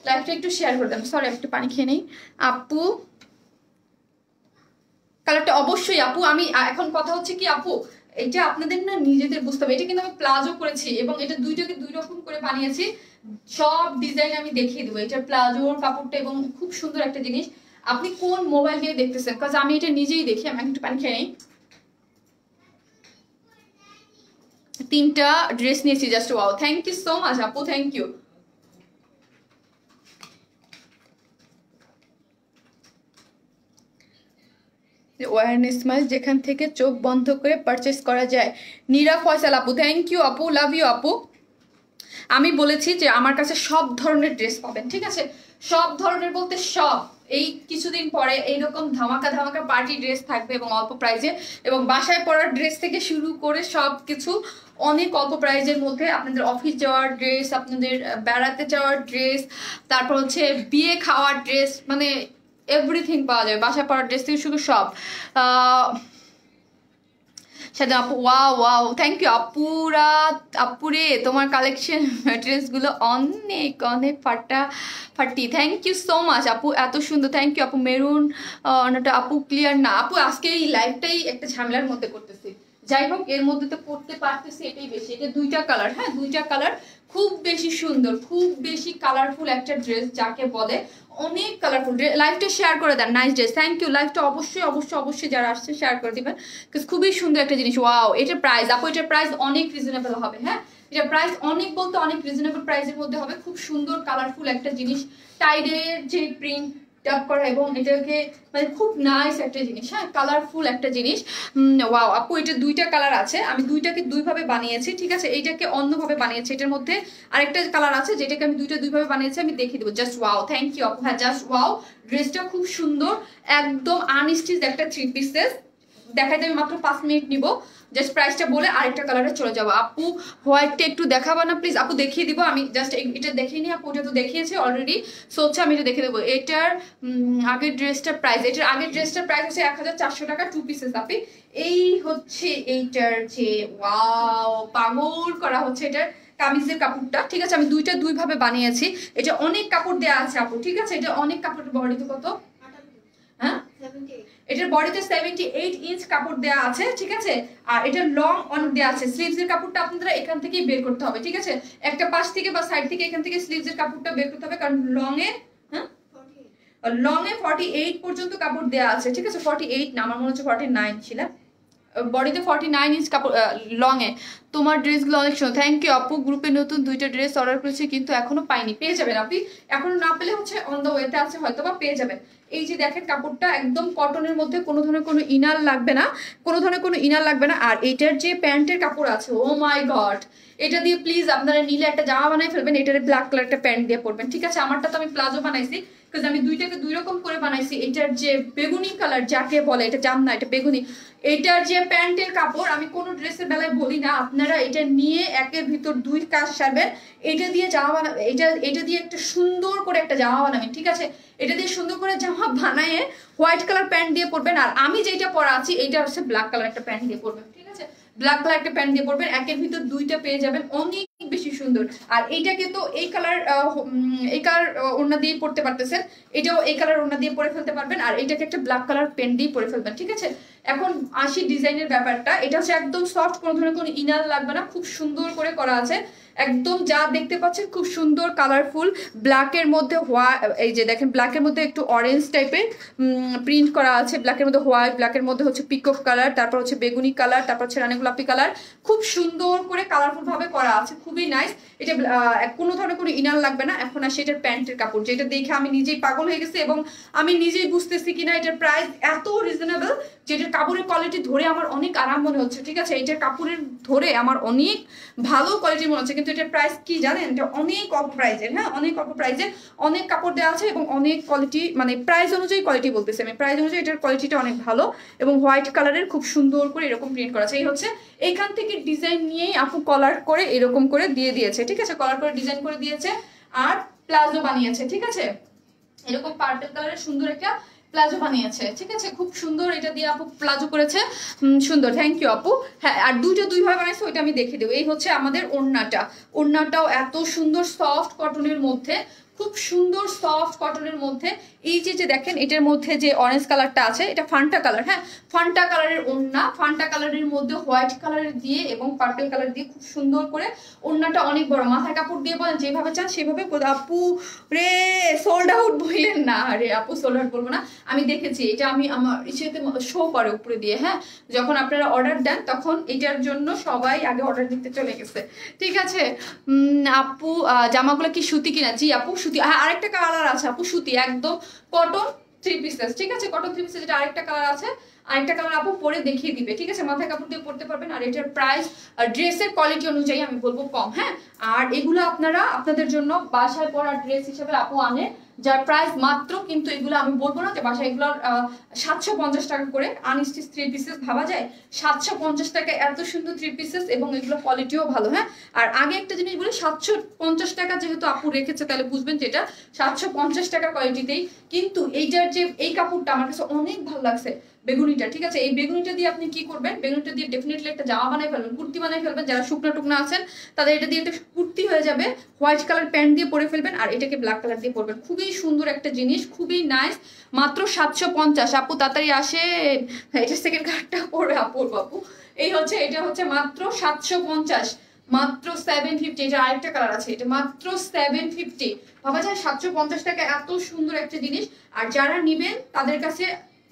লাইভটা একটু শেয়ার করে দেন। সরি একটু পানি খেয়ে নেই আপু, কালারটা অবশ্যই আপু। আমি এখন কথা হচ্ছে কি আপু, এটা আপনাদের না নিজেদের বুঝতে হবে। এটা কিন্তু আমি প্লাজো করেছি এবং এটা দুইটাকে দুই রকম করে বানিয়েছি, সব ডিজাইন আমি দেখিয়ে দেবো। এটা প্লাজোর কাপড়টা এবং খুব সুন্দর একটা জিনিস। আপনি কোন মোবাইল দিয়ে দেখতেছেন, কারণ আমি এটা নিজেই দেখি। আমি একটু পানি খেয়ে নেই। তিনটা ড্রেস নিয়েছি, just wow. Thank you so much আপু, থ্যাংক ইউ। ওয়ার্ন স্মাইল, যেখান থেকে চোখ বন্ধ করে পারচেস করা যায়। নীরা ফয়সাল আপু, থ্যাংক ইউ আপু, লাভ ইউ আপু। আমি বলেছি যে আমার কাছে সব ধরনের ড্রেস পাবেন, ঠিক আছে? সব ধরনের বলতে সব। এই কিছুদিন পরে এইরকম ধামাকা ধামাকা পার্টি ড্রেস থাকবে এবং অল্প প্রাইজে, এবং বাসায় পরার ড্রেস থেকে শুরু করে সব কিছু অনেক অল্প প্রাইজের মধ্যে। আপনাদের অফিস যাওয়ার ড্রেস, আপনাদের বেড়াতে যাওয়ার ড্রেস, তারপর হচ্ছে বিয়ে খাওয়ার ড্রেস, মানে এভরিথিং পাওয়া যাবে বাসায় পরার ড্রেস থেকে শুরু সব। সাথে আপু, ওয়াও ওয়াও, থ্যাংক ইউ আপুরা। আপুরে তোমার কালেকশন ড্রেসগুলো অনেক অনেক ফাটাফাটি, থ্যাংক ইউ সো মাচ আপু, এত সুন্দর, থ্যাংক ইউ আপু। মেরুন অন্যটা আপু ক্লিয়ার না আপু, আজকে এই লাইভটাই একটা ঝামেলার মধ্যে করতেছি। যাই হোক, এর মধ্যে তো করতে পারতেছি, এটাই বেশি। এটা দুইটা কালার, হ্যাঁ দুইটা কালার, খুব বেশি সুন্দর, খুব বেশি কালারফুল একটা ড্রেস যাকে বলে, অনেক কালারফুল। লাইভটা শেয়ার করে দেন, নাইস ড্রেস, থ্যাংক ইউ। লাইভটা অবশ্যই অবশ্যই অবশ্যই যারা আসছে শেয়ার করে দিবেন, খুবই সুন্দর একটা জিনিস। ওয়াও, এটার প্রাইস আপু, এটার প্রাইস অনেক রিজনেবল হবে। হ্যাঁ, এটা প্রাইস অনেক বলতে অনেক রিজনেবল প্রাইসের মধ্যে হবে। খুব সুন্দর কালারফুল একটা জিনিস, টাইডের যে প্রিন্ট ডাব করা, এবং এটাকে মানে খুব নাইস একটা জিনিস, হ্যাঁ কালারফুল একটা জিনিস। ওয়াও আপু, এটা দুইটা কালার আছে, আমি দুইটাকে দুইভাবে বানিয়েছি, ঠিক আছে? এইটাকে অন্যভাবে বানিয়েছি, এটার মধ্যে আরেকটা কালার আছে যেটাকে আমি দুইভাবে বানিয়েছি, আমি দেখিয়ে দেবো। জাস্ট ওয়াও, থ্যাংক ইউ আপু। হ্যাঁ জাস্ট ওয়াও, ড্রেসটা খুব সুন্দর, একদম আনস্টিচ একটা 3 পিসেস। দেখাইতে আমি মাত্র 5 মিনিট নিব, জাস্ট প্রাইসটা বলে আরেকটা কালারে চলে যাবো। আপু হোয়াইটটা একটু দেখাবা না প্লিজ? আপু দেখিয়ে দিব, আমি জাস্ট এটা দেখিয়ে নিই আপু, ওটা তো দেখিয়েছে অলরেডি, সো হচ্ছে আমি এটা দেখে দেবো। এটার আগের ড্রেসটার প্রাইস, এটার আগের ড্রেসটার প্রাইস হচ্ছে 1400 টাকা, 2 পিসেস আপি। এই হচ্ছে এইটার যে ওয়াও, পাগল করা হচ্ছে এটার কামিজের কাপড়টা, ঠিক আছে? আমি দুইটা দুইভাবে বানিয়েছি, এটা অনেক কাপড় দেওয়া আছে আপু, ঠিক আছে? এটা অনেক কাপড়ের বডিতে কত, হ্যাঁ এটার বডিতে 78 ইঞ্চ কাপড় দেওয়া আছে, ঠিক আছে? আর এটা লং অনেক দেওয়া আছে। স্লিভসের কাপড়টা আপনারা এখান থেকেই বের করতে হবে, ঠিক আছে? একটা পাশ থেকে বা সাইড থেকে এখান থেকে স্লিভসের কাপড়টা বের করতে হবে, কারণ লং এ 48 পর্যন্ত কাপড় দেওয়া আছে, ঠিক আছে? 48 না, আমার মনে হচ্ছে 49 ছিল। বডিতে 49 ইঞ্চ কাপড় লং এ। তোমার ড্রেসগুলো অনেক সুন্দর, থ্যাংক ইউ আপু। গ্রুপে নতুন 2টা ড্রেস অর্ডার করেছি কিন্তু এখনো পাইনি, পেয়ে যাবেন আপনি, এখনো না পেলে হচ্ছে অন দ্য ওয়েতে আছে, হয়তো বা পেয়ে যাবেন। এই যে দেখেন কাপড়টা একদম কটনের মধ্যে, কোনো ধরনের কোনো ইনার লাগবে না, কোনো ধরনের কোনো ইনার লাগবে না। আর এইটার যে প্যান্টের কাপড় আছে, ও মাই গড, এটা দিয়ে প্লিজ আপনারা নিলে একটা জামা বানাই ফেলবেন, এটার ব্ল্যাক কালার একটা প্যান্ট দিয়ে পরবেন, ঠিক আছে? আমারটা তো আমি প্লাজো বানাইছি, বিকজ আমি দুইটাকে দুই রকম করে বানাইছি। এটার যে বেগুনি কালার যাকে বলে, এটা জাম না, এটা বেগুনি, এটার যে প্যান্টের কাপড়, আমি কোনো ড্রেসের বেলায় বলি না, আপনারা এটা নিয়ে একের ভিতর 2 কাজ সারবেন। এটা দিয়ে জামা বানাবেন, এটা দিয়ে একটা সুন্দর করে একটা জামা বানাবেন, ঠিক আছে? এটা দিয়ে সুন্দর করে জামা বানায় হোয়াইট কালার প্যান্ট দিয়ে পরবেন। আর আমি যেটা পরা আছি এটা হচ্ছে ব্ল্যাক কালার একটা প্যান্ট দিয়ে পরবেন, ঠিক আছে? ব্ল্যাক কালার একটা প্যান্ট দিয়ে পরবেন, একের ভিতর 2টা পেয়ে যাবেন, অনেক বেশি সুন্দর। আর এইটাকে তো এই কালার ওড়না দিয়ে পরতে পারতেছেন, এটাও এই কালার ওড়না দিয়ে পরে ফেলতে পারবেন, আর এটাকে একটা ব্ল্যাক কালার প্যান্ট দিয়ে পরে ফেলবেন, ঠিক আছে? এখন আসি ডিজাইনের ব্যাপারটা, এটা হচ্ছে একদম সফট, কোনো ধরনের কোনো ইনার লাগবে না, খুব সুন্দর করে করা আছে, একদম যা দেখতে পাচ্ছেন খুব সুন্দর কালারফুল। ব্ল্যাকের মধ্যে এই যে দেখেন, ব্ল্যাকের মধ্যে একটু অরেঞ্জ টাইপের প্রিন্ট করা আছে, ব্ল্যাকের মধ্যে হোয়াইট, ব্ল্যাকের মধ্যে হচ্ছে পিকক কালার, তারপর হচ্ছে বেগুনি কালার, তারপর হচ্ছে রানী গোলাপি কালার, খুব সুন্দর করে কালারফুল ভাবে করা আছে, খুবই নাইস। এটা কোনো ধরনের কোনো ইনার লাগবে না। এখন আসে এটার প্যান্টের কাপড়, যেটা দেখে আমি নিজেই পাগল হয়ে গেছি, এবং আমি নিজেই বুঝতেছি কিনা এটার প্রাইস এত রিজনেবল, যেটার কাপড়ের কোয়ালিটি ধরে আমার অনেক আরাম মনে হচ্ছে, ঠিক আছে? এটার কাপড়ের ধরে আমার অনেক ভালো কোয়ালিটি মনে হচ্ছে, কিন্তু এটার প্রাইস কি জানেন? এটা অনেক অল্প প্রাইজের, হ্যাঁ অনেক অল্প প্রাইজের, অনেক কাপড় দেওয়া আছে এবং অনেক কোয়ালিটি, মানে প্রাইস অনুযায়ী কোয়ালিটি বলতেছি আমি, প্রাইস অনুযায়ী এটার কোয়ালিটিটা অনেক ভালো, এবং হোয়াইট কালারের খুব সুন্দর করে এরকম প্রিন্ট করা আছে। এই হচ্ছে এইখান থেকে ডিজাইন নিয়েই আপু কলার করে এরকম করে দিয়ে দিয়েছে, ঠিক আছে? কলার করে ডিজাইন করে দিয়েছে, আর প্লাজো বানিয়েছে, ঠিক আছে? এরকম পার্পল কালারের সুন্দর একটা প্লাজো বানিয়েছে, ঠিক আছে? খুব সুন্দর, এটা দিয়ে আপু প্লাজো করেছে, সুন্দর, থ্যাংক ইউ আপু। হ্যাঁ, আর দুইভাবে বানাইছে, ওইটা আমি দেখে দেবো। এই হচ্ছে আমাদের ওড়নাটাও এত সুন্দর সফট কটনের মধ্যে, খুব সুন্দর সফট কটনের মধ্যে। এই যে দেখেন, এটার মধ্যে যে অরেঞ্জ কালারটা আছে, এটা ফান্টা কালার, হ্যাঁ ফান্টা কালারের ওড়না, ফান্টা কালারের মধ্যে হোয়াইট কালারের দিয়ে এবং পার্পল কালার দিয়ে খুব সুন্দর করে। ওড়নাটা অনেক বড়, মাথায় কাপড় দিয়ে বলেন যেভাবে চান সেভাবে। আপু রে সোল্ড আউট বললেন না, রে আপু সোল্ড আউট বলবো না, আমি দেখেছি এটা, আমি আমার ইসেতে শো করে উপরে দিয়ে, হ্যাঁ যখন আপনারা অর্ডার দেন তখন এটার জন্য সবাই আগে অর্ডার দিতে চলে গেছে, ঠিক আছে? আপু জামাগুলো কি সুতি কিনা? জি আপু সুতি। হ্যাঁ, আরেকটা কালার আছে আপু সুতি, একদম কটন, থ্রি পিসেস, ঠিক আছে, কটন থ্রি পিসেস। এটা আরেকটা কালার আছে, আরেকটা কালার আপু পরে দেখিয়ে দিবে, ঠিক আছে, মাথায় কাপড় দিয়ে পরতে পারবেন। আর এটার প্রাইস ড্রেসের কোয়ালিটি অনুযায়ী আমি বলবো কম, হ্যাঁ। আর এগুলো আপনারা আপনাদের জন্য বাসায় পরা ড্রেস হিসেবে আপু আনে, যার প্রাইস মাত্র, কিন্তু এগুলো আমি বলবো না যে বাসায় এগুলোর 750 টাকা করে। আনস্টিচ থ্রি পিসেস ভাবা যায় 750 টাকা, এত সুন্দর থ্রি পিসেস, এবং এগুলো কোয়ালিটিও ভালো, হ্যাঁ। আর আগে একটা জিনিস বলি, 750 টাকা যেহেতু আপু রেখেছে, তাহলে বুঝবেন যে এটা 750 টাকার কোয়ালিটিতেই। কিন্তু এইটার যে এই কাপড়টা আমার কাছে অনেক ভালো লাগছে, বেগুনিটা, ঠিক আছে। এই বেগুনিটা দিয়ে আপনি কি করবেন, বেগুনিটা দিয়ে ডেফিনেটলি একটা জামা বানাই ফেলবেন, কুর্তি বানাই ফেলবেন। যারা শুকনো টুকনা আছেন তাদের এটা দিয়ে একটা কুর্তি হয়ে যাবে, হোয়াইট কালার প্যান্ট দিয়ে পরে ফেলবেন, আর এটাকে ব্ল্যাক কালার দিয়ে পরবেন। খুবই সুন্দর একটা জিনিস, খুবই নাইস, মাত্র 750। আপু তাড়াতাড়ি আসেন, এটা সেকেন্ড কালারটা পরে আপুর বাপু। এই হচ্ছে, এটা হচ্ছে মাত্র 750, মাত্র 750। এটা আরেকটা কালার আছে, এটা মাত্র 750। ভাবা যায় 750 টাকা এত সুন্দর একটা জিনিস। আর যারা নিবেন তাদের কাছে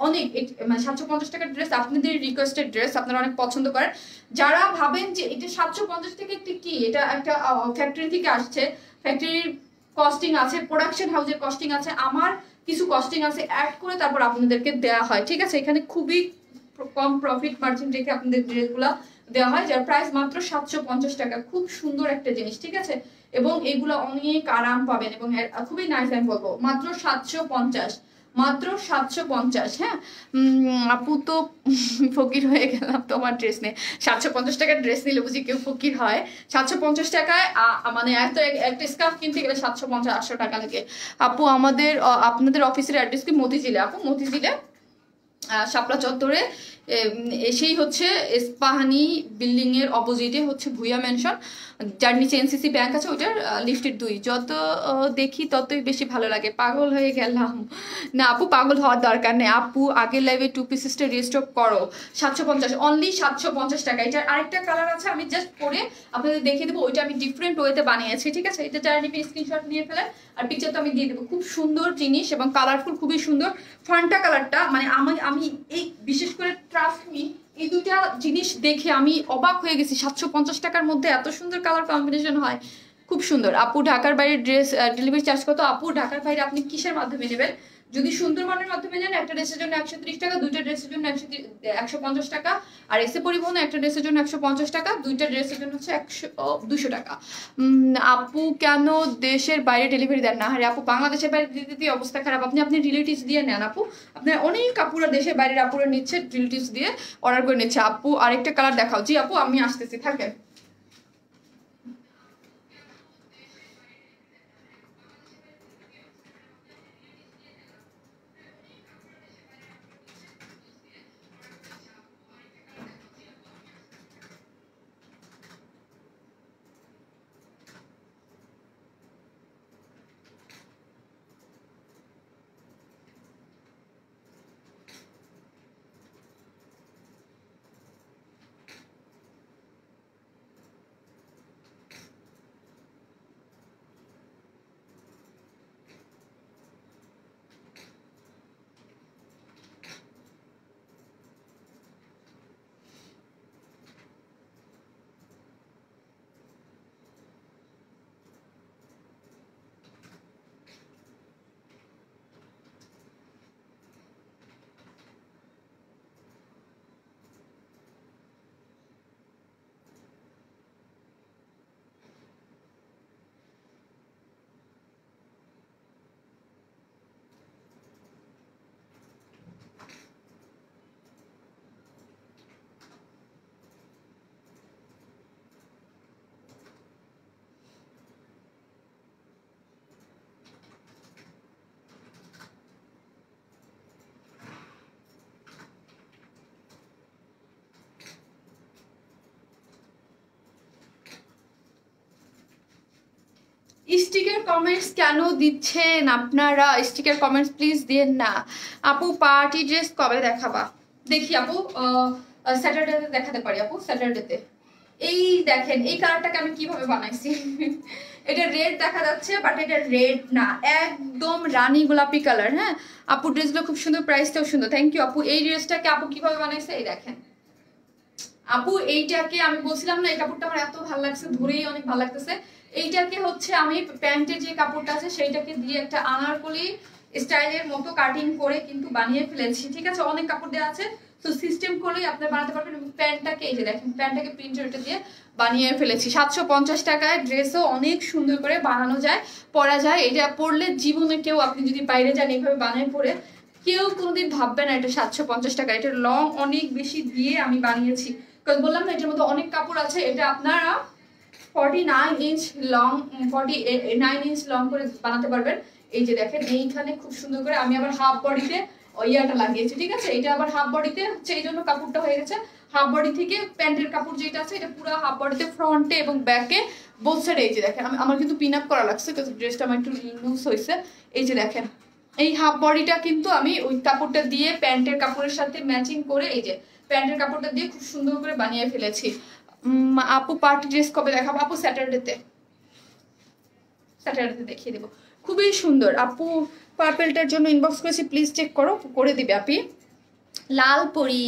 অনেক, মানে 750 টাকার ড্রেস আপনাদের রিকোয়েস্টেড ড্রেস, আপনারা অনেক পছন্দ করেন। যারা ভাবেন যে এটা 750 টাকা একটি কি, এটা একটা ফ্যাক্টরি থেকে আসছে, ফ্যাক্টরির কস্টিং আছে, প্রোডাকশন হাউসের কস্টিং আছে, আমার কিছু কস্টিং আছে, অ্যাড করে তারপর আপনাদেরকে দেওয়া হয়, ঠিক আছে। এখানে খুবই কম প্রফিট মার্জিন রেখে আপনাদের ড্রেসগুলো দেওয়া হয়, যার প্রাইস মাত্র 750 টাকা। খুব সুন্দর একটা জিনিস, ঠিক আছে, এবং এগুলো অনেক আরাম পাবেন, এবং খুবই নাইস আমি বলবো, মাত্র 750, মাত্র 750। হ্যাঁ আপু তো ফকির হয়ে গেলাম তোমার ড্রেস নিয়ে। 750 টাকার ড্রেস নিলে বুঝি কেউ ফকির হয়? 750 টাকায় মানে এত একটা স্কার্ফ কিনতে গেলে 750-800 টাকা লাগে। আপু আমাদের আপনাদের অফিসের অ্যাড্রেস কি? মতিঝিলে আপু, মতিঝিলে শাপলা চত্বরে এসেই হচ্ছে ইস্পাহানি বিল্ডিং এর অপোজিটে হচ্ছে ভুইয়া মেনশন, যার নিচে এনসিসি ব্যাংক আছে, ওইটার লিফটের 2। যত দেখি ততই বেশি ভালো লাগে, পাগল হয়ে গেলাম। না আপু পাগল হওয়ার দরকার নেই আপু, আগের লাইভে 2 পিসেসটা রিস্টক করো। 750, অনলি 750 টাকা। এটার আরেকটা কালার আছে, আমি জাস্ট পরে আপনাদের দেখিয়ে দেবো, ওইটা আমি ডিফারেন্ট ওয়েতে বানিয়েছি, ঠিক আছে। এটা যারা নিবে স্ক্রিনশট নিয়ে ফেলেন, আর পিকচার তো আমি দিয়ে দেবো। খুব সুন্দর জিনিস এবং কালারফুল, খুবই সুন্দর। ফান্টা কালারটা মানে আমি এই বিশেষ করে ট্রাস্ট মি, এই দুটা জিনিস দেখে আমি অবাক হয়ে গেছি, 750 টাকার মধ্যে এত সুন্দর কালার কম্বিনেশন হয়, খুব সুন্দর। আপু ঢাকার বাইরে ড্রেস ডেলিভারি চার্জ কত? আপু ঢাকার বাইরে আপনি কিসের মাধ্যমে নেবেন? যদি সুন্দরবনের মাধ্যমে নেন একটা ড্রেসের জন্য 130 টাকা, দুইটা ড্রেসের জন্য 150 টাকা। আর এসে পরিবহনে একটা ড্রেসের জন্য 150 টাকা, দুইটা ড্রেসের জন্য হচ্ছে 200 টাকা। আপু কেন দেশের বাইরে ডেলিভারি দেন না? আরে আপু বাংলাদেশের বাইরে দিতে দিয়ে অবস্থা খারাপ, আপনি রিলেটিভস দিয়ে নেন আপু। আপনার অনেক আপুরা দেশের বাইরের আপুরা নিচ্ছে, রিলেটিভস দিয়ে অর্ডার করে নিচ্ছে। আপু আরেকটা কালার দেখাও। জি আপু আমি আসতেছি, থাকেন। স্টিকার কমেন্টস কেন দিচ্ছেন আপনারা? স্টিকার কমেন্টস প্লিজ দিয়েন না। আপু পার্টি ড্রেস কবে দেখাবা? দেখি আপু, স্যাটারডেতে দেখাতে পারি আপু, স্যাটারডেতে। এই দেখেন এই কালারটাকে আমি কিভাবে বানাইছি। এটা রেড দেখা যাচ্ছে, বাট এটা রেড না, একদম রানী গোলাপি কালার। হ্যাঁ আপু ড্রেসগুলো খুব সুন্দর, প্রাইসটাও সুন্দর। থ্যাংক ইউ আপু। এই ড্রেসটাকে আপু কিভাবে বানাইছে এই দেখেন আপু। এইটাকে আমি বলছিলাম না, এই কাপড়টা আমার এত ভালো লাগছে, ধরেই অনেক ভালো লাগতেছে। এইটাকে হচ্ছে আমি প্যান্টের যে কাপড়টা আছে সেইটাকে দিয়ে একটা আনারকলি স্টাইলের মতো কাটিং করে কিন্তু বানিয়ে ফেলেছি, ঠিক আছে। অনেক কাপড় দেওয়া আছে, তো সিস্টেম করলেই আপনারা বানাতে পারবেন। প্যান্টটাকে এই যে দেখেন, প্যান্টটাকে প্রিন্টের এটা দিয়ে বানিয়ে ফেলেছি। 750 টাকায় ড্রেসও অনেক সুন্দর করে বানানো যায়, পরা যায়। এটা পরলে জীবনে কেউ, আপনি যদি বাইরে যান এইভাবে বানিয়ে পরে, কেউ কোনোদিন ভাববে না এটা 750 টাকা। এটা লং অনেক বেশি দিয়ে আমি বানিয়েছি, কারণ বললাম না এটার মধ্যে অনেক কাপড় আছে। এটা আপনারা 49 ইঞ্চ লং, 49 ইঞ্চ লং করে বানাতে পারবেন। এই যে দেখেন এইখানে খুব সুন্দর করে আমি আবার হাফ বডিতে ইয়াটা লাগিয়েছি, ঠিক আছে। এটা আবার হাফ বডিতে হচ্ছে, এই জন্য কাপড়টা হয়ে গেছে। হাফ বডি থেকে প্যান্টের কাপড় যেটা আছে এটা পুরো হাফ বডিতে, ফ্রন্টে এবং ব্যাকে বোথ সাইডে। এই যে দেখেন আমার কিন্তু পিন আপ করা লাগছে, কারণ ড্রেসটা আমার একটু লুজ হয়েছে। এই যে দেখেন এই হাফ বডিটা কিন্তু আমি ওই কাপড়টা দিয়ে প্যান্টের কাপড়ের সাথে ম্যাচিং করে, এই যে প্যান্টের কাপড়টা দিয়ে খুব সুন্দর করে বানিয়ে ফেলেছি। আপু পার্টি ড্রেস কবে দেখাবো? আপু স্যাটারডেতে দেখিয়ে দেবো, খুবই সুন্দর। আপু পার্পেলটার জন্য ইনবক্স করেছি, প্লিজ চেক করো, করে দিবে আপি। লাল পরি,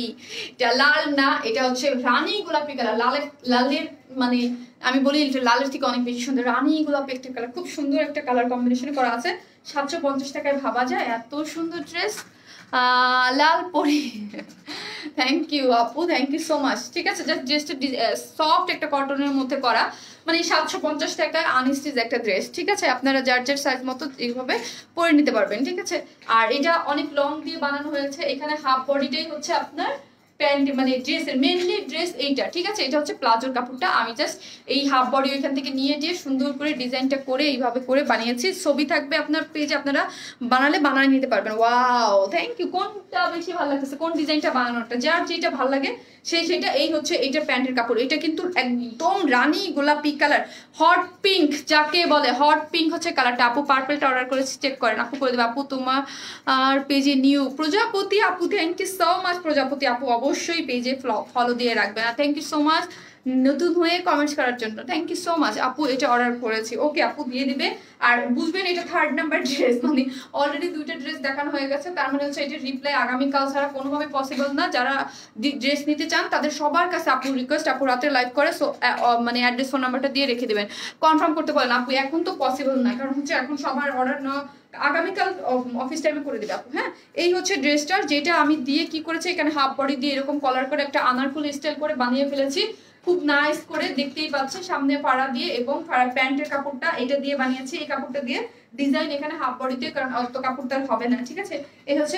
এটা লাল না, এটা হচ্ছে রানী গোলাপি কালার। লালের মানে আমি বলি লালের থেকে অনেক বেশি সুন্দর, রানী গোলাপি একটা কালার, খুব সুন্দর একটা কালার কম্বিনেশন করা আছে। 750 টাকায় ভাবা যায় এত সুন্দর ড্রেস। লাল পরি, থ্যাংক ইউ আপু, থ্যাংক ইউ সো মাচ। ঠিক আছে, জাস্ট ড্রেসটা সফট একটা কটনের মধ্যে করা, মানে 750 টাকায় আনস্টিচ একটা ড্রেস, ঠিক আছে। আপনারা যার যার সাইজ মতো এইভাবে পরে নিতে পারবেন, ঠিক আছে। আর এটা অনেক লং দিয়ে বানানো হয়েছে। এখানে হাফ বডিটাই হচ্ছে আপনার প্যান্ট, মানে ড্রেসের মেনলি ড্রেস এইটা, ঠিক আছে। এটা হচ্ছে প্লাজোর কাপড়টা, আমি জাস্ট এই হাফ বডি ওইখান থেকে নিয়ে দিয়ে সুন্দর করে ডিজাইনটা করে এইভাবে করে বানিয়েছি। ছবি থাকবে আপনার পেজে, আপনারা বানিয়ে নিতে পারবেন। Wow, thank you. কোনটা বেশি ভালো লাগতেছে, কোন ডিজাইনটা বানানোটা, যার যেটা ভালো লাগে সেইটা। এই হচ্ছে এইটা প্যান্টের কাপড়, এটা কিন্তু একদম রানী গোলাপি কালার, হট পিঙ্ক যাকে বলে, হট পিঙ্ক হচ্ছে কালারটা। আপু পার্পেলটা অর্ডার করেছি, চেক করেন, আপু করে দেবে। আপু তোমার আর পেজে নিউ প্রজাপতি আপু, থ্যাংক ইউ সো মাচ প্রজাপতি আপু, অবশ্যই পেজে ফলো দিয়ে রাখবেন। আর থ্যাংক ইউ সো মাচ নতুন হয়ে কমেন্টস করার জন্য, থ্যাংক ইউ সো মাচ আপু। এটা অর্ডার করেছি, ওকে আপু দিয়ে দিবে। আর বুঝবেন এটা 3rd নাম্বার ড্রেস, মানে অলরেডি 2টা ড্রেস দেখানো হয়ে গেছে, তার মানে হচ্ছে এটা রিপ্লাই আগামীকাল ছাড়া কোনোভাবে পসিবল না। যারা ড্রেস নিতে চান তাদের সবার কাছে আপুর রিকোয়েস্ট, আপু রাতে লাইভ করে, সো মানে অ্যাড্রেস ফোন নাম্বারটা দিয়ে রেখে দেবেন, কনফার্ম করতে বলেন। আপু এখন তো পসিবল না, কারণ হচ্ছে এখন সবার অর্ডার না, আগামীকাল অফিস টাইমে করে দিবে আপু। হ্যাঁ, এই হচ্ছে ড্রেসটার, যেটা আমি দিয়ে কি করেছি, এখানে হাফ বডি দিয়ে এরকম কলার করে একটা আনারকুল স্টাইল করে বানিয়ে ফেলেছি, খুব নাইস করে, দেখতেই পাচ্ছেন। সামনে ফাড়া দিয়ে এবং প্যান্টের কাপড়টা এটা দিয়ে বানিয়েছি, এই কাপড়টা দিয়ে ডিজাইন এখানে হাফ বডিতে, কারণ অত কাপড়টা হবে না, ঠিক আছে। এই হচ্ছে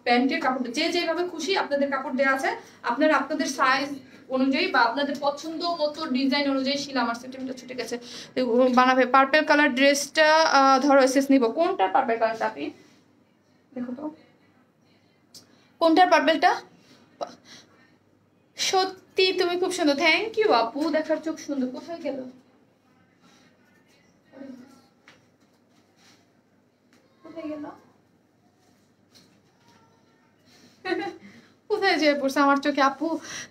প্যান্টের কাপড়টা, যে যেভাবে খুশি আপনাদের কাপড় দেওয়া আছে, আপনারা আপনাদের সাইজ অনুযায়ী বা আপনাদের পছন্দ মতো ডিজাইন অনুযায়ী শিলা, আমার সেটিংটা ছুটে গেছে, বানাবে। পার্পল কালার ড্রেসটা ধরো এসএস নিব, কোনটা পার্পল কালারটা আপনি দেখো তো, কোনটার পার্পলটা? সত্যি তুমি খুব সুন্দর, থ্যাংক ইউ আপু, দেখার চোখ সুন্দর। কোথায় গেল, কোথায় গেল, কোথায় যেয়ে পড়ছে আমার চোখে? আপু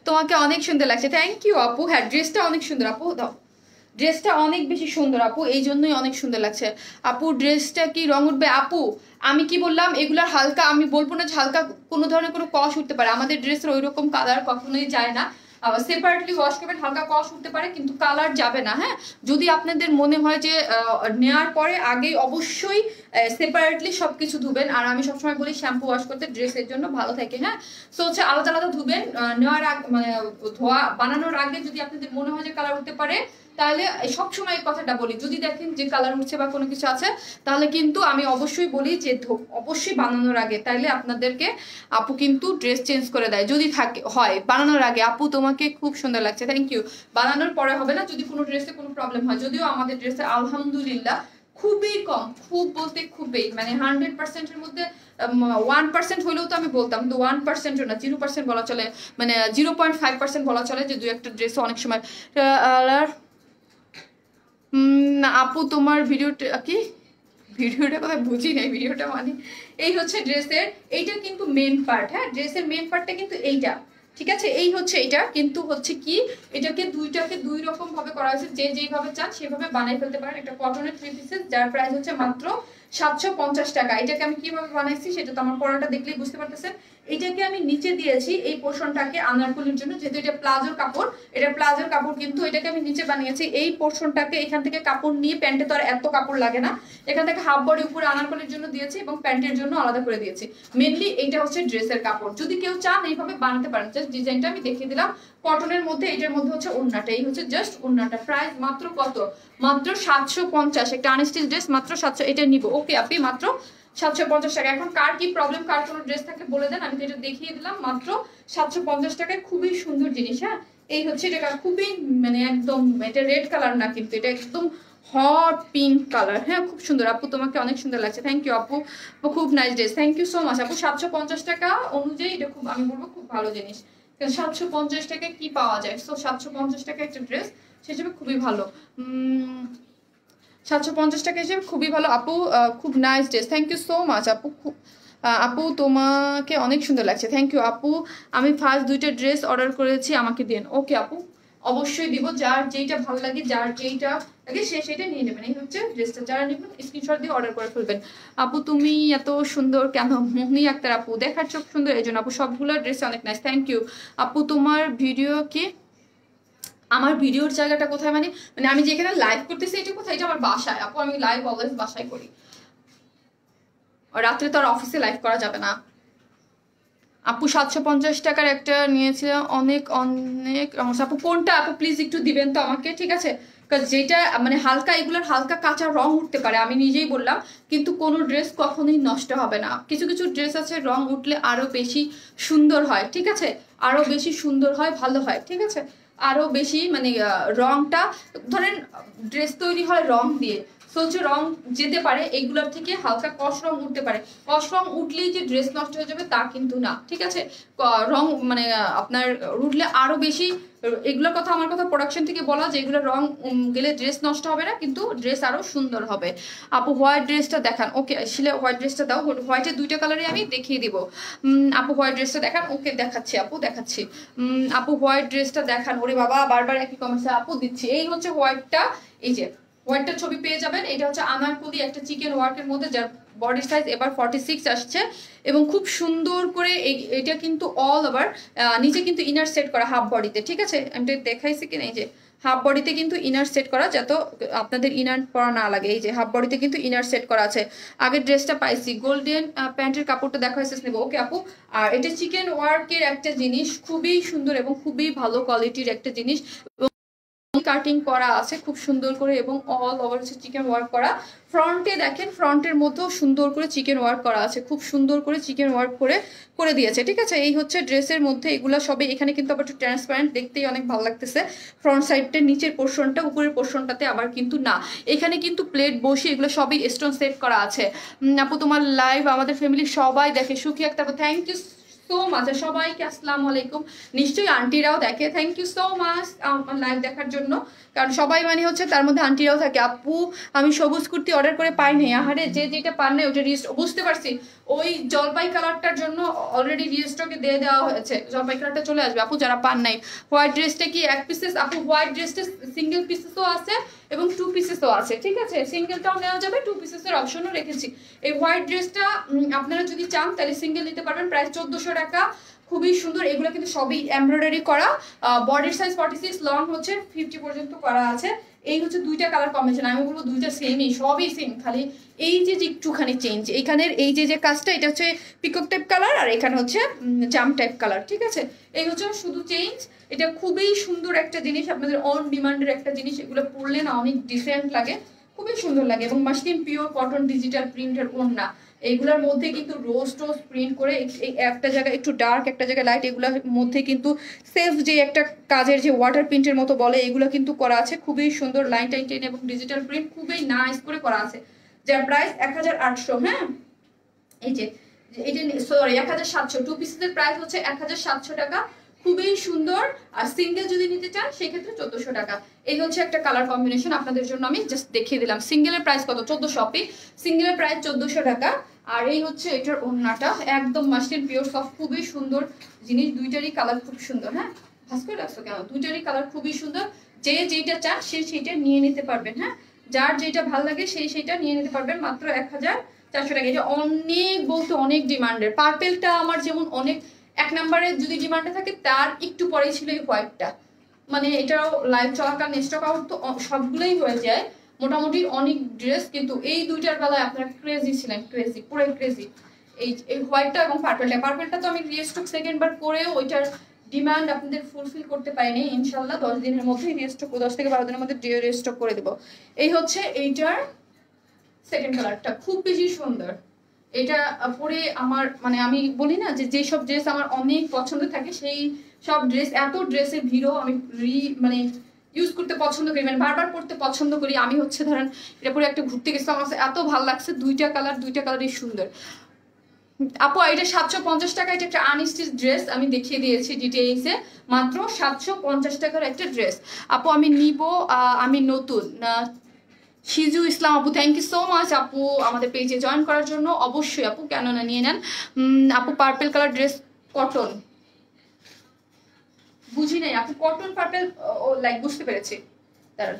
তোমাকে অনেক সুন্দর লাগছে, থ্যাংক ইউ আপু। হ্যাঁ, ড্রেসটা অনেক সুন্দর আপু, দাও, ড্রেসটা অনেক বেশি সুন্দর আপু, এই জন্যই অনেক সুন্দর লাগছে আপু। ড্রেসটা কি রং উঠবে? আপু আমি কি বললাম, এগুলার হালকা, আমি বলবো না যে হালকা কোনো ধরনের কোনো কষ উঠতে পারে, আমাদের ড্রেসের ওই রকম কালার কখনোই যায় না। সেপারেটলি ওয়াশ করবেন, হালকা কষ উঠতে পারে কিন্তু কালার যাবে না। হ্যাঁ, যদি আপনাদের মনে হয় যে নেওয়ার পরে আগে অবশ্যই সেপারেটলি সবকিছু ধুবেন। আর আমি সবসময় বলি শ্যাম্পু ওয়াশ করতে ড্রেসের জন্য ভালো থাকে। হ্যাঁ, সো হচ্ছে আলাদা আলাদা ধুবেন। নেওয়ার আগে মানে ধোয়া বানানোর আগে যদি আপনাদের মনে হয় যে কালার উঠতে পারে, তাহলে সবসময় এই কথাটা বলি, যদি দেখেন যে কালার উঠছে বা কোনো কিছু আছে, তাহলে কিন্তু আমি অবশ্যই বলি যে অবশ্যই বানানোর আগে, তাইলে আপনাদেরকে আপু কিন্তু ড্রেস চেঞ্জ করে দেয়। যদি থাকে হয় বানানোর আগে, আপু তোমাকে খুব সুন্দর লাগছে, থ্যাংক ইউ। বানানোর পরে হবে না যদি কোনো ড্রেসে কোনো প্রবলেম হয়, যদিও আমাদের ড্রেসে আলহামদুলিল্লাহ খুবই কম, খুব বলতে খুবই, মানে 100%-এর মধ্যে 1% হলেও তো আমি বলতাম, কিন্তু 1%ও না, 0% বলা চলে, মানে 0.5% বলা চলে যে 2-একটা ড্রেসে অনেক সময়। আপু তোমার ভিডিওটা কি, ভিডিওটা কথা বুঝি নাই, ভিডিওটা মানে এই হচ্ছে ড্রেসের, এইটা কিন্তু মেন পার্ট। হ্যাঁ, ড্রেসের মেন পার্টটা কিন্তু এইটা, ঠিক আছে। এই হচ্ছে এইটা, কিন্তু হচ্ছে কি এটাকে দুই রকম ভাবে করা হয়েছে, যে যেইভাবে চান সেভাবে বানিয়ে ফেলতে পারেন। একটা কটনের 3 পিসেস, যার প্রাইস হচ্ছে মাত্র 750 টাকা। এটাকে আমি কিভাবে বানাইছি সেটা তো আমার পরাটা দেখলেই বুঝতে পারতেছেন। এটাকে আমি নিচে দিয়েছি এই পোর্শনটাকে আনারকলির জন্য, যেহেতু এটা প্লাজোর কাপড়, এটা প্লাজোর কাপড় কিন্তু এটাকে আমি নিচে বানিয়েছি এই পোর্শনটাকে। এখান থেকে কাপড় নিয়ে, প্যান্টে তো আর এত কাপড় লাগে না, এখান থেকে হাফ বডি উপরে আনারকলির জন্য দিয়েছি এবং প্যান্টের জন্য আলাদা করে দিয়েছি। মেনলি এইটা হচ্ছে ড্রেসের কাপড়, যদি কেউ চান এইভাবে বানাতে পারেন। জাস্ট ডিজাইনটা আমি দেখিয়ে দিলাম কটনের মধ্যে। এটার মধ্যে হচ্ছে ওড়নাটা, এই হচ্ছে জাস্ট ওড়নাটা। প্রাইস মাত্র কত? মাত্র 750। একটা আনস্টিচ ড্রেস মাত্র 700, এটা নিব। ওকে আপনি মাত্র 750 টাকা। এখন কার কি প্রবলেম, কার কোনো ড্রেস থাকলে বলে দেন, আমি তো এটা দেখিয়ে দিলাম মাত্র 750 টাকায়। খুবই সুন্দর জিনিস। হ্যাঁ, এই হচ্ছে এটা খুবই মানে একদম, এটা রেড কালার না কিন্তু এটা একদম হট পিঙ্ক কালার। হ্যাঁ, খুব সুন্দর আপু, তোমাকে অনেক সুন্দর লাগছে। থ্যাংক ইউ আপু, খুব nice dress, thank you so much আপু। 750 টাকা অনুযায়ী এটা খুব, আমি বলবো খুব ভালো জিনিস। 750 টাকায় কি পাওয়া যায়? সো 750 টাকা একটা ড্রেস সে হিসেবে খুবই ভালো। 750 টাকা হিসেবে খুবই ভালো আপু, খুব nice dress. Thank you so much আপু। আপু তোমাকে অনেক সুন্দর লাগছে, থ্যাংক ইউ আপু। আমি ফার্স্ট 2টা ড্রেস অর্ডার করেছি, আমাকে দিন। ওকে আপু, অবশ্যই দিব। যার যেইটা ভালো লাগে, যার যেইটা লাগে সে সেটা নিয়ে নেবেন। এই হচ্ছে ড্রেসটা, যারা নেবেন স্ক্রিনশট দিয়ে অর্ডার করে ফেলবেন। আপু তুমি এত সুন্দর কেন? মোহিনী আক্তার আপু, দেখার চোখ সুন্দর এই জন্য আপু। সবগুলো ড্রেস অনেক নাইস, থ্যাংক ইউ আপু। তোমার ভিডিও কি, আমার ভিডিওর জায়গাটা কোথায় মানে মানে আমি যেখানে লাইভ করতেছি এটা কোথায়? এটা আমার বাসায় আপু, আমি লাইভ অলওয়েজ বাসায় করি, রাত্রে তো আর অফিসে লাইভ করা যাবে না আপু। 750 টাকার একটা নিয়েছিলাম, অনেক অনেক আপু। কোনটা আপু প্লিজ একটু দিবেন তো আমাকে, ঠিক আছে? যেটা মানে হালকা, এগুলোর হালকা কাঁচা রং উঠতে পারে, আমি নিজেই বললাম, কিন্তু কোনো ড্রেস কখনোই নষ্ট হবে না। কিছু কিছু ড্রেস আছে রং উঠলে আরো বেশি সুন্দর হয়, ঠিক আছে? আরো বেশি সুন্দর হয়, ভালো হয়, ঠিক আছে? আরো বেশি মানে রংটা, ধরেন ড্রেস তৈরি হয় রং দিয়ে, হচ্ছে রং যেতে পারে, এইগুলোর থেকে হালকা কস রং উঠতে পারে। কস রং উঠলেই যে ড্রেস নষ্ট হয়ে যাবে তা কিন্তু না, ঠিক আছে? রং মানে আপনার উঠলে আরো বেশি, এগুলোর কথা, আমার কথা প্রোডাকশন থেকে বলা যে এগুলো রং গেলে ড্রেস নষ্ট হবে না, কিন্তু ড্রেস আরো সুন্দর হবে। আপু হোয়াইট ড্রেসটা দেখান। ওকে আসলে হোয়াইট ড্রেসটা দাও, হোয়াইটের 2টা কালারই আমি দেখিয়ে দিব। আপু হোয়াইট ড্রেসটা দেখান। ওকে দেখাচ্ছি আপু, দেখাচ্ছি। আপু হোয়াইট ড্রেসটা দেখান। ওরে বাবা, বারবার একই কমেন্টে আপু দিচ্ছি। এই হচ্ছে হোয়াইটটা, এই যে হোয়াইটটা ছবি পেয়ে যাবেন। এটা হচ্ছে আনারকলি একটা চিকেন ওয়ার্কের মধ্যে, যার বডি সাইজ এবার 46 আসছে এবং খুব সুন্দর করে এটা কিন্তু অল ওভার নিচে কিন্তু ইনার সেট করা হাফ বডিতে, ঠিক আছে? আমি দেখাইছি কিনা, এই যে হাফ বডিতে কিন্তু ইনার সেট করা, যাতে আপনাদের ইনার পরা না লাগে। এই যে হাফ বডিতে কিন্তু ইনার সেট করা আছে। আগের ড্রেসটা পাইছি, গোল্ডেন প্যান্টের কাপড়টা দেখা হয়েছে নেবো। ওকে আপু, আর এটা চিকেন ওয়ার্কের একটা জিনিস, খুবই সুন্দর এবং খুবই ভালো কোয়ালিটির একটা জিনিস। কাটিং করা আছে খুব সুন্দর করে এবং অল ওভার হচ্ছে চিকেন ওয়ার্ক করা। ফ্রন্টে দেখেন, ফ্রন্টের মতো সুন্দর করে চিকেন ওয়ার্ক করা আছে, খুব সুন্দর করে চিকেন ওয়ার্ক করে দিয়েছে, ঠিক আছে? এই হচ্ছে ড্রেসের মধ্যে এগুলা সবই। এখানে কিন্তু আবার একটু ট্রান্সপারেন্ট, দেখতেই অনেক ভালো লাগতেছে। ফ্রন্ট সাইডটা, নিচের পোর্শনটা, উপরের পোর্শনটাতে আবার কিন্তু না, এখানে কিন্তু প্লেট বসে এগুলো সবই স্টোন সেট করা আছে। আপু তোমার লাইভ আমাদের ফ্যামিলির সবাই দেখে, সুখী একটা, থ্যাংক ইউ সো মাচ সবাইকে, আসসালামু আলাইকুম। নিশ্চয়ই আন্টিরাও দেখে, থ্যাংক ইউ সো মাচ আমার লাইভ দেখার জন্য, কারণ সবাই মানে হচ্ছে তার মধ্যে আন্টিরাও থাকে। আপু আমি সবুজ কুর্তি অর্ডার করে পাই নাই, আহারে যে যেটা পান নাই ওটা বুঝতে পারছি, ওই জলপাই কালারটার জন্য অলরেডি রিস্টকে দিয়ে দেওয়া হয়েছে, জলপাই কালারটা চলে আসবে আপু যারা পান নাই। হোয়াইট ড্রেসটা কি এক পিসেস? আপু হোয়াইট ড্রেসটা সিঙ্গেল পিসেসও আছে এবং 2 পিসেসও আছে, ঠিক আছে? সিঙ্গেলটাও নেওয়া যাবে, 2 পিসেসের অপশনও রেখেছি। এই হোয়াইট ড্রেসটা আপনারা যদি চান তাহলে সিঙ্গেল নিতে পারবেন, প্রাইস 1400 টাকা। খুবই সুন্দর, এগুলো কিন্তু সবই এমব্রয়ডারি করা, বডির সাইজ 46, লং হচ্ছে 50 পর্যন্ত করা আছে। এই হচ্ছে 2টা কালার কম্বিনেশন, আমি বলবো 2টা সেমই, সবই সেম, খালি এই যে একটুখানি চেঞ্জ। এইখানের এই যে কাজটা, এটা হচ্ছে পিকক টাইপ কালার আর এখানে হচ্ছে জাম টাইপ কালার, ঠিক আছে? এই হচ্ছে শুধু চেঞ্জ। এটা খুবই সুন্দর একটা জিনিস, আপনাদের অন ডিমান্ডের একটা জিনিস, এগুলো পরলে না অনেক ডিফারেন্ট লাগে, খুবই সুন্দর লাগে। এবং মাসলিন পিওর কটন ডিজিটাল প্রিন্টের ওড়না, এইগুলোর মধ্যে কিন্তু রোজ প্রিন্ট করে, একটা জায়গায় একটু ডার্ক, একটা জায়গায় লাইট, এগুলোর মধ্যে কিন্তু সেলফ যে একটা কাজের যে ওয়াটার প্রিন্টের মতো বলে, এগুলো কিন্তু করা আছে, খুবই সুন্দর লাইন টাইন এবং ডিজিটাল প্রিন্ট খুবই নাইস করে করা আছে, যার প্রাইস 1800। হ্যাঁ, এই যে এটা সরি 1700, 2 পিসের প্রাইস হচ্ছে 1700 টাকা, খুবই সুন্দর। আর সিঙ্গেল যদি নিতে চান সেক্ষেত্রে 1400 টাকা। এই হচ্ছে একটা কালার কম্বিনেশন, আপনাদের জন্য আমি জাস্ট দেখিয়ে দিলাম। সিঙ্গেলের প্রাইস কত? 1400, সিঙ্গেলের প্রাইস 1400 টাকা। আর এই হচ্ছে এটার ওড়নাটা, একদম মাসলিন পিওর সফট, খুবই সুন্দর জিনিস, 2টারই কালার খুব সুন্দর। হ্যাঁ, ভাস করে রাখছো কেন? 2টারই কালার খুবই সুন্দর, যে যেটা চান সে সেইটা নিয়ে নিতে পারবেন। হ্যাঁ, যার যেটা ভালো লাগে সেই সেইটা নিয়ে নিতে পারবেন, মাত্র 400 টাকা। এটা অনেক বলতে অনেক ডিমান্ডের। পার্পেলটা আমার যেমন অনেক 1 নম্বরে যদি ডিমান্ডে থাকে, তার একটু পরেই ছিল এই হোয়াইটটা। মানে এটাও লাইভ চলাকালীন স্টক আউট তো সবগুলোই হয়ে যায় মোটামুটি অনেক ড্রেস, কিন্তু এই দুইটার বেলায় আপনারা ক্রেজি ছিলেন, ক্রেজি, পুরো ক্রেজি। এই হোয়াইটটা এবং পার্পেলটা তো আমি রিস্টক সেকেন্ড বার করেও ওইটার ডিমান্ড আপনাদের ফুলফিল করতে পারিনি। ইনশাল্লাহ 10 দিনের মধ্যেই রিস্টক, 10 থেকে 12 দিনের মধ্যে রিস্টক করে দেবো। এই হচ্ছে এইটার সেকেন্ড কালারটা, খুব বেশি সুন্দর। এটা পরে আমার মানে আমি বলি না যে যেসব ড্রেস আমার অনেক পছন্দ থাকে, সেই সব ড্রেস, এত ড্রেসের ভিড়ও আমি মানে ইউজ করতে পছন্দ করি, মানে বারবার পড়তে পছন্দ করি। আমি হচ্ছে ধরেন এটা পরে একটা ঘুরতে গেছিলাম, আমার এত ভালো লাগছে, দুইটা কালারই সুন্দর। আপু এটা 750 টাকা, এটা একটা আনস্টিচ ড্রেস, আমি দেখিয়ে দিয়েছি ডিটেইলসে, মাত্র 750 টাকার একটা ড্রেস। আপু আমি নিব, আমি নতুন। শিজু ইসলাম আপু, থ্যাংক ইউ সো মাচ আপু আমাদের পেজে জয়েন করার জন্য। অবশ্যই আপু, কেন না, নিয়ে নেন। আপু পার্পেল কালার ড্রেস, কটন, বুঝি নাই আপু, কটন পার্পেল, লাইক বুঝতে পেরেছি। দাঁড়ান,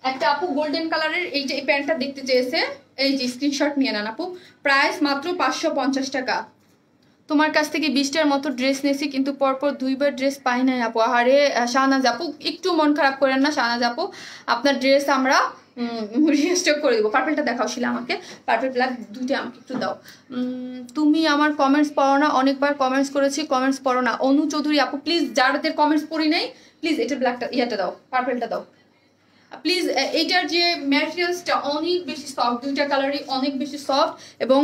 একটা আপু গোল্ডেন কালারের এই যে এই প্যান্টটা দেখতে চেয়েছে, এই যে স্ক্রিনশট নিয়ে নেন আপু, প্রাইস মাত্র 550 টাকা। তোমার কাছ থেকে 20টার মতো ড্রেস নিয়েছি, কিন্তু পরপর 2বার ড্রেস পাই নাই আপু। আরে শাহনাজ আপু, একটু মন খারাপ করেন না শাহনাজ আপু, আপনার ড্রেস আমরা রিস্টক করে দেবো। পার্পেলটা দেখাও শিলা আমাকে, পার্পেল ব্ল্যাক দুইটা আমাকে একটু দাও। তুমি আমার কমেন্টস পড়ো না, অনেকবার কমেন্টস করেছি, কমেন্টস পড়ো না। অনু চৌধুরী আপু প্লিজ, যাদের কমেন্টস পড়ি নাই প্লিজ এটা ব্ল্যাকটা, ইয়াটা দাও, পার্পেলটা দাও প্লিজ। এইটার যে ম্যাটেরিয়ালসটা অনেক বেশি সফট, দুইটা কালারই অনেক বেশি সফট। এবং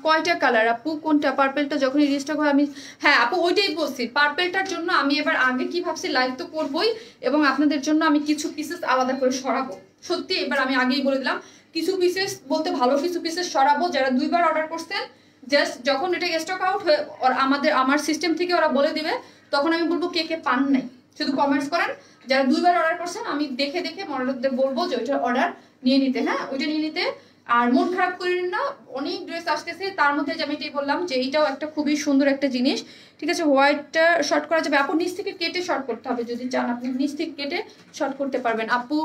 কয়টা কালার আপু, কোনটা? পার্পেলটা যখনই রিস্টক হয় আমি, হ্যাঁ আপু ওইটাই বলছি, পার্পেলটার জন্য আমি এবার আগে কি ভাবছি, লাইভ তো করবোই, এবং আপনাদের জন্য আমি কিছু পিসেস আলাদা করে সরাবো। সত্যি এবার আমি আগেই বলে দিলাম, কিছু পিসেস বলতে ভালো কিছু পিসেস সরাবো। যারা 2বার অর্ডার করছেন, জাস্ট যখন এটা স্টক আউট হয়ে আমার সিস্টেম থেকে ওরা বলে দিবে, তখন আমি বলবো কে কে পান নাই, শুধু কমেন্টস করেন। যারা 2বার অর্ডার করছেন, আমি দেখে মডেলদের বলবো যে ওইটার অর্ডার নিয়ে নিতে, হ্যাঁ ওইটা নিয়ে নিতে। আর মন খারাপ করেন না, অনেক ড্রেস আসতেছে, তার মধ্যে আমি এটাই বললাম যে এইটাও একটা খুবই সুন্দর একটা জিনিস, ঠিক আছে। হোয়াইটটা শর্ট করা যাবে আপু, নিচ থেকে কেটে শর্ট করতে হবে, যদি চান আপনি নিচ থেকে কেটে শর্ট করতে পারবেন আপু।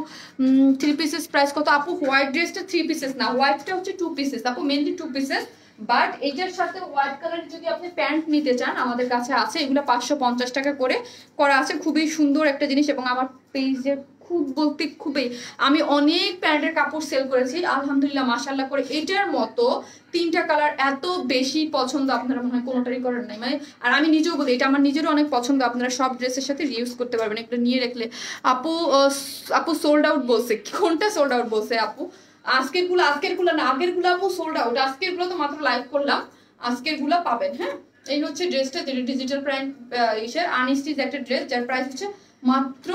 3 পিসেস প্রাইস কত আপু? হোয়াইট ড্রেসটা 3 পিসেস না, হোয়াইটটা হচ্ছে 2 পিসেস আপু, মেনলি 2 পিসেস। বাট এইটার সাথে হোয়াইট কালার যদি আপনি প্যান্ট নিতে চান, আমাদের কাছে আছে, এগুলো 550 টাকা করে করা আছে, খুবই সুন্দর একটা জিনিস। এবং আমার পেজে খুব বলতে খুবই, আমি অনেক প্যান্টের কাপড় সেল করেছি আলহামদুলিল্লাহ মাশাআল্লাহ করে। এটার মতো 3টা কালার এত বেশি পছন্দ আপনারা মনে হয় কোনোটারই করেন নাই, মানে। আর আমি নিজেও বলি, এটা আমার নিজেরও অনেক পছন্দ, আপনারা সব ড্রেসের সাথে রিউজ করতে পারবেন, এগুলো নিয়ে রাখলে। আপু সোল্ড আউট বলছে, কোনটা সোল্ড আউট বলছে আপু? আজকের গুলো না, আগের গুলো আপু সোল্ড আউট, আজকের গুলো তো মাত্র লাইভ করলাম, আজকের গুলো পাবেন, হ্যাঁ। এই হচ্ছে ড্রেসটা, যেটা ডিজিটাল প্রিন্ট ইসের আনস্টিচ একটা ড্রেস, যার প্রাইস হচ্ছে মাত্র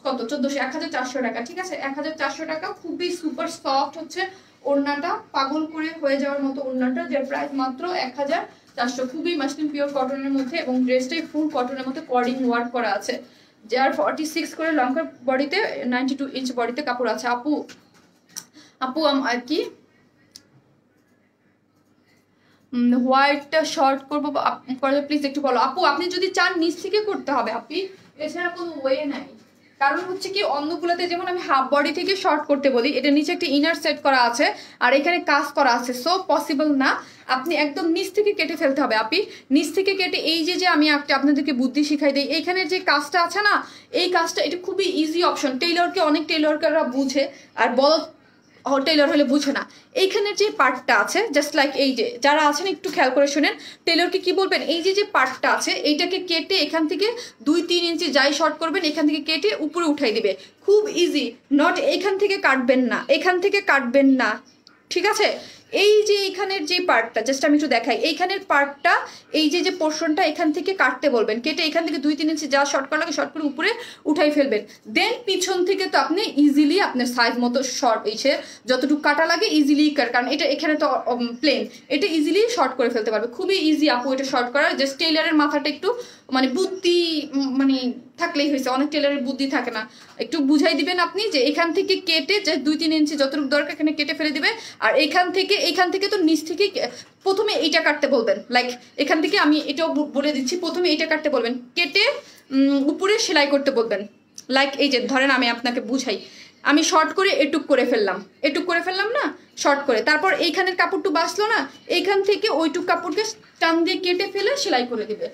কত, 1400 টাকা, ঠিক আছে, 1400 টাকা। খুবই সুপার সফট হচ্ছে ওড়নাটা, পাগল করে হয়ে যাওয়ার মতো ওড়নাটা, যার প্রাইস মাত্র 1400। খুবই মাসলিন পিওর কটনের মধ্যে, এবং ড্রেসটাই ফুল কটনের মধ্যে কর্ডিং ওয়ার্ক করা আছে, যার 46 করে লঙ্কার বডিতে, 92 ইঞ্চ বডিতে কাপড় আছে আপু। আর কি হোয়াইটটা শর্ট করবো প্লিজ একটু বলো আপু। আপনি যদি চান নিচ থেকে করতে হবে আপনি, এছাড়া কোনো ওয়ে নাই। কারণ হচ্ছে কি, অন্যগুলোতে যেমন আমি হাফ বডি থেকে শর্ট করতে বলি, এটা নিচে একটা ইনার সেট করা আছে আর এখানে কাজ করা আছে, সো পসিবল না। আপনি একদম নিচ থেকে কেটে ফেলতে হবে আপনি, নিচ থেকে কেটে এই যে আমি আপনাদেরকে বুদ্ধি শিখাই দিই, এইখানে যে কাজটা আছে না, এই কাজটা, এটা খুবই ইজি অপশন। অনেক টেইলররা বুঝে, আর বড় টেইলর হলে বুঝে না। এইখানের যে পার্টটা আছে, জাস্ট লাইক এই যে যারা আছেন একটু খেয়াল করে শুনেন, টেইলরকে কি বলবেন, এই যে পার্টটা আছে এইটাকে কেটে এখান থেকে 2-3 ইঞ্চি যাই শর্ট করবেন, এখান থেকে কেটে উপরে উঠাই দিবে, খুব ইজি। নট এখান থেকে কাটবেন না, এখান থেকে কাটবেন না, ঠিক আছে। এই যে এইখানের যে পার্টটা, জাস্ট আমি একটু দেখাই, এইখানের পার্টটা, এই যে পোর্শনটা এখান থেকে কাটতে বলবেন, কেটে এখান থেকে 2-3 ইঞ্চি যা শর্ট করা লাগে শর্ট করে উপরে উঠাই ফেলবেন। দেন পিছন থেকে তো আপনি ইজিলি আপনার সাইজ মতো শর্ট এসে যতটুকু কাটা লাগে ইজিলি কারণ এটা এখানে তো প্লেন, এটা ইজিলি শর্ট করে ফেলতে পারবে, খুবই ইজি আপু এটা শর্ট করার। জাস্ট টেইলারের মাথাটা একটু মানে বুদ্ধি মানে থাকলেই হয়েছে, অনেক টেলারের বুদ্ধি থাকে না, একটু বুঝাই দিবেন আপনি যে এখান থেকে কেটে যে 2-3 ইঞ্চি যতটুকু দরকার এখানে কেটে ফেলে দিবে। আর এখান থেকে তো নিচ থেকে প্রথমে এইটা কাটতে বলবেন, লাইক এখান থেকে আমি এটাও বলে দিচ্ছি, প্রথমে এইটা কাটতে বলবেন, কেটে উপরে সেলাই করতে বলবেন। লাইক এই যে ধরেন আমি আপনাকে বুঝাই, আমি শর্ট করে এটুক করে ফেললাম, এটুক করে ফেললাম না শর্ট করে, তারপর এইখানের কাপড়টু বাঁচলো না, এইখান থেকে ওইটুক কাপড়কে টান দিয়ে কেটে ফেলে সেলাই করে দিবে।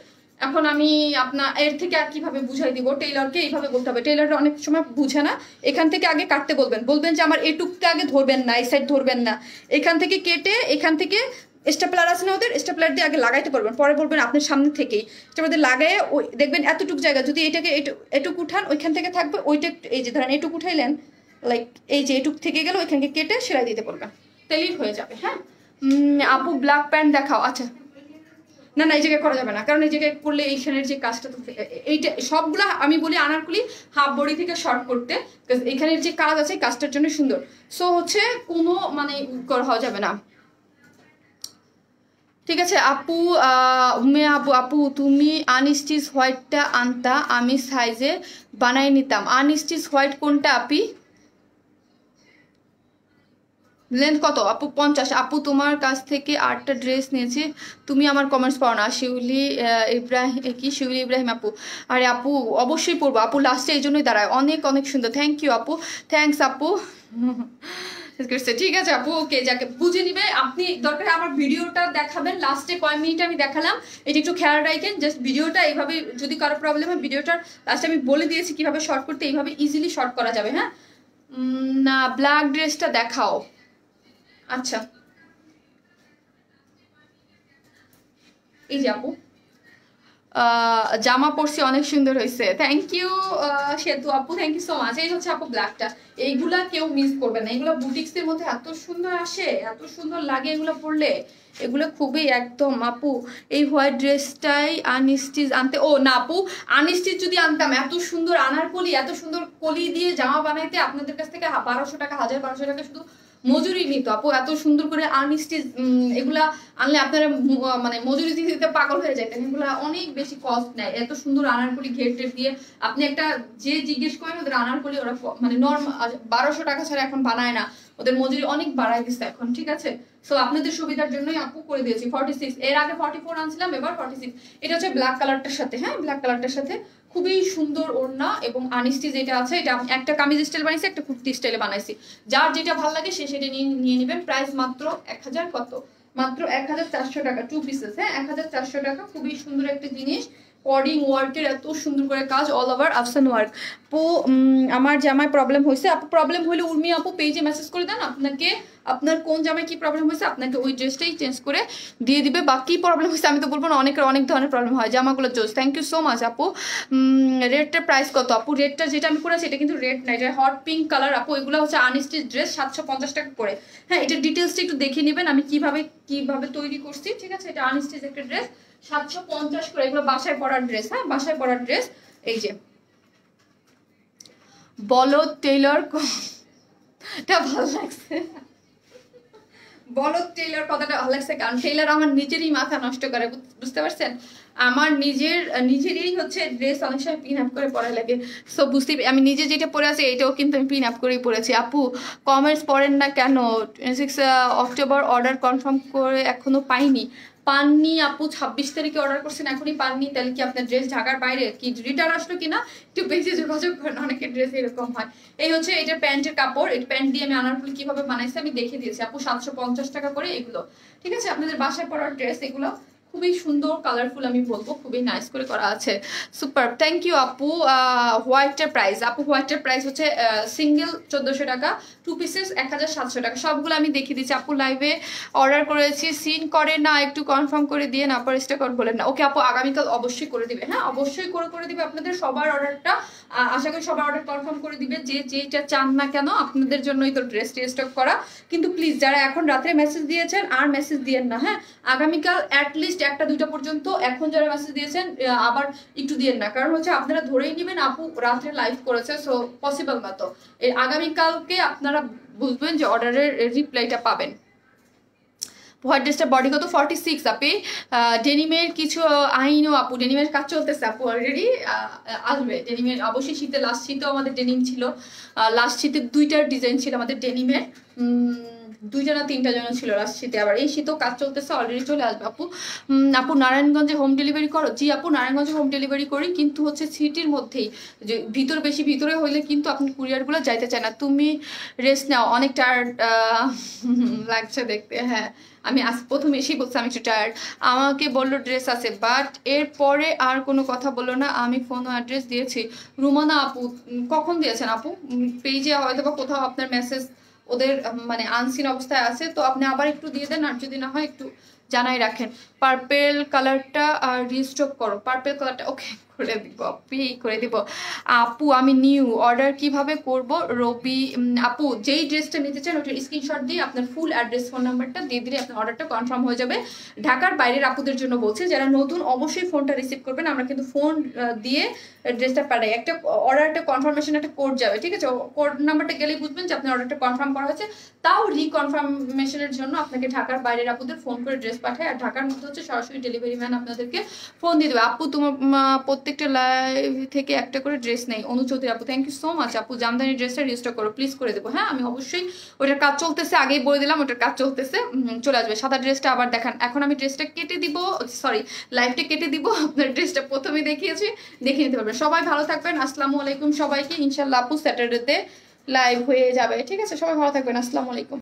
এখন আমি আপনার এর থেকে আর কিভাবে বুঝাই দিব, টেইলরকে এইভাবে বলতে হবে, টেইলররা অনেক সময় বুঝে না, এখান থেকে আগে কাটতে বলবেন, বলবেন যে আমার এটুকটা আগে ধরবেন না, এই সাইড ধরবেন না, এখান থেকে কেটে এখান থেকে স্টেপলার আছে না ওদের, স্টেপলার দিয়ে আগে লাগাইতে পারবেন, পরে বলবেন আপনার সামনে থেকেই স্টেপলার লাগাইয়ে ওই দেখবেন এতটুকু জায়গা যদি এটাকে এটুকু উঠান ওইখান থেকে থাকবে, ওইটা এই যে ধরেন এটুকু উঠাইলেন, লাইক এই যে এটুক থেকে গেল ওইখানকে কেটে সেলাই দিতে পারবেন, তেলেই হয়ে যাবে। হ্যাঁ আপু ব্ল্যাক প্যান্ট দেখাও। আচ্ছা না না এই জায়গায় করা যাবে না, কারণ এই জায়গায় করলে এইখানের যে কাজটা তো এইটা সবগুলা আমি বলি আনারকুলি হাফ বডি থেকে শর্ট করতে, এখানের যে কাজ আছে কাজটার জন্য সুন্দর, সো হচ্ছে কোনো মানে করা যাবে না। ঠিক আছে আপু, আপু তুমি আনস্টিচ হোয়াইটটা আনতা, আমি সাইজে বানাই নিতাম। আনস্টিচ হোয়াইট কোনটা আপি? লেন্থ কত আপু? 50। আপু তোমার কাছ থেকে 8টা ড্রেস নিয়েছি, তুমি আমার কমেন্টস পড়ো না। শিউলি ইব্রাহিম, কি শিউলি ইব্রাহিম আপু? আরে আপু অবশ্যই পড়বো আপু, লাস্টে এই জন্যই দাঁড়ায়, অনেক অনেক সুন্দর, থ্যাংক ইউ আপু, থ্যাংকস আপু। ঠিক আছে আপু, ওকে যাকে বুঝে নিবে, আপনি দরকার আমার ভিডিওটা দেখাবেন, লাস্টে কয় মিনিট আমি দেখালাম এটা একটু খেয়াল রাখেন, জাস্ট ভিডিওটা এইভাবে যদি কারো প্রবলেম হয় ভিডিওটার লাস্টে আমি বলে দিয়েছি কিভাবে শর্ট করতে, এইভাবে ইজিলি শর্ট করা যাবে। হ্যাঁ না ব্ল্যাক ড্রেসটা দেখাও। আচ্ছা এই যে আপু জামা পরছি অনেক সুন্দর হয়েছে, থ্যাংক ইউ সেতু আপু, থ্যাংক ইউ সো মাচ। এই হচ্ছে আপু ব্ল্যাকটা, এইগুলা কেউ মিস করবে না, এগুলো বুটিক্সের মধ্যে এত সুন্দর আসে, এত সুন্দর লাগে এগুলো পরলে, এগুলো খুবই একদম আপু। এই হোয়াইট ড্রেসটাই আনস্টিচ আনতে, ও না আপু আনস্টিচ যদি আনতাম এত সুন্দর আনারকলি, এত সুন্দর কলি দিয়ে জামা বানাইতে আপনাদের কাছ থেকে 1200 টাকা 1200 টাকা শুধু মজুরি নিত আপু, এত সুন্দর করে আনস্টিচ এগুলা আনলে আপনারা মানে মজুরি দিতে পাগল হয়ে যেতেন, এগুলা অনেক বেশি কস্ট নেয়, এত সুন্দর আনারকলি ঘের টের দিয়ে আপনি একটা যে জিজ্ঞেস করেন ওদের আনারকলি ওরা মানে নর্মাল 1200 টাকা ছাড়া এখন বানায় না, ওদের মজুরি অনেক বাড়াই দিচ্ছে এখন। ঠিক আছে, সো আপনাদের সুবিধার জন্যই আপু করে দিয়েছি 46, এর আগে 44 আনছিলাম, এবার 46। এটা হচ্ছে ব্ল্যাক কালারটার সাথে, হ্যাঁ ব্ল্যাক কালারটার সাথে খুবই সুন্দর ওড়না এবং আনস্টিচ যেটা আছে, এটা একটা কামিজ স্টাইল বানাইছি, একটা কুর্তি স্টাইলে বানাইছি, যার যেটা ভালো লাগে সে সেটা নিয়ে নেবেন। প্রাইস মাত্র 1000 কত, মাত্র 1400 টাকা, 2 পিসেস। হ্যাঁ 1400 টাকা, খুবই সুন্দর একটা জিনিস, কর্ডিং ওয়ার্কের এত সুন্দর করে কাজ, অল ওভার আফসান ওয়ার্ক। আপু আমার জামায় প্রবলেম হয়েছে, আপু প্রবলেম হলে উর্মি আপু পেজে মেসেজ করে দেন, আপনাকে আপনার কোন জামায় কি প্রবলেম হয়েছে আপনাকে ওই ড্রেসটাই চেঞ্জ করে দিয়ে দিবে, বা কি প্রবলেম হয়েছে আমি তো বলবো না, অনেকের অনেক ধরনের প্রবলেম হয়, জামাগুলো জোস। থ্যাংক ইউ সো মাচ আপু। রেডটার প্রাইস কত আপু? রেডটা যেটা আমি করেছি এটা কিন্তু রেড না, এটা হট পিঙ্ক কালার আপু, এগুলো হচ্ছে আনস্টিচ ড্রেস, 750 টাকা করে। হ্যাঁ এটা ডিটেলসটা একটু দেখে নেবেন আমি কিভাবে তৈরি করছি। ঠিক আছে, এটা আনস্টিচ একটা ড্রেস 750 করে, এগুলো বাসায় পরার ড্রেস। হ্যাঁ বাসায় পরার ড্রেস। এই যে বলো টেইলর টা ভালো লাগছে, বলো টেইলর কথাটা ভালো লাগছে, কারণ টেইলর আমার নিজেরই মাথা নষ্ট করে, বুঝতে পারছেন, আমার নিজেরই হচ্ছে ড্রেস অনেক সময় পিন আপ করে পড়া লাগে, সো বুঝতে আমি নিজে যেটা পরে আছি এটাও কিন্তু আমি পিন আপ করেই পড়েছি। আপু কমেন্টস পড়েন না কেন? 26 অক্টোবর অর্ডার কনফার্ম করে এখনো পাইনি। পাননি আপু? 26 তারিখে অর্ডার করছেন এখনই পাননি, তাহলে কি আপনার ড্রেস ঢাকার বাইরে কি রিটার্ন আসলো কিনা একটু বেশি যোগাযোগ করেন, অনেকের ড্রেস এরকম হয়। এই হচ্ছে এটা প্যান্টের কাপড়, এই প্যান্ট দিয়ে আমি আনারকলি কিভাবে বানাইছি আমি দেখিয়ে দিয়েছি আপু, 750 টাকা করে এগুলো। ঠিক আছে, আপনাদের বাসায় পরার ড্রেস এগুলো, খুবই সুন্দর কালারফুল, আমি বলবো খুবই নাইস করে করা আছে, সুপার। থ্যাংক ইউ আপু। হোয়াইটের প্রাইস আপু, হোয়াইটের প্রাইস হচ্ছে সিঙ্গেল 1400 টাকা, 2 পিসেস 1700 টাকা, সবগুলো আমি দেখিয়ে দিচ্ছি আপু। লাইভে অর্ডার করেছি, সিন করে না, একটু কনফার্ম করে দিয়ে না পর স্টক আউট বলেন না। ওকে আপু আগামীকাল অবশ্যই করে দিবে, হ্যাঁ অবশ্যই করে দিবে আপনাদের সবার অর্ডারটা, আশা করি সবার অর্ডার কনফার্ম করে দিবে, যে যেটা চান না কেন, আপনাদের জন্যই তো ড্রেস স্টক করা। কিন্তু প্লিজ যারা এখন রাত্রে মেসেজ দিয়েছেন আর মেসেজ দিয়েন না, হ্যাঁ আগামীকাল অ্যাটলিস্ট 1টা 2টা পর্যন্ত এখন যারা মেসেজ দিয়েছেন আবার একটু দিয়েন না, কারণ হচ্ছে আপনারা ধরেই নেবেন আপু রাত্রে লাইভ করেছে, সো পসিবল না, তো এই আগামীকালকে আপনারা বুঝবেন যে অর্ডারের রিপ্লাইটা পাবেন। হোয়াইট ড্রেসটা বডি কত? 46 আপি। ডেনিমের কিছু আইনও আপু, ডেনিমের কাজ চলতেছে আপু, অলরেডি আসবে ডেনিমের, অবশ্যই শীতে, লাস্ট শীতেও আমাদের ডেনিম ছিল, লাস্ট শীতে 2টার ডিজাইন ছিল আমাদের ডেনিমের, 2 জন 3টা জন ছিল লাস্ট শীতে, আবার এই শীতেও কাজ চলতেছে, অলরেডি চলে আসবে আপু। আপু নারায়ণগঞ্জে হোম ডেলিভারি করো? জি আপু নারায়ণগঞ্জে হোম ডেলিভারি করি, কিন্তু হচ্ছে সিটির মধ্যেই, যে বেশি ভিতরে হইলে কিন্তু আপনি কুরিয়ারগুলো যাইতে চায় না। তুমি রেস্ট নাও, অনেক টায়ার্ড লাগছে দেখতে। হ্যাঁ আমি আজ প্রথম এসেই বলছি আমি একটু টায়ার্ড। আমাকে বললো ড্রেস আছে, বাট এরপরে আর কোনো কথা বললো না। আমি ফোন ও অ্যাড্রেস দিয়েছি। রুমানা আপু কখন দিয়েছেন আপু? পেজে হয়তো বা কোথাও আপনার মেসেজ ওদের মানে আনসিন অবস্থায় আছে, তো আপনি আবার একটু দিয়ে দেন, আর যদি না হয় একটু জানাই রাখেন। পার্পেল কালারটা আর রিস্টক করো, পার্পেল কালারটা ওকে করে দিব, করে দিব আপু। আমি নিউ অর্ডার কিভাবে করব? রবি আপু যেই ড্রেসটা নিতে চান ওটার স্ক্রিনশট দিয়ে আপনার ফুল অ্যাড্রেস ফোন নাম্বারটা দিয়ে দিলে আপনার অর্ডারটা কনফার্ম হয়ে যাবে। ঢাকার বাইরের আপুদের জন্য বলছি, যারা নতুন অবশ্যই ফোনটা রিসিভ করবেন, আমরা কিন্তু ফোন দিয়ে ড্রেসটা পাঠাই। একটা অর্ডারটা কনফার্মেশন একটা কোড যাবে, ঠিক আছে? কোড নাম্বারটা গেলেই বুঝবেন যে আপনার অর্ডারটা কনফার্ম করা হয়েছে। তাও রিকনফার্মেশনের জন্য আপনাকে ঢাকার বাইরের আপুদের ফোন করে ড্রেস পাঠায়, আর ঢাকার মধ্যে হচ্ছে সরাসরি ডেলিভারি ম্যান আপনাদেরকে ফোন দিয়ে দেবে। আপু তোমার প্রত্যেকটা লাইভ থেকে একটা করে ড্রেস নেই। অনু চৌধুরী আপু থ্যাংক ইউ সো মাচ। আপু জামদানি ড্রেসটা রেজিস্টার করো প্লিজ, করে দেবো। হ্যাঁ আমি অবশ্যই, ওটার কাজ চলতেছে, আগেই বলে দিলাম ওটার কাজ চলতেছে, চলে আসবে। সাদা ড্রেসটা আবার দেখান। এখন আমি ড্রেসটা কেটে দিব, সরি লাইভটা কেটে দিব, আপনার ড্রেসটা প্রথমেই দেখিয়েছি, দেখে নিতে পারবেন। সবাই ভালো থাকবেন, আসসালামু আলাইকুম সবাইকে। ইনশাল্লাহ আপু স্যাটারডেতে লাইভ হয়ে যাবে, ঠিক আছে? সবাই ভালো থাকবেন, আসসালামু আলাইকুম।